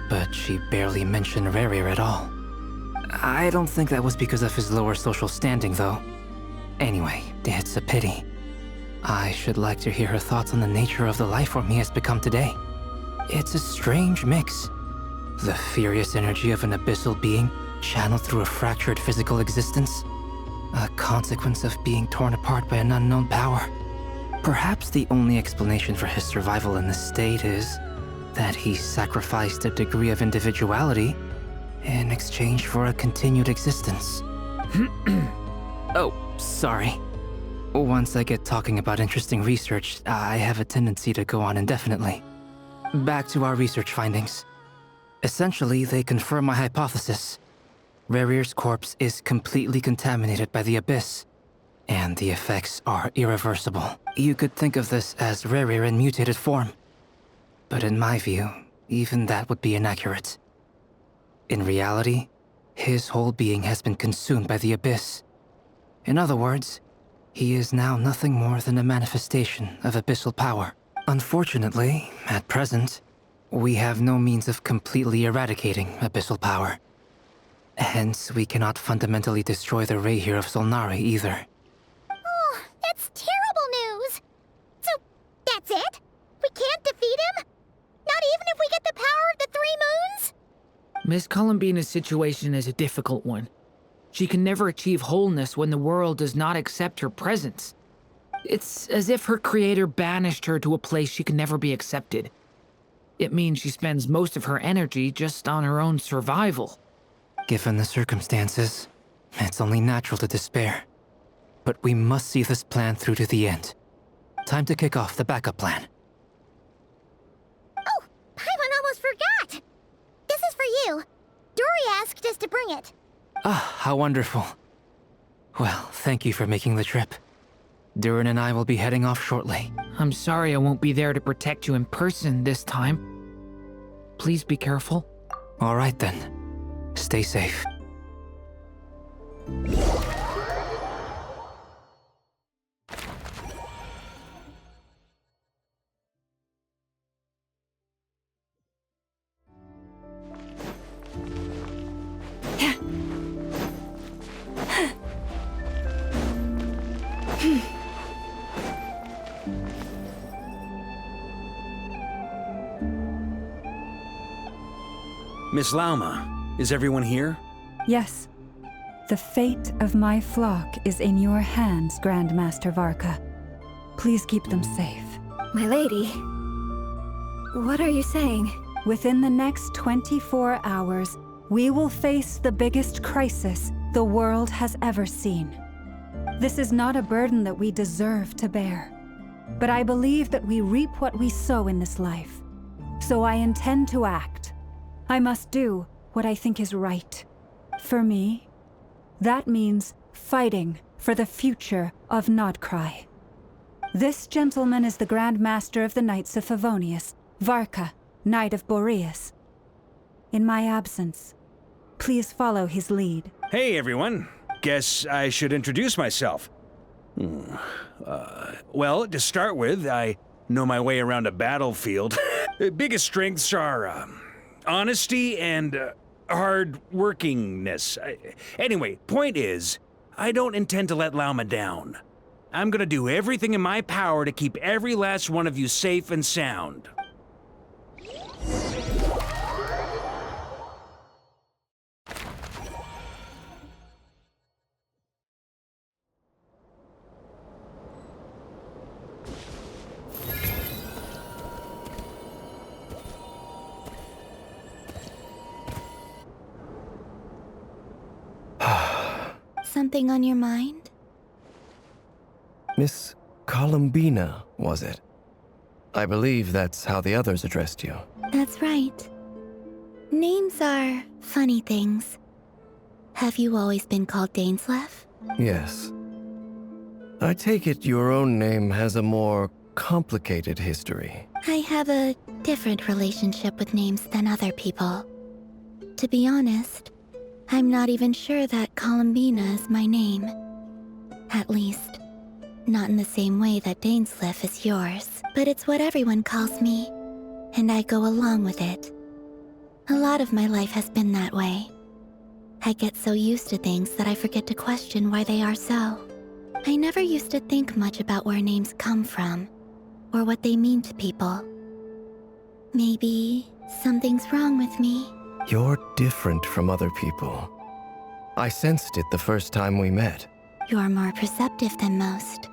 But she barely mentioned Rerir at all. I don't think that was because of his lower social standing, though. Anyway, it's a pity. I should like to hear her thoughts on the nature of the lifeform he has become today. It's a strange mix. The furious energy of an abyssal being channeled through a fractured physical existence. A consequence of being torn apart by an unknown power. Perhaps the only explanation for his survival in this state is that he sacrificed a degree of individuality in exchange for a continued existence. Oh, sorry. Once I get talking about interesting research, I have a tendency to go on indefinitely. Back to our research findings. Essentially, they confirm my hypothesis. Rerir's corpse is completely contaminated by the Abyss, and the effects are irreversible. You could think of this as Rerir in mutated form. But in my view, even that would be inaccurate. In reality, his whole being has been consumed by the Abyss. In other words, he is now nothing more than a manifestation of abyssal power. Unfortunately, at present, we have no means of completely eradicating abyssal power. Hence, we cannot fundamentally destroy the Rayhir of Solnari either. Oh, that's terrible news! So, that's it? We can't defeat him? Not even if we get the power of the Three Moons? Miss Columbina's situation is a difficult one. She can never achieve wholeness when the world does not accept her presence. It's as if her creator banished her to a place she can never be accepted. It means she spends most of her energy just on her own survival. Given the circumstances, it's only natural to despair. But we must see this plan through to the end. Time to kick off the backup plan. Oh, Paimon almost forgot! This is for you. Dory asked us to bring it. Ah, how wonderful. Well, thank you for making the trip. Durin and I will be heading off shortly. I'm sorry I won't be there to protect you in person this time. Please be careful. All right then. Stay safe. Miss Lauma, is everyone here? Yes. The fate of my flock is in your hands, Grandmaster Varka. Please keep them safe. My lady, what are you saying? Within the next 24 hours, we will face the biggest crisis the world has ever seen. This is not a burden that we deserve to bear, but I believe that we reap what we sow in this life. So I intend to act. I must do what I think is right. For me, that means fighting for the future of Nod-Krai. This gentleman is the Grand Master of the Knights of Favonius, Varka, Knight of Boreas. In my absence, please follow his lead. Hey, everyone. Guess I should introduce myself. Well, to start with, I know my way around a battlefield. Biggest strengths are honesty and hard-workingness. Anyway, point is, I don't intend to let Lauma down. I'm gonna do everything in my power to keep every last one of you safe and sound. Something on your mind? Miss Columbina, was it? I believe that's how the others addressed you. That's right. Names are funny things. Have you always been called Dainsleif? Yes. I take it your own name has a more complicated history. I have a different relationship with names than other people. To be honest, I'm not even sure that Columbina is my name. At least, not in the same way that Dainsleif is yours. But it's what everyone calls me, and I go along with it. A lot of my life has been that way. I get so used to things that I forget to question why they are so. I never used to think much about where names come from, or what they mean to people. Maybe something's wrong with me. You're different from other people. I sensed it the first time we met. You're more perceptive than most.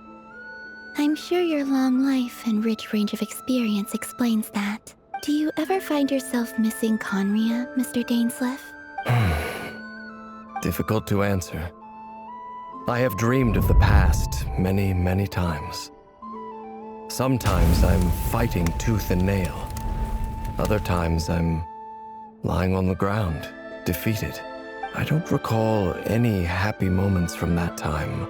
I'm sure your long life and rich range of experience explains that. Do you ever find yourself missing Conria, Mr. Dainsleif? Difficult to answer. I have dreamed of the past many, many times. Sometimes I'm fighting tooth and nail. Other times I'm lying on the ground, defeated. I don't recall any happy moments from that time.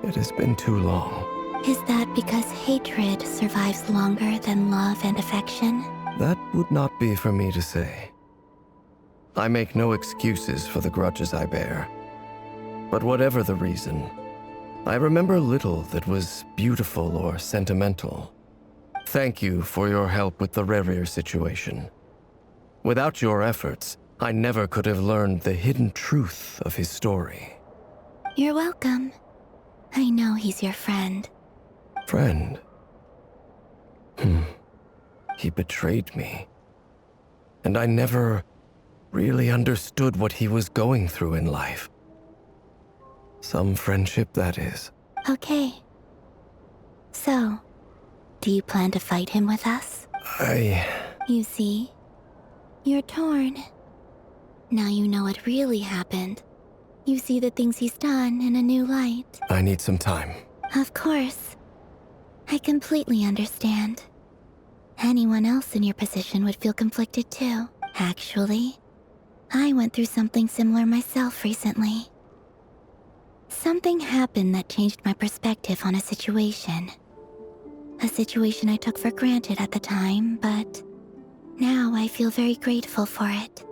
It has been too long. Is that because hatred survives longer than love and affection? That would not be for me to say. I make no excuses for the grudges I bear. But whatever the reason, I remember little that was beautiful or sentimental. Thank you for your help with the Rerir situation. Without your efforts, I never could have learned the hidden truth of his story. You're welcome. I know he's your friend. Friend? He betrayed me. And I never really understood what he was going through in life. Some friendship, that is. Okay. So, do you plan to fight him with us? You see, you're torn. Now you know what really happened. You see the things he's done in a new light. I need some time. Of course. I completely understand. Anyone else in your position would feel conflicted too. Actually, I went through something similar myself recently. Something happened that changed my perspective on a situation. A situation I took for granted at the time, but now I feel very grateful for it.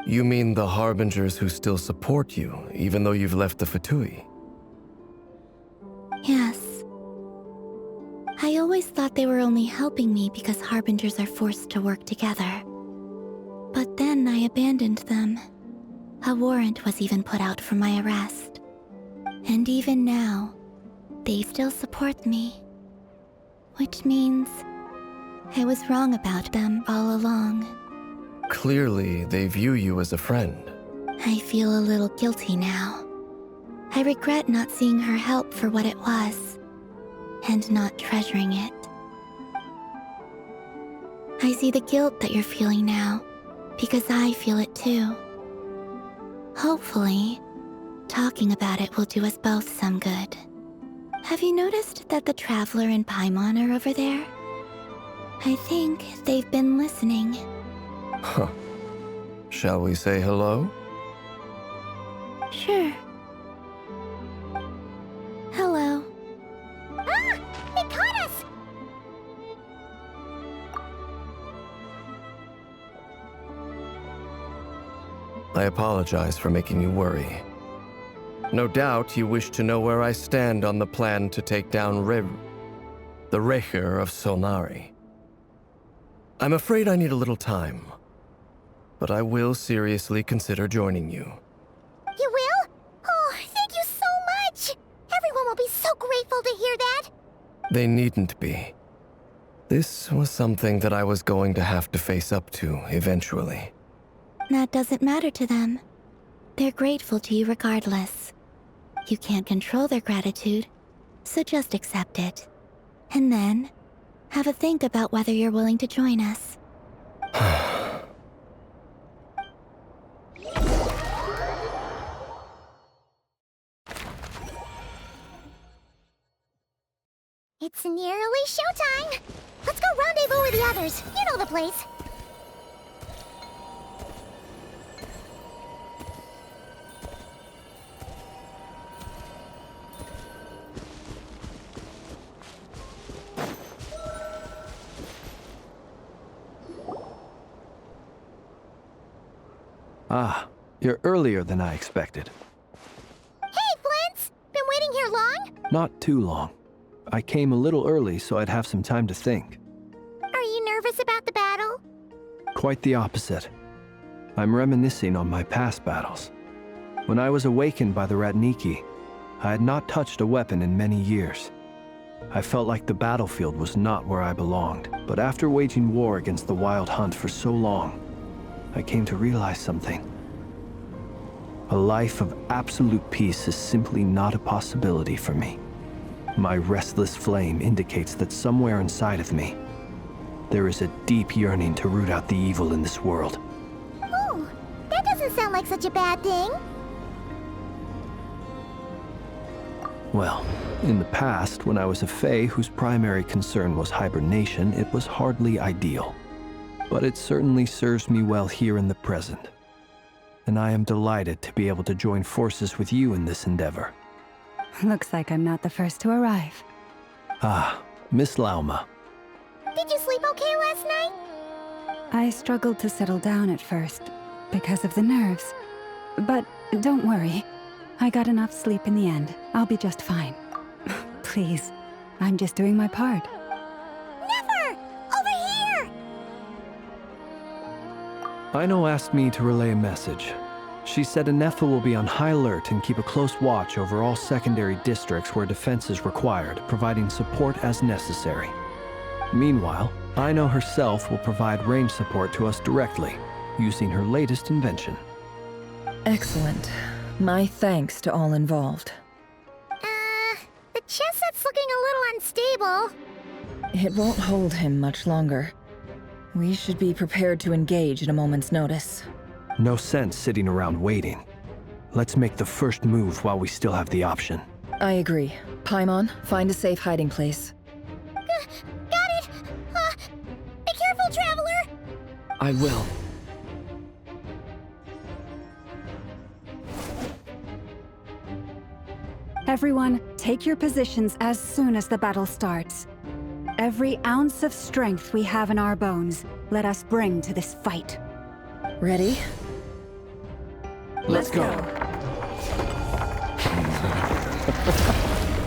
You mean the Harbingers who still support you, even though you've left the Fatui? Yes. I always thought they were only helping me because Harbingers are forced to work together. But then I abandoned them. A warrant was even put out for my arrest. And even now, they still support me. Which means I was wrong about them all along. Clearly, they view you as a friend. I feel a little guilty now. I regret not seeing her help for what it was, and not treasuring it. I see the guilt that you're feeling now, because I feel it too. Hopefully, talking about it will do us both some good. Have you noticed that the Traveler and Paimon are over there? I think they've been listening. Huh. Shall we say hello? Sure. Hello. Ah! It caught us! I apologize for making you worry. No doubt you wish to know where I stand on the plan to take down the Reir of Solnari. I'm afraid I need a little time, but I will seriously consider joining you. You will? Oh, thank you so much! Everyone will be so grateful to hear that! They needn't be. This was something that I was going to have to face up to eventually. That doesn't matter to them. They're grateful to you regardless. You can't control their gratitude, so just accept it. And then, have a think about whether you're willing to join us. It's nearly showtime! Let's go rendezvous with the others. You know the place. Ah, you're earlier than I expected. Hey, Flint's! Been waiting here long? Not too long. I came a little early so I'd have some time to think. Are you nervous about the battle? Quite the opposite. I'm reminiscing on my past battles. When I was awakened by the Ratniki, I had not touched a weapon in many years. I felt like the battlefield was not where I belonged, but after waging war against the Wild Hunt for so long, I came to realize something. A life of absolute peace is simply not a possibility for me. My restless flame indicates that somewhere inside of me, there is a deep yearning to root out the evil in this world. Ooh, that doesn't sound like such a bad thing. Well, in the past, when I was a Fae whose primary concern was hibernation, it was hardly ideal. But it certainly serves me well here in the present. And I am delighted to be able to join forces with you in this endeavor. Looks like I'm not the first to arrive. Ah, Miss Lauma. Did you sleep okay last night? I struggled to settle down at first, because of the nerves. But don't worry. I got enough sleep in the end. I'll be just fine. Please, I'm just doing my part. Never! Ino asked me to relay a message. She said Inepha will be on high alert and keep a close watch over all secondary districts where defense is required, providing support as necessary. Meanwhile, Ino herself will provide range support to us directly, using her latest invention. Excellent. My thanks to all involved. The chess set's looking a little unstable. It won't hold him much longer. We should be prepared to engage at a moment's notice. No sense sitting around waiting. Let's make the first move while we still have the option. I agree. Paimon, find a safe hiding place. Got it! Be careful, Traveler! I will. Everyone, take your positions as soon as the battle starts. Every ounce of strength we have in our bones, let us bring to this fight. Ready? Let's go.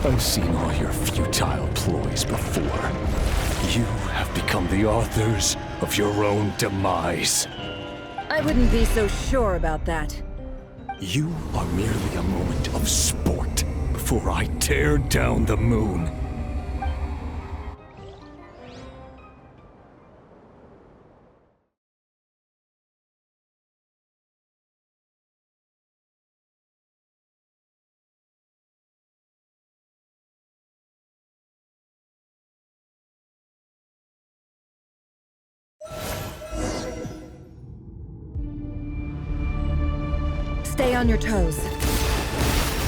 I've seen all your futile ploys before. You have become the authors of your own demise. I wouldn't be so sure about that. You are merely a moment of sport before I tear down the moon. Stay on your toes.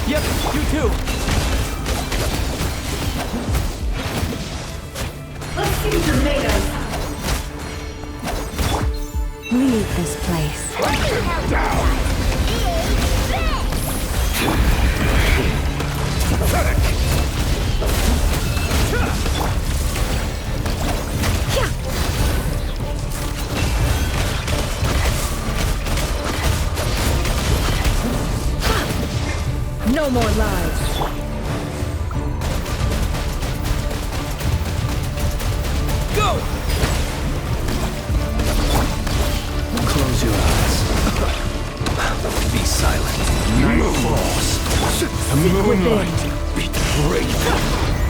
Yep, you too. Let's see tomatoes. Leave this place. No more lies. Go! Close your eyes. Be silent. Night falls. The moonlight betrayed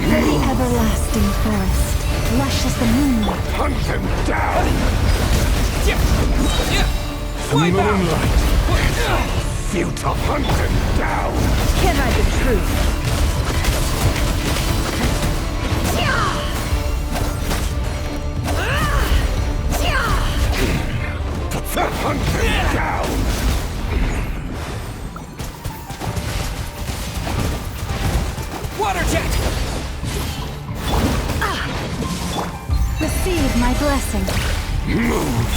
The everlasting forest, lush as the moonlight. Hunt them down! Yeah! The moonlight! Futile! Hunt them down! Can't hide the truth. Hunt them down! Water jet! Receive my blessing. Move!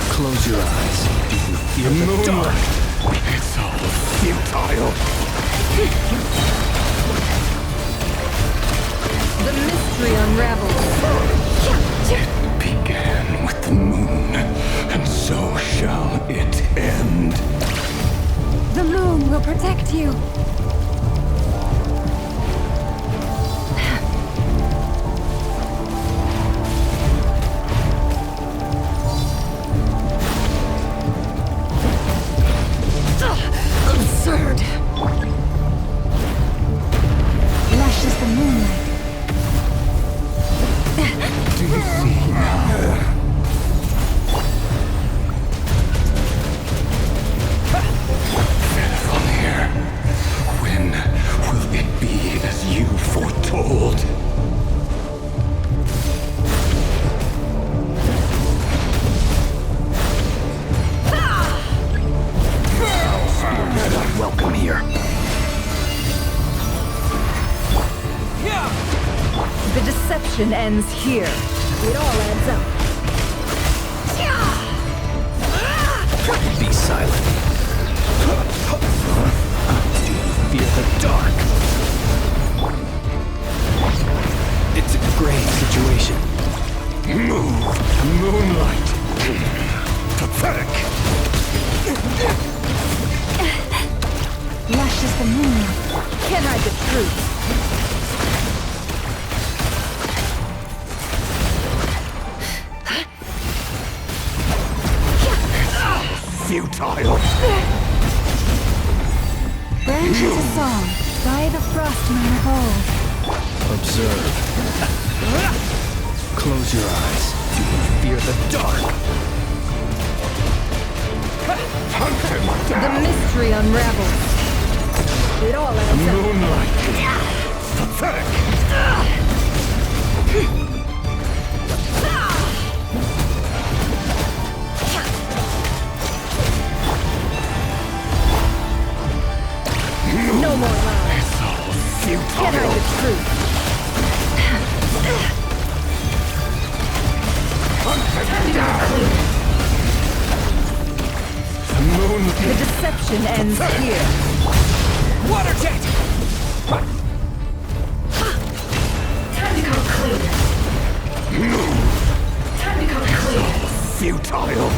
Close your eyes. Do you fear the dark? It's all futile! The mystery unravels. It began with the moon, and so shall it end. The moon will protect you. Absurd. Lush as the moonlight. Do you see now? Venomir, when will it be as you foretold? You're not welcome here. The deception ends here. It all adds up. Be silent. Do you fear the dark? It's a grave situation. Move, Moonlight! Pathetic! Lush as the moonlight. Can't hide the truth. Futile! Branch is a song by the Frostman of old. Observe. Close your eyes. Fear the dark. Hunt him down! The mystery unravels. It all adds up. Moonlight! Pathetic! No more lies. It's all futile! Get out the truth. Hunt him down! The deception ends here. Water jet! Time to go clear. Time to go clear. Futile!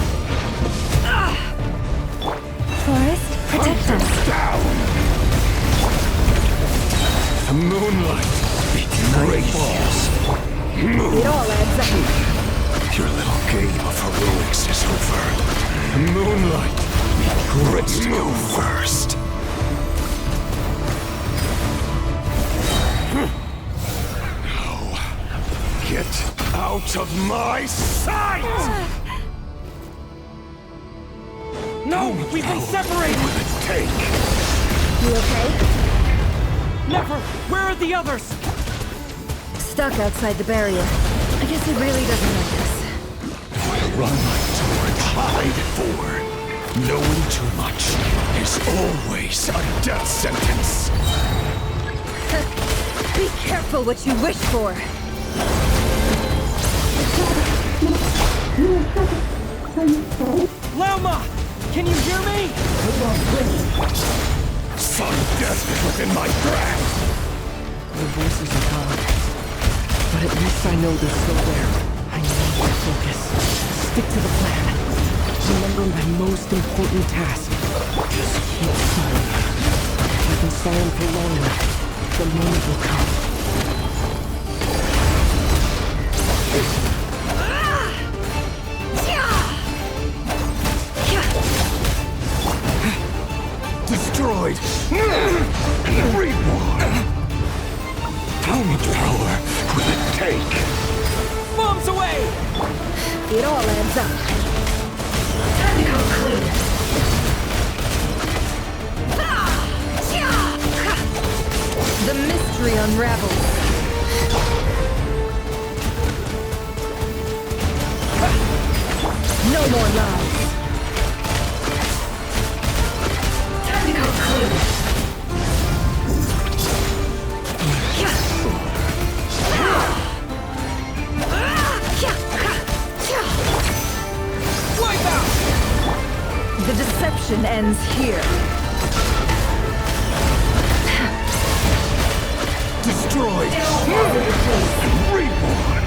Forest, protect us. Down! The moonlight! Night falls! It all adds up. Your little game of heroics is over. The moonlight! Let's go first. Now, get out of my sight! No, we've been separated! Will it take? You okay? Never! Where are the others? Stuck outside the barrier. I guess it really doesn't like us. I'll run my torch, hide forward. Knowing too much is always a death sentence. Be careful what you wish for. Lauma! Can you hear me? Some death is within my grasp. The voices are gone. But at least I know they're still there. I need to focus. Stick to the plan. Remember my most important task. Just keep silent. If I can silent for long enough, the moment will come. Destroyed! Reborn! How much power will it take? Bombs away! It all adds up. Time to go clean. The mystery unravels. No more lies. Time to go clean. Wipe out! The deception ends here. Destroyed! Reborn!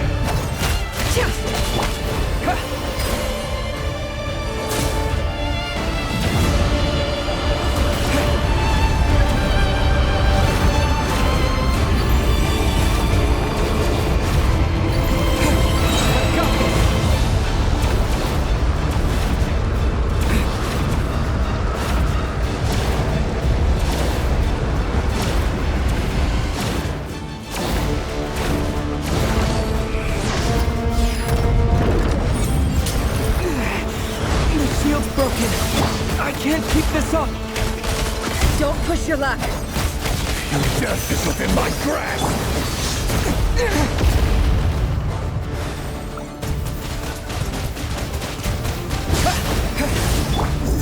Don't push your luck. Your death is within my grasp!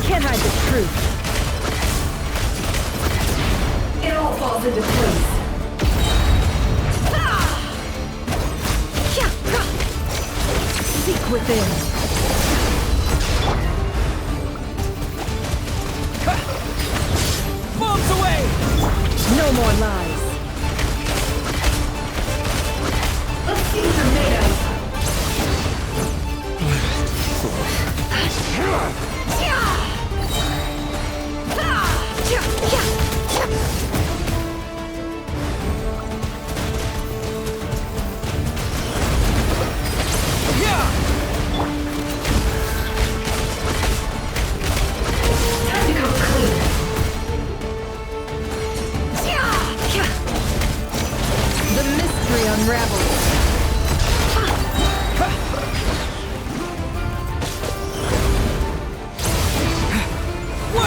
Can't hide the truth. It all falls into place. Seek within. Bombs away! No more lies. Let's see what you're made of.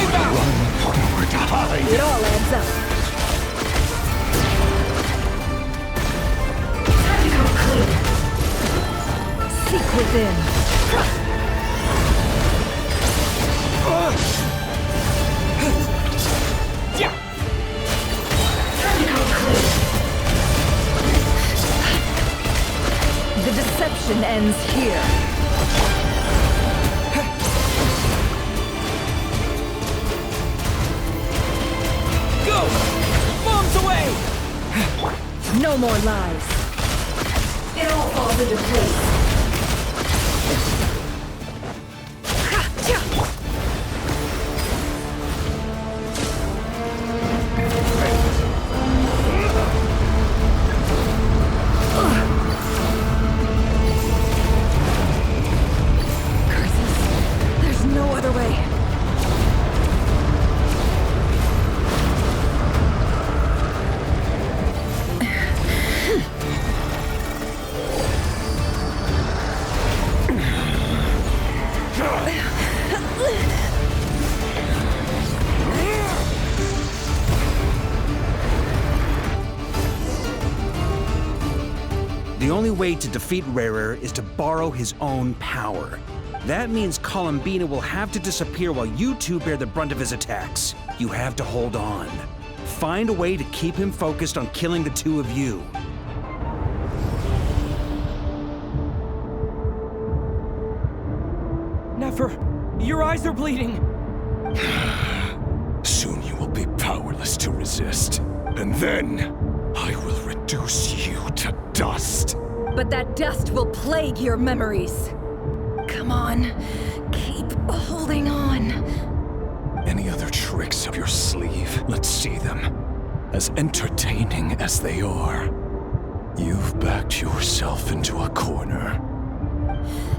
unravel. It all adds up. Come clean. Seek within. The deception ends here. Go! Bombs away! No more lies. It all falls into place. Curses. There's no other way. The only way to defeat Rarer is to borrow his own power. That means Columbina will have to disappear while you two bear the brunt of his attacks. You have to hold on. Find a way to keep him focused on killing the two of you. Never. Your eyes are bleeding. Soon you will be powerless to resist. And then, I will reduce you to dust. But that dust will plague your memories. Come on, keep holding on. Any other tricks up your sleeve? Let's see them. As entertaining as they are. You've backed yourself into a corner.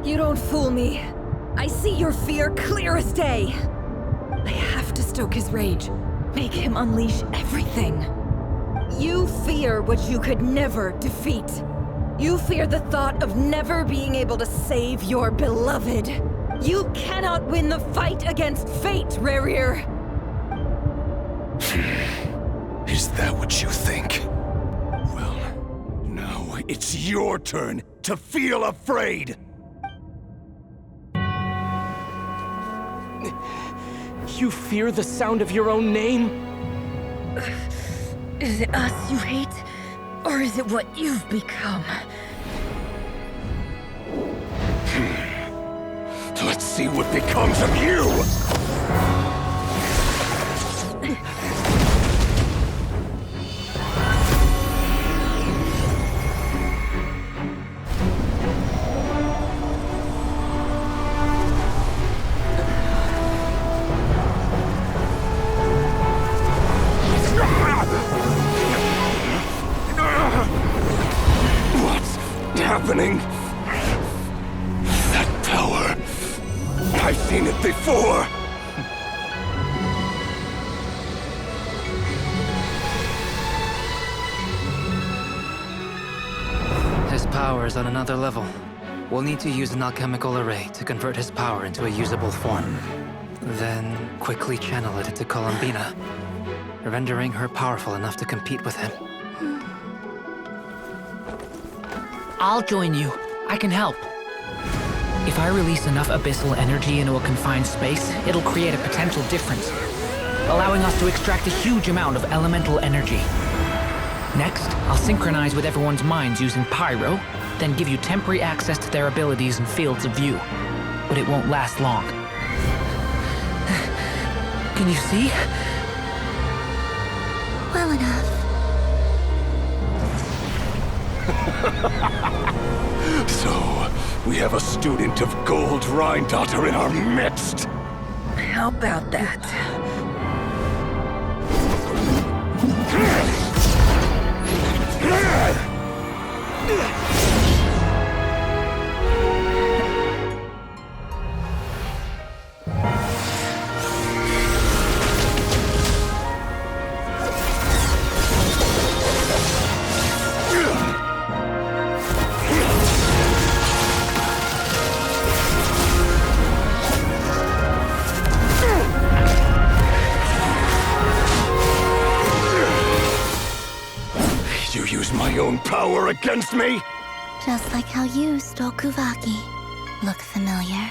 You don't fool me. I see your fear clear as day. I have to stoke his rage. Make him unleash everything. You fear what you could never defeat. You fear the thought of never being able to save your beloved. You cannot win the fight against fate, Rarer. Is that what you think? Well, now it's your turn to feel afraid! You fear the sound of your own name? Is it us you hate? Or is it what you've become? Let's see what becomes of you! Happening? That power. I've seen it before. His power is on another level. We'll need to use an alchemical array to convert his power into a usable form. Then quickly channel it into Columbina, rendering her powerful enough to compete with him. I'll join you. I can help. If I release enough abyssal energy into a confined space, it'll create a potential difference, allowing us to extract a huge amount of elemental energy. Next, I'll synchronize with everyone's minds using Pyro, then give you temporary access to their abilities and fields of view. But it won't last long. Can you see? Well enough. So, we have a student of Gold Rhine-Daughter in our midst. How about that? own power against me? Just like how you stole Kuvaki. Look familiar?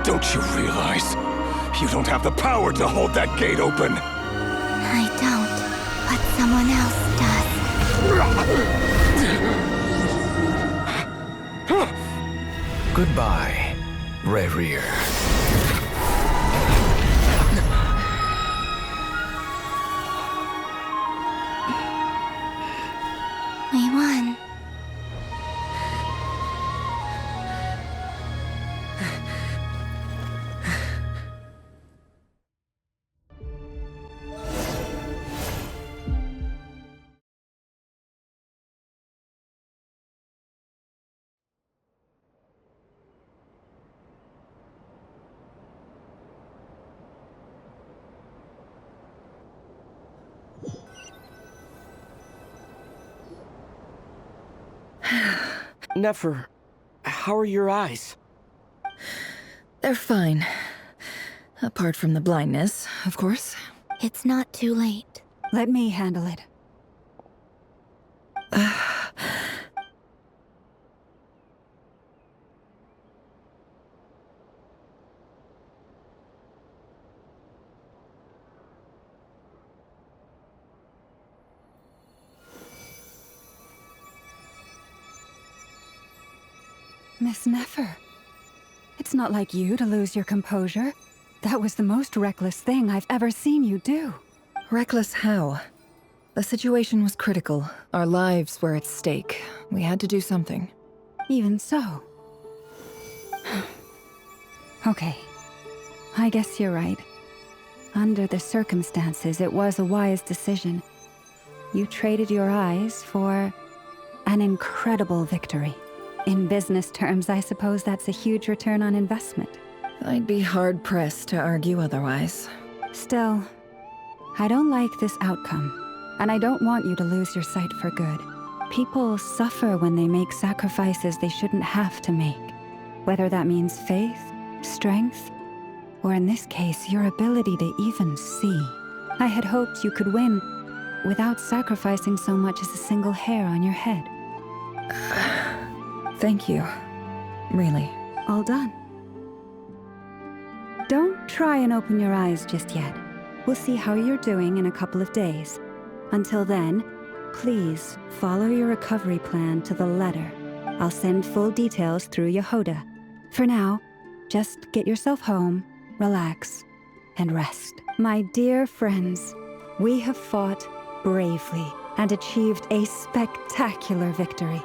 Don't you realize? You don't have the power to hold that gate open! I don't, but someone else does. Goodbye, Rerir. We won. Nefer, how are your eyes? They're fine. Apart from the blindness, of course. It's not too late. Let me handle it. Miss Nefer, it's not like you to lose your composure. That was the most reckless thing I've ever seen you do. Reckless how? The situation was critical. Our lives were at stake. We had to do something. Even so. Okay. I guess you're right. Under the circumstances, it was a wise decision. You traded your eyes for an incredible victory. In business terms, I suppose that's a huge return on investment. I'd be hard-pressed to argue otherwise. Still, I don't like this outcome, and I don't want you to lose your sight for good. People suffer when they make sacrifices they shouldn't have to make, whether that means faith, strength, or in this case, your ability to even see. I had hoped you could win without sacrificing so much as a single hair on your head. Thank you. Really. All done. Don't try and open your eyes just yet. We'll see how you're doing in a couple of days. Until then, please follow your recovery plan to the letter. I'll send full details through Yehoda. For now, just get yourself home, relax, and rest. My dear friends, we have fought bravely and achieved a spectacular victory.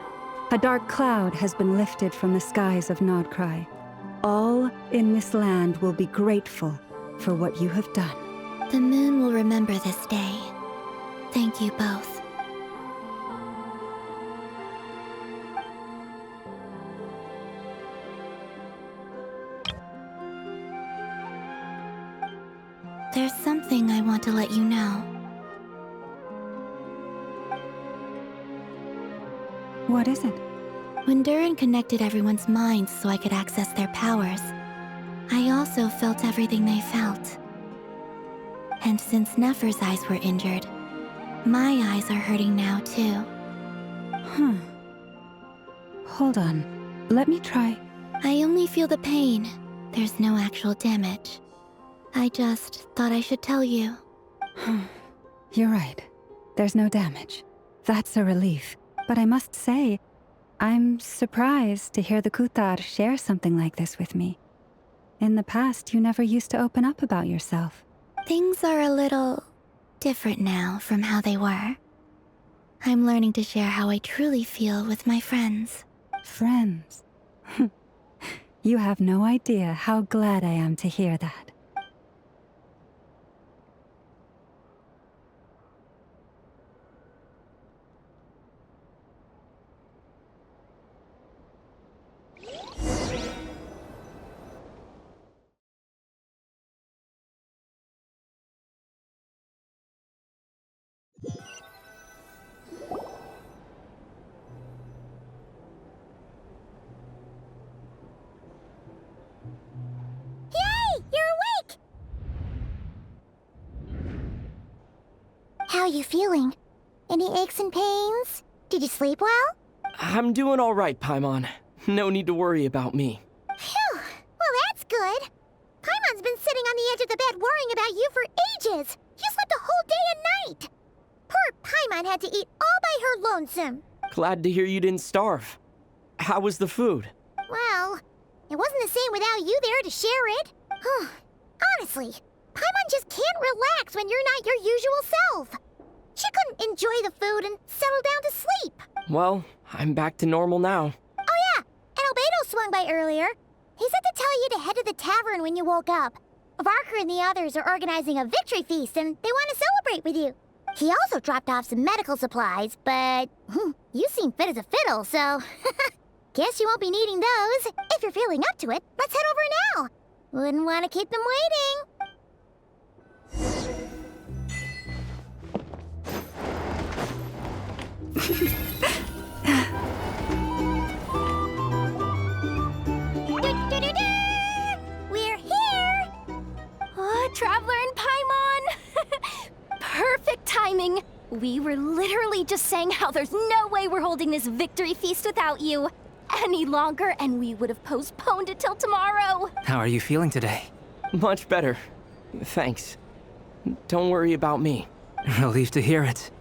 A dark cloud has been lifted from the skies of Nod-Krai. All in this land will be grateful for what you have done. The moon will remember this day. Thank you both. There's something I want to let you know. What is it? When Durin connected everyone's minds so I could access their powers, I also felt everything they felt. And since Nefer's eyes were injured, my eyes are hurting now too. Hold on. Let me try. I only feel the pain. There's no actual damage. I just thought I should tell you. You're right. There's no damage. That's a relief. But I must say, I'm surprised to hear the Kutar share something like this with me. In the past, you never used to open up about yourself. Things are a little different now from how they were. I'm learning to share how I truly feel with my friends. Friends? You have no idea how glad I am to hear that. you feeling? Any aches and pains? Did you sleep well? I'm doing all right, Paimon. No need to worry about me. Phew! Well, that's good. Paimon's been sitting on the edge of the bed worrying about you for ages. You slept a whole day and night. Poor Paimon had to eat all by her lonesome. Glad to hear you didn't starve. How was the food? Well, it wasn't the same without you there to share it. Honestly, Paimon just can't relax when you're not your usual self. She couldn't enjoy the food and settle down to sleep. Well, I'm back to normal now. Oh yeah, and Albedo swung by earlier. He said to tell you to head to the tavern when you woke up. Varker and the others are organizing a victory feast and they want to celebrate with you. He also dropped off some medical supplies, but you seem fit as a fiddle, so guess you won't be needing those. If you're feeling up to it, let's head over now. Wouldn't want to keep them waiting. We're here! Traveler and Paimon! Perfect timing! We were literally just saying how there's no way we're holding this victory feast without you any longer, and we would have postponed it till tomorrow. How are you feeling today? Much better. Thanks. Don't worry about me. Relieved to hear it.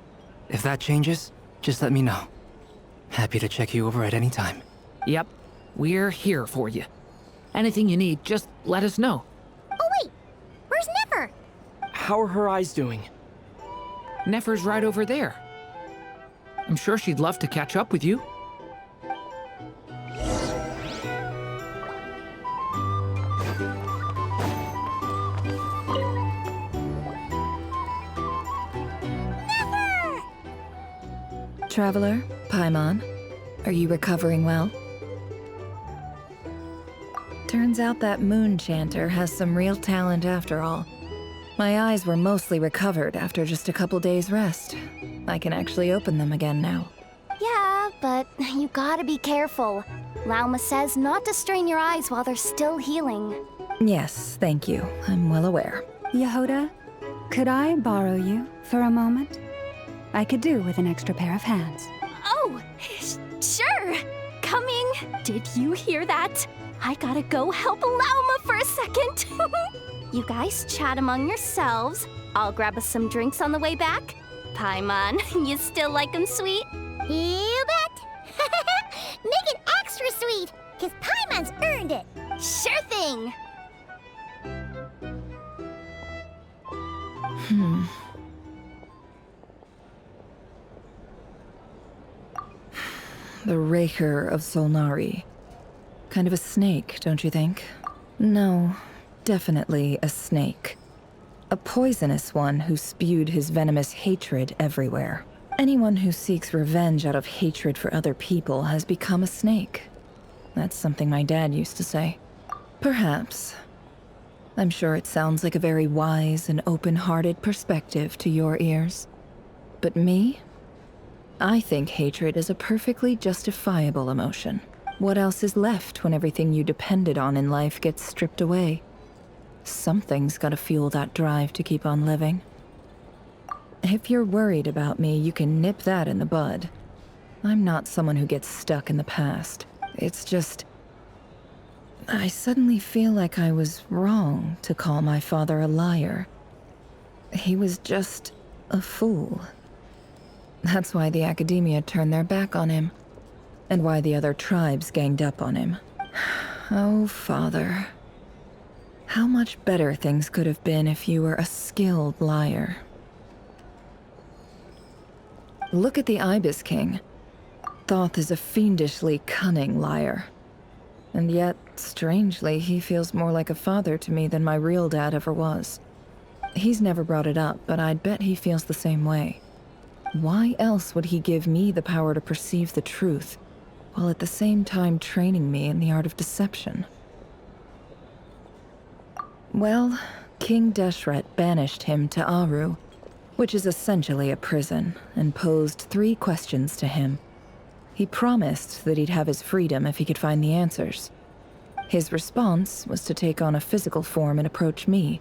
If that changes, just let me know. Happy to check you over at any time. Yep, we're here for you. Anything you need, just let us know. Oh wait, where's Nefer? How are her eyes doing? Nefer's right over there. I'm sure she'd love to catch up with you. Traveler, Paimon, are you recovering well? Turns out that moon chanter has some real talent after all. My eyes were mostly recovered after just a couple days' rest. I can actually open them again now. Yeah, but you gotta be careful. Lauma says not to strain your eyes while they're still healing. Yes, thank you. I'm well aware. Yehoda, could I borrow you for a moment? I could do with an extra pair of hands. Oh, sure. Coming. Did you hear that? I gotta go help Lauma for a second. You guys chat among yourselves. I'll grab us some drinks on the way back. Paimon, you still like them sweet? You bet. Make it extra sweet, because Paimon's earned it. Sure thing. The Raker of Solnari. Kind of a snake, don't you think? No, definitely a snake. A poisonous one who spewed his venomous hatred everywhere. Anyone who seeks revenge out of hatred for other people has become a snake. That's something my dad used to say. Perhaps. I'm sure it sounds like a very wise and open-hearted perspective to your ears. But me? I think hatred is a perfectly justifiable emotion. What else is left when everything you depended on in life gets stripped away? Something's gotta fuel that drive to keep on living. If you're worried about me, you can nip that in the bud. I'm not someone who gets stuck in the past. It's just... I suddenly feel like I was wrong to call my father a liar. He was just a fool. That's why the Academia turned their back on him, and why the other tribes ganged up on him. Oh, Father. How much better things could have been if you were a skilled liar. Look at the Ibis King. Thoth is a fiendishly cunning liar. And yet, strangely, he feels more like a father to me than my real dad ever was. He's never brought it up, but I'd bet he feels the same way. Why else would he give me the power to perceive the truth, while at the same time training me in the art of deception? Well, King Deshret banished him to Aru, which is essentially a prison, and posed 3 questions to him. He promised that he'd have his freedom if he could find the answers. His response was to take on a physical form and approach me,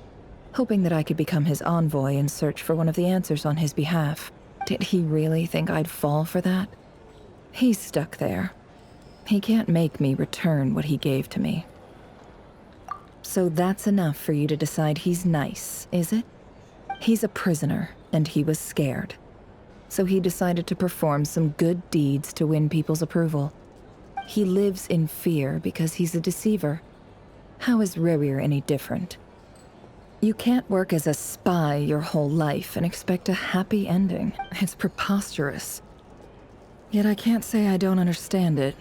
hoping that I could become his envoy and search for one of the answers on his behalf. Did he really think I'd fall for that? He's stuck there. He can't make me return what he gave to me. So that's enough for you to decide he's nice, is it? He's a prisoner, and he was scared. So he decided to perform some good deeds to win people's approval. He lives in fear because he's a deceiver. How is Rerir any different? You can't work as a spy your whole life and expect a happy ending. It's preposterous. Yet I can't say I don't understand it.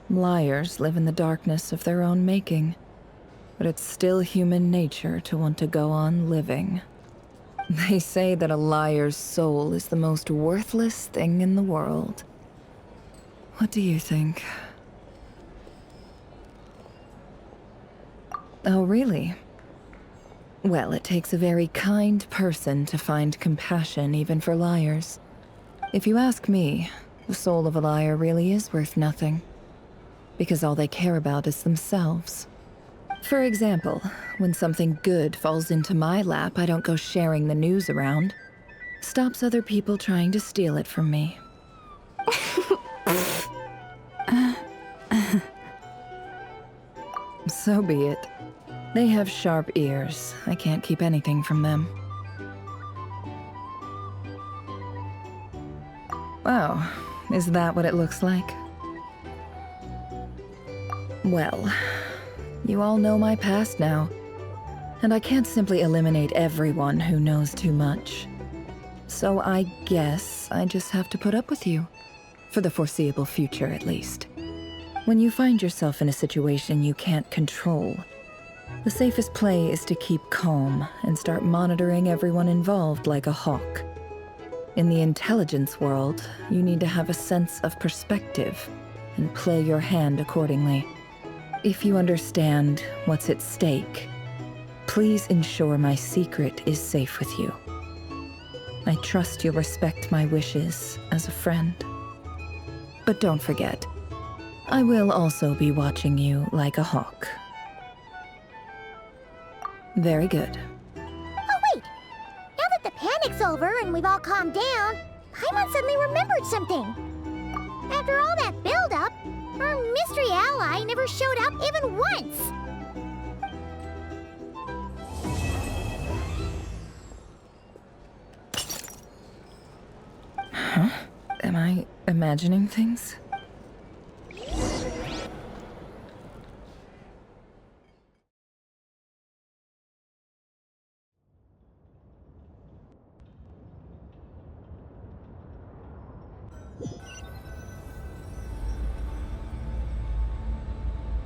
Liars live in the darkness of their own making. But it's still human nature to want to go on living. They say that a liar's soul is the most worthless thing in the world. What do you think? Oh, really? Well, it takes a very kind person to find compassion even for liars. If you ask me, the soul of a liar really is worth nothing. Because all they care about is themselves. For example, when something good falls into my lap, I don't go sharing the news around. Stops other people trying to steal it from me. So be it. They have sharp ears. I can't keep anything from them. Oh, is that what it looks like? Well, you all know my past now, and I can't simply eliminate everyone who knows too much. So I guess I just have to put up with you. For the foreseeable future, at least. When you find yourself in a situation you can't control, the safest play is to keep calm and start monitoring everyone involved like a hawk. In the intelligence world, you need to have a sense of perspective and play your hand accordingly. If you understand what's at stake, please ensure my secret is safe with you. I trust you'll respect my wishes as a friend. But don't forget, I will also be watching you like a hawk. Very good. Oh wait! Now that the panic's over and we've all calmed down, Paimon suddenly remembered something. After all that build-up, our mystery ally never showed up even once! Huh? Am I imagining things?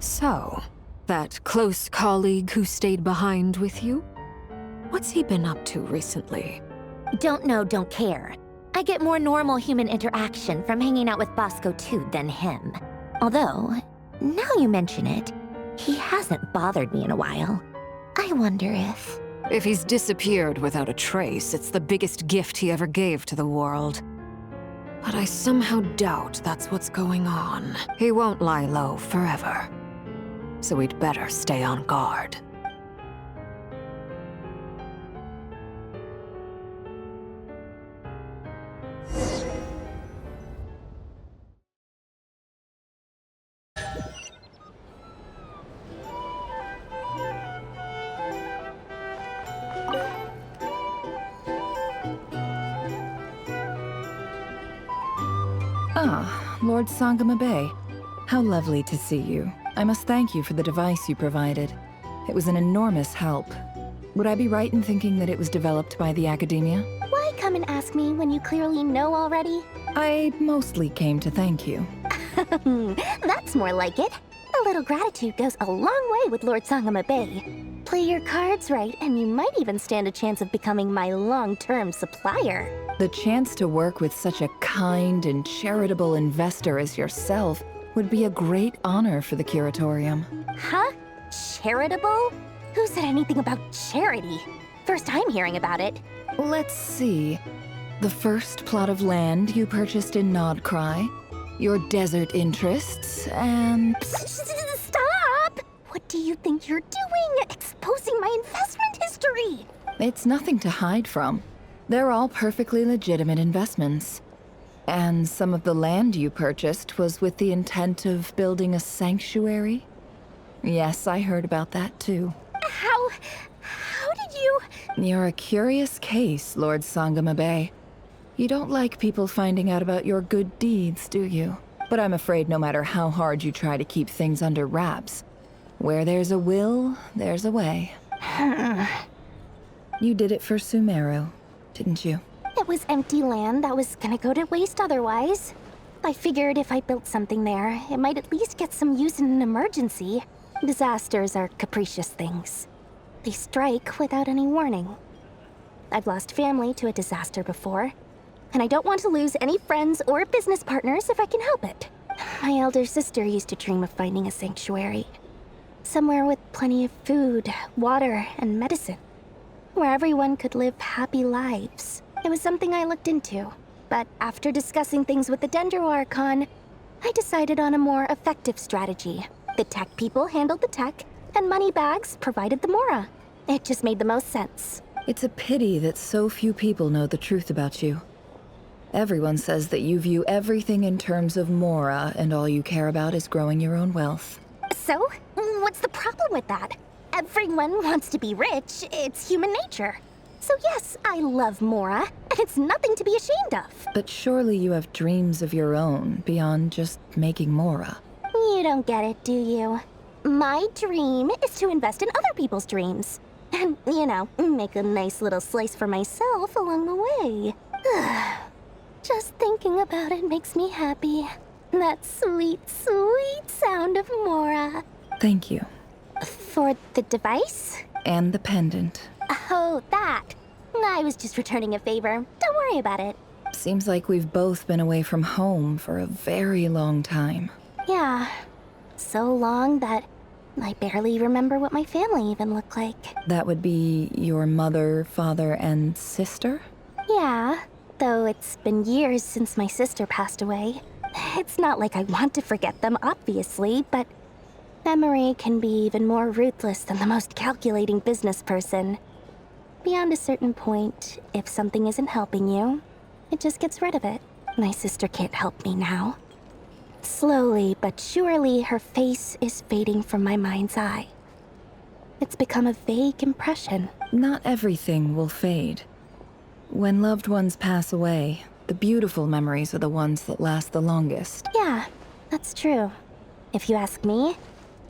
So, that close colleague who stayed behind with you? What's he been up to recently? Don't know, don't care. I get more normal human interaction from hanging out with Bosco too than him. Although, now you mention it, he hasn't bothered me in a while. I wonder if... If he's disappeared without a trace, it's the biggest gift he ever gave to the world. But I somehow doubt that's what's going on. He won't lie low forever. So we'd better stay on guard. Ah, Lord Sangama Bay. How lovely to see you. I must thank you for the device you provided. It was an enormous help. Would I be right in thinking that it was developed by the Academia? Why come and ask me when you clearly know already? I mostly came to thank you. That's more like it. A little gratitude goes a long way with Lord Sangama Bay. Play your cards right, and you might even stand a chance of becoming my long-term supplier. The chance to work with such a kind and charitable investor as yourself would be a great honor for the Curatorium. Huh? Charitable? Who said anything about charity? First time hearing about it. Let's see. The first plot of land you purchased in Nod-Krai, your desert interests, and... Stop! What do you think you're doing? Exposing my investment history? history! It's nothing to hide from. They're all perfectly legitimate investments. And some of the land you purchased was with the intent of building a sanctuary? Yes, I heard about that too. How did you... You're a curious case, Lord Sangamabe. You don't like people finding out about your good deeds, do you? But I'm afraid no matter how hard you try to keep things under wraps, where there's a will, there's a way. You did it for Sumeru, didn't you? It was empty land that was gonna go to waste otherwise. I figured if I built something there, it might at least get some use in an emergency. Disasters are capricious things. They strike without any warning. I've lost family to a disaster before, and I don't want to lose any friends or business partners if I can help it. My elder sister used to dream of finding a sanctuary. Somewhere with plenty of food, water, and medicine. Where everyone could live happy lives. It was something I looked into, but after discussing things with the Dendro Archon, I decided on a more effective strategy. The tech people handled the tech, and Moneybags provided the Mora. It just made the most sense. It's a pity that so few people know the truth about you. Everyone says that you view everything in terms of Mora, and all you care about is growing your own wealth. So, what's the problem with that? Everyone wants to be rich. It's human nature. So yes, I love Mora, and it's nothing to be ashamed of. But surely you have dreams of your own beyond just making Mora. You don't get it, do you? My dream is to invest in other people's dreams. And, you know, make a nice little slice for myself along the way. Just thinking about it makes me happy. That sweet, sweet sound of Mora. Thank you. For the device? And the pendant. Oh, that. I was just returning a favor. Don't worry about it. Seems like we've both been away from home for a very long time. Yeah. So long that I barely remember what my family even looked like. That would be your mother, father, and sister? Yeah, though it's been years since my sister passed away. It's not like I want to forget them, obviously, but memory can be even more ruthless than the most calculating business person. Beyond a certain point, if something isn't helping you, it just gets rid of it. My sister can't help me now. Slowly but surely, her face is fading from my mind's eye. It's become a vague impression. Not everything will fade. When loved ones pass away, the beautiful memories are the ones that last the longest. Yeah, that's true. If you ask me,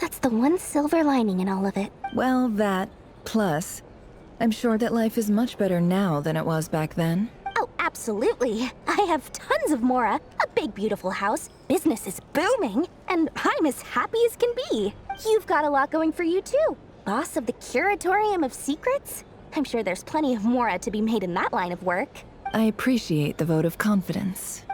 that's the one silver lining in all of it. Well, that, plus, I'm sure that life is much better now than it was back then. Oh, absolutely. I have tons of Mora, a big beautiful house, business is booming, and I'm as happy as can be. You've got a lot going for you too. Boss of the Curatorium of Secrets? I'm sure there's plenty of Mora to be made in that line of work. I appreciate the vote of confidence.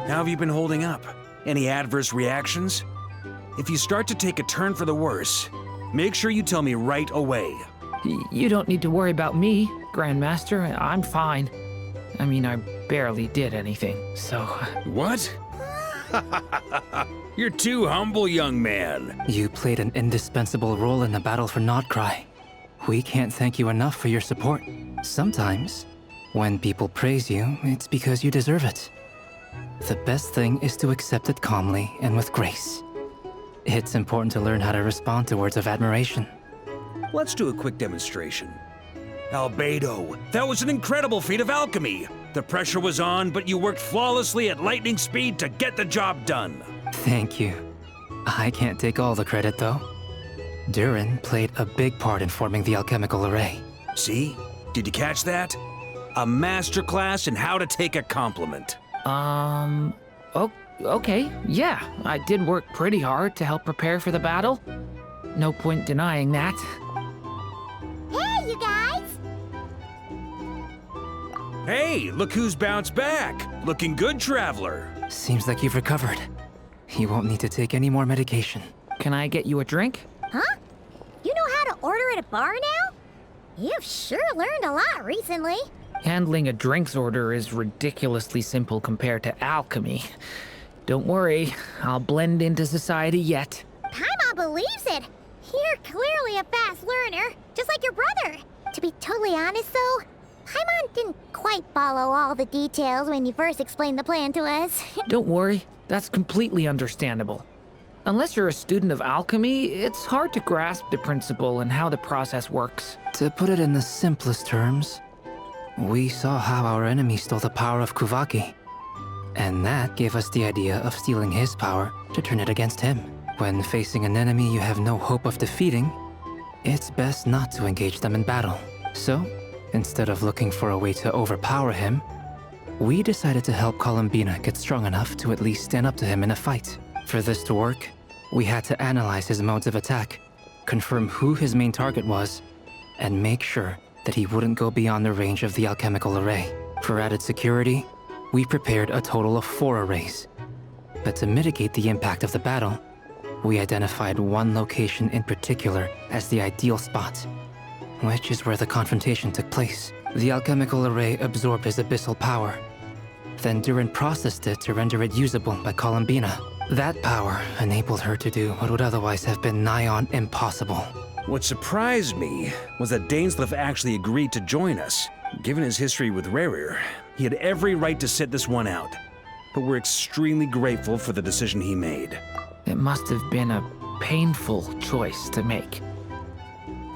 How have you been holding up? Any adverse reactions? If you start to take a turn for the worse, make sure you tell me right away. You don't need to worry about me, Grandmaster. I'm fine. I mean, I barely did anything, so... What? You're too humble, young man. You played an indispensable role in the battle for Nod-Krai. We can't thank you enough for your support. Sometimes, when people praise you, it's because you deserve it. The best thing is to accept it calmly and with grace. It's important to learn how to respond to words of admiration. Let's do a quick demonstration. Albedo, that was an incredible feat of alchemy. The pressure was on, but you worked flawlessly at lightning speed to get the job done. Thank you. I can't take all the credit, though. Durin played a big part in forming the alchemical array. See? Did you catch that? A masterclass in how to take a compliment. Okay, yeah. I did work pretty hard to help prepare for the battle. No point denying that. Hey, you guys! Hey, look who's bounced back. Looking good, Traveler. Seems like you've recovered. You won't need to take any more medication. Can I get you a drink? Huh? You know how to order at a bar now? You've sure learned a lot recently. Handling a drinks order is ridiculously simple compared to alchemy. Don't worry, I'll blend into society yet. Paimon believes it. You're clearly a fast learner, just like your brother. To be totally honest, though, Paimon didn't quite follow all the details when you first explained the plan to us. Don't worry, that's completely understandable. Unless you're a student of alchemy, it's hard to grasp the principle and how the process works. To put it in the simplest terms, we saw how our enemy stole the power of Kuvaki. And that gave us the idea of stealing his power to turn it against him. When facing an enemy you have no hope of defeating, it's best not to engage them in battle. So, instead of looking for a way to overpower him, we decided to help Columbina get strong enough to at least stand up to him in a fight. For this to work, we had to analyze his modes of attack, confirm who his main target was, and make sure that he wouldn't go beyond the range of the alchemical array. For added security, we prepared a total of 4 arrays. But to mitigate the impact of the battle, we identified one location in particular as the ideal spot, which is where the confrontation took place. The alchemical array absorbed his abyssal power. Then Durin processed it to render it usable by Columbina. That power enabled her to do what would otherwise have been nigh on impossible. What surprised me was that Dainsleif actually agreed to join us. Given his history with Rerir, he had every right to sit this one out. But we're extremely grateful for the decision he made. It must have been a painful choice to make.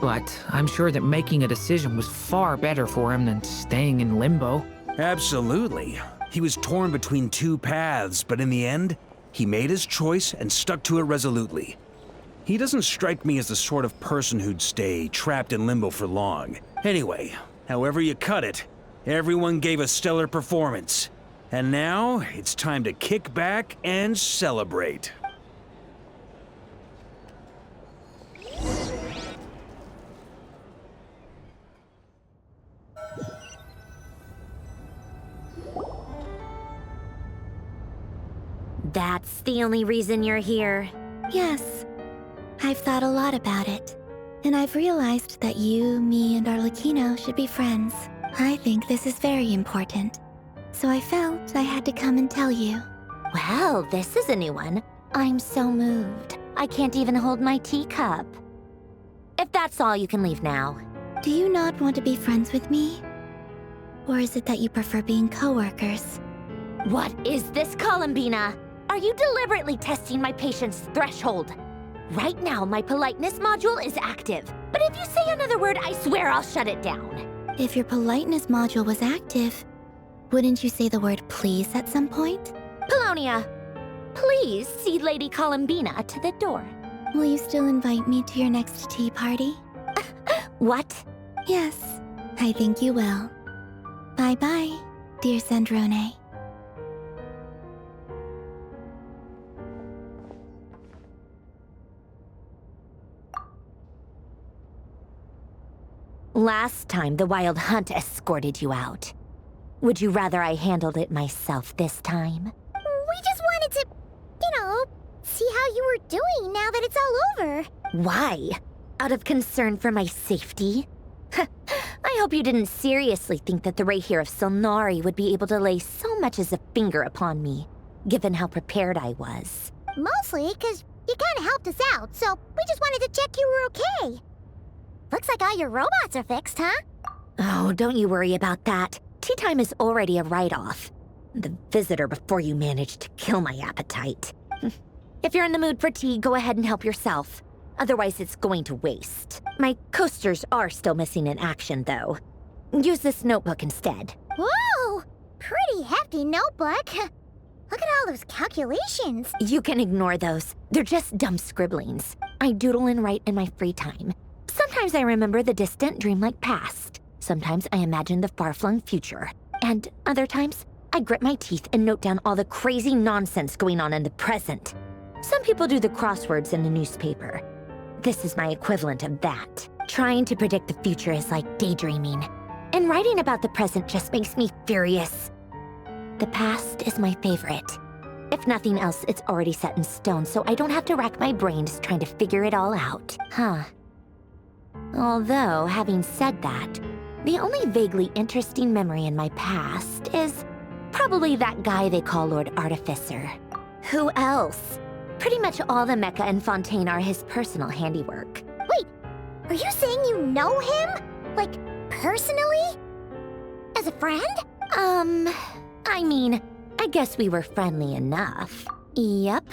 But I'm sure that making a decision was far better for him than staying in limbo. Absolutely. He was torn between 2 paths, but in the end, he made his choice and stuck to it resolutely. He doesn't strike me as the sort of person who'd stay trapped in limbo for long. Anyway, however you cut it, everyone gave a stellar performance. And now, it's time to kick back and celebrate. That's the only reason you're here. Yes. I've thought a lot about it. And I've realized that you, me, and Arlecchino should be friends. I think this is very important. So I felt I had to come and tell you. Well, this is a new one. I'm so moved. I can't even hold my teacup. If that's all, you can leave now. Do you not want to be friends with me? Or is it that you prefer being co-workers? What is this, Columbina? Are you deliberately testing my patience threshold? Right now, my politeness module is active. But if you say another word, I swear I'll shut it down. If your politeness module was active, wouldn't you say the word please at some point? Polonia, please see Lady Columbina to the door. Will you still invite me to your next tea party? What? Yes, I think you will. Bye-bye, dear Sandrone. Last time, the Wild Hunt escorted you out. Would you rather I handled it myself this time? We just wanted to, see how you were doing now that it's all over. Why? Out of concern for my safety? I hope you didn't seriously think that the Rahier of Solnari would be able to lay so much as a finger upon me, given how prepared I was. Mostly because you kind of helped us out, so we just wanted to check you were okay. Looks like all your robots are fixed, huh? Oh, don't you worry about that. Tea time is already a write-off. The visitor before you managed to kill my appetite. If you're in the mood for tea, go ahead and help yourself. Otherwise, it's going to waste. My coasters are still missing in action, though. Use this notebook instead. Whoa! Pretty hefty notebook. Look at all those calculations. You can ignore those. They're just dumb scribblings. I doodle and write in my free time. Sometimes I remember the distant, dreamlike past. Sometimes I imagine the far-flung future. And other times, I grit my teeth and note down all the crazy nonsense going on in the present. Some people do the crosswords in the newspaper. This is my equivalent of that. Trying to predict the future is like daydreaming. And writing about the present just makes me furious. The past is my favorite. If nothing else, it's already set in stone, so I don't have to rack my brains trying to figure it all out. Huh. Although, having said that, the only vaguely interesting memory in my past is probably that guy they call Lord Artificer. Who else? Pretty much all the mecha in Fontaine are his personal handiwork. Wait, are you saying you know him? Like, personally? As a friend? I mean, I guess we were friendly enough. Yep.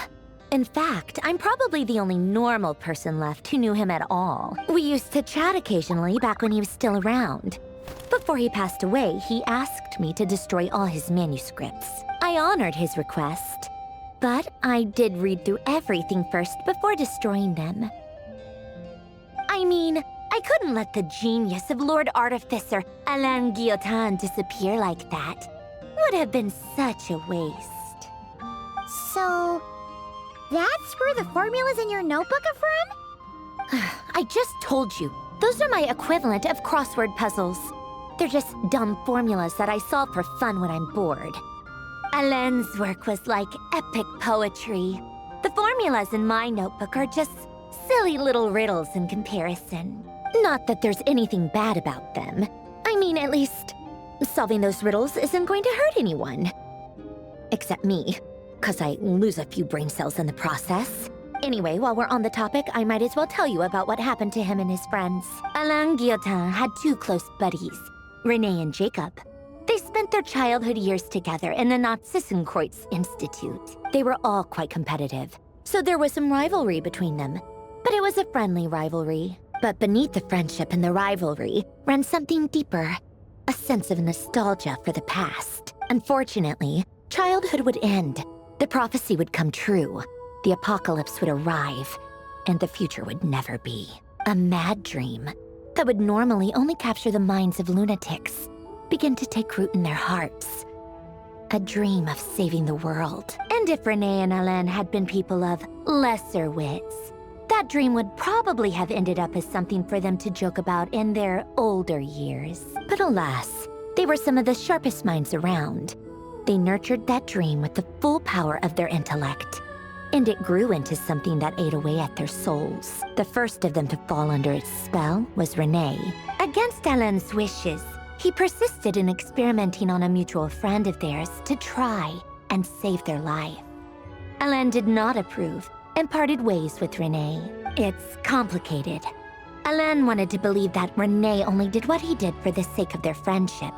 In fact, I'm probably the only normal person left who knew him at all. We used to chat occasionally back when he was still around. Before he passed away, he asked me to destroy all his manuscripts. I honored his request, but I did read through everything first before destroying them. I mean, I couldn't let the genius of Lord Artificer Alain Guillotin disappear like that. Would have been such a waste. So, that's where the formulas in your notebook are from? I just told you. Those are my equivalent of crossword puzzles. They're just dumb formulas that I solve for fun when I'm bored. Alain's work was like epic poetry. The formulas in my notebook are just silly little riddles in comparison. Not that there's anything bad about them. I mean, at least, solving those riddles isn't going to hurt anyone. Except me, 'cause I lose a few brain cells in the process. Anyway, while we're on the topic, I might as well tell you about what happened to him and his friends. Alain Guillotin had two close buddies, Renee and Jacob. They spent their childhood years together in the Narzissenkreuz Institute. They were all quite competitive, so there was some rivalry between them. But it was a friendly rivalry. But beneath the friendship and the rivalry ran something deeper, a sense of nostalgia for the past. Unfortunately, childhood would end. The prophecy would come true. The apocalypse would arrive, and the future would never be. A mad dream that would normally only capture the minds of lunatics begin to take root in their hearts. A dream of saving the world. And if Renee and Alain had been people of lesser wits, that dream would probably have ended up as something for them to joke about in their older years. But alas, they were some of the sharpest minds around. They nurtured that dream with the full power of their intellect, and it grew into something that ate away at their souls. The first of them to fall under its spell was Renee. Against Alain's wishes, he persisted in experimenting on a mutual friend of theirs to try and save their life. Alain did not approve and parted ways with Renee. It's complicated. Alain wanted to believe that Renee only did what he did for the sake of their friendship.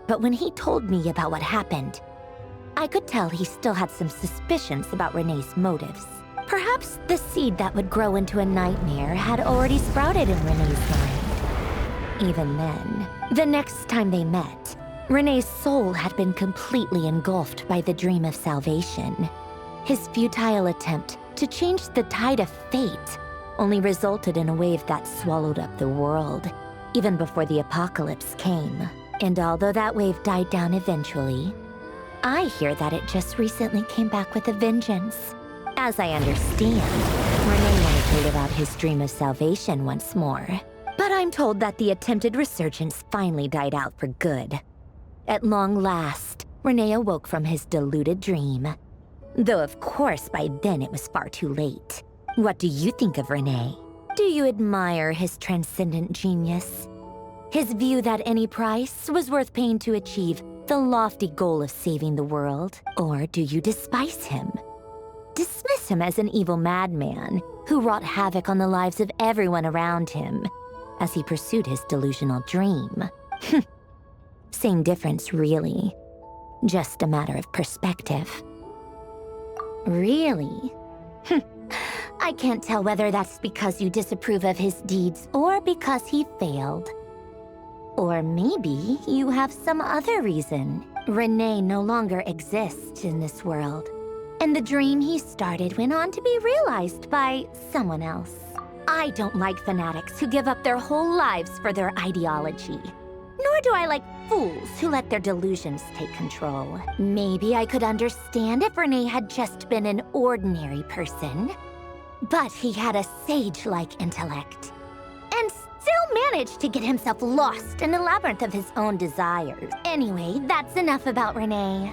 But when he told me about what happened, I could tell he still had some suspicions about Renee's motives. Perhaps the seed that would grow into a nightmare had already sprouted in Renee's mind. Even then, the next time they met, Renee's soul had been completely engulfed by the dream of salvation. His futile attempt to change the tide of fate only resulted in a wave that swallowed up the world, even before the apocalypse came. And although that wave died down eventually, I hear that it just recently came back with a vengeance. As I understand, Renee wanted to live out his dream of salvation once more. But I'm told that the attempted resurgence finally died out for good. At long last, Renee awoke from his deluded dream. Though of course by then it was far too late. What do you think of Renee? Do you admire his transcendent genius? His view that any price was worth paying to achieve the lofty goal of saving the world? Or do you despise him? Dismiss him as an evil madman who wrought havoc on the lives of everyone around him as he pursued his delusional dream? Same difference, really. Just a matter of perspective. Really? I can't tell whether that's because you disapprove of his deeds or because he failed. Or maybe you have some other reason. Renee no longer exists in this world, and the dream he started went on to be realized by someone else. I don't like fanatics who give up their whole lives for their ideology. Nor do I like fools who let their delusions take control. Maybe I could understand if Renee had just been an ordinary person. But he had a sage-like intellect, and still managed to get himself lost in the labyrinth of his own desires. Anyway, that's enough about Renee.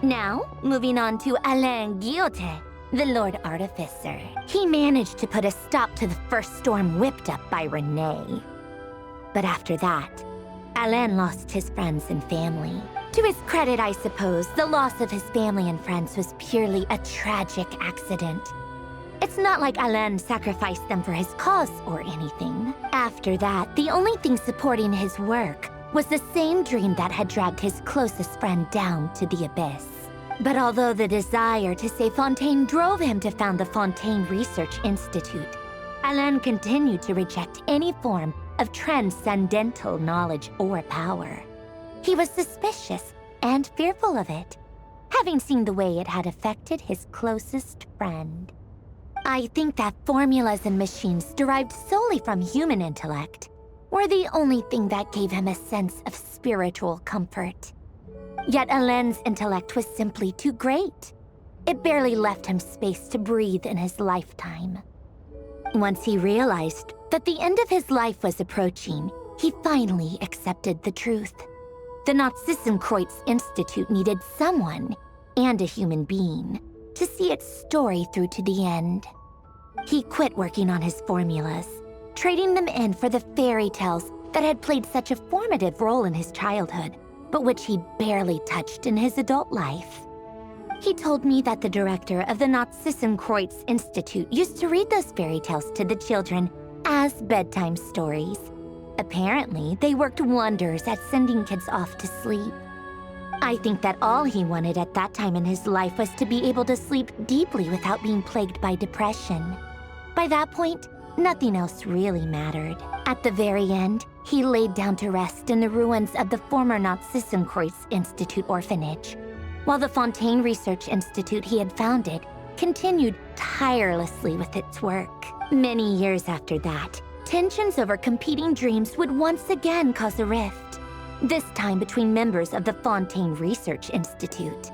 Now, moving on to Alain Guillotin, the Lord Artificer. He managed to put a stop to the first storm whipped up by Renee. But after that, Alain lost his friends and family. To his credit, I suppose, the loss of his family and friends was purely a tragic accident. It's not like Alain sacrificed them for his cause or anything. After that, the only thing supporting his work was the same dream that had dragged his closest friend down to the abyss. But although the desire to save Fontaine drove him to found the Fontaine Research Institute, Alain continued to reject any form of transcendental knowledge or power. He was suspicious and fearful of it, having seen the way it had affected his closest friend. I think that formulas and machines derived solely from human intellect were the only thing that gave him a sense of spiritual comfort. Yet Alain's intellect was simply too great. It barely left him space to breathe in his lifetime. Once he realized that the end of his life was approaching, he finally accepted the truth. The Nod-Krai Institute needed someone, and a human being, to see its story through to the end. He quit working on his formulas, trading them in for the fairy tales that had played such a formative role in his childhood, but which he barely touched in his adult life. He told me that the director of the Nod-Krai Institute used to read those fairy tales to the children as bedtime stories. Apparently, they worked wonders at sending kids off to sleep. I think that all he wanted at that time in his life was to be able to sleep deeply without being plagued by depression. By that point, nothing else really mattered. At the very end, he laid down to rest in the ruins of the former Nod-Krai Institute orphanage, while the Fontaine Research Institute he had founded continued tirelessly with its work. Many years after that, tensions over competing dreams would once again cause a rift, this time between members of the Fontaine Research Institute.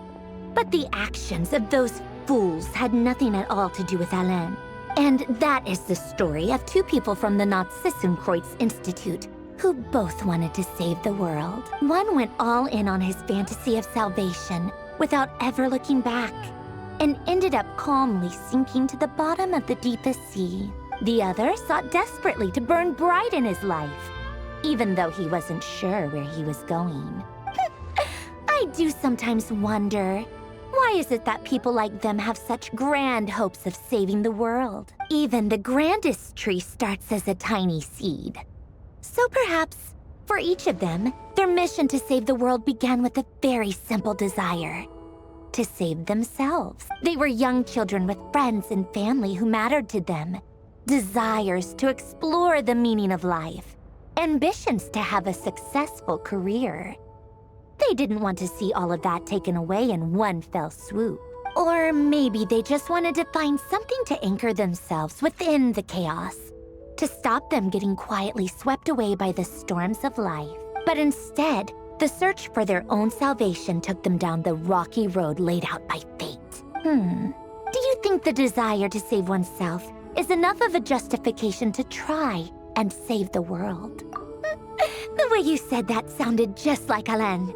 But the actions of those fools had nothing at all to do with Alain. And that is the story of two people from the Nod-Krai Institute who both wanted to save the world. One went all in on his fantasy of salvation without ever looking back, and ended up calmly sinking to the bottom of the deepest sea. The other sought desperately to burn bright in his life, even though he wasn't sure where he was going. I do sometimes wonder, why is it that people like them have such grand hopes of saving the world? Even the grandest tree starts as a tiny seed. So perhaps, for each of them, their mission to save the world began with a very simple desire: to save themselves. They were young children with friends and family who mattered to them, desires to explore the meaning of life, ambitions to have a successful career. They didn't want to see all of that taken away in one fell swoop. Or maybe they just wanted to find something to anchor themselves within the chaos, to stop them getting quietly swept away by the storms of life. But instead, the search for their own salvation took them down the rocky road laid out by fate. Do you think the desire to save oneself is enough of a justification to try and save the world? The way you said that sounded just like Alain.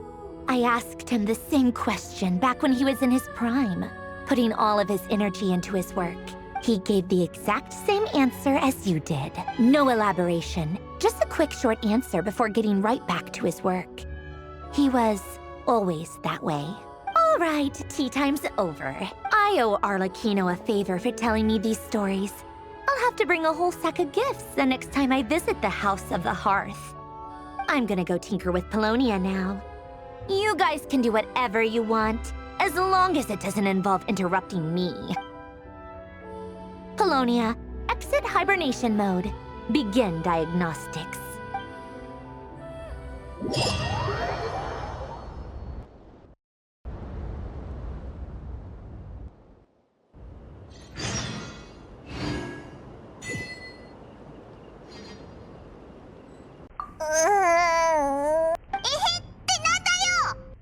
I asked him the same question back when he was in his prime, putting all of his energy into his work. He gave the exact same answer as you did. No elaboration, just a quick short answer before getting right back to his work. He was always that way. All right, tea time's over. I owe Arlecchino a favor for telling me these stories. I'll have to bring a whole sack of gifts the next time I visit the House of the Hearth. I'm gonna go tinker with Polonia now. You guys can do whatever you want, as long as it doesn't involve interrupting me. Polonia, exit hibernation mode. Begin diagnostics.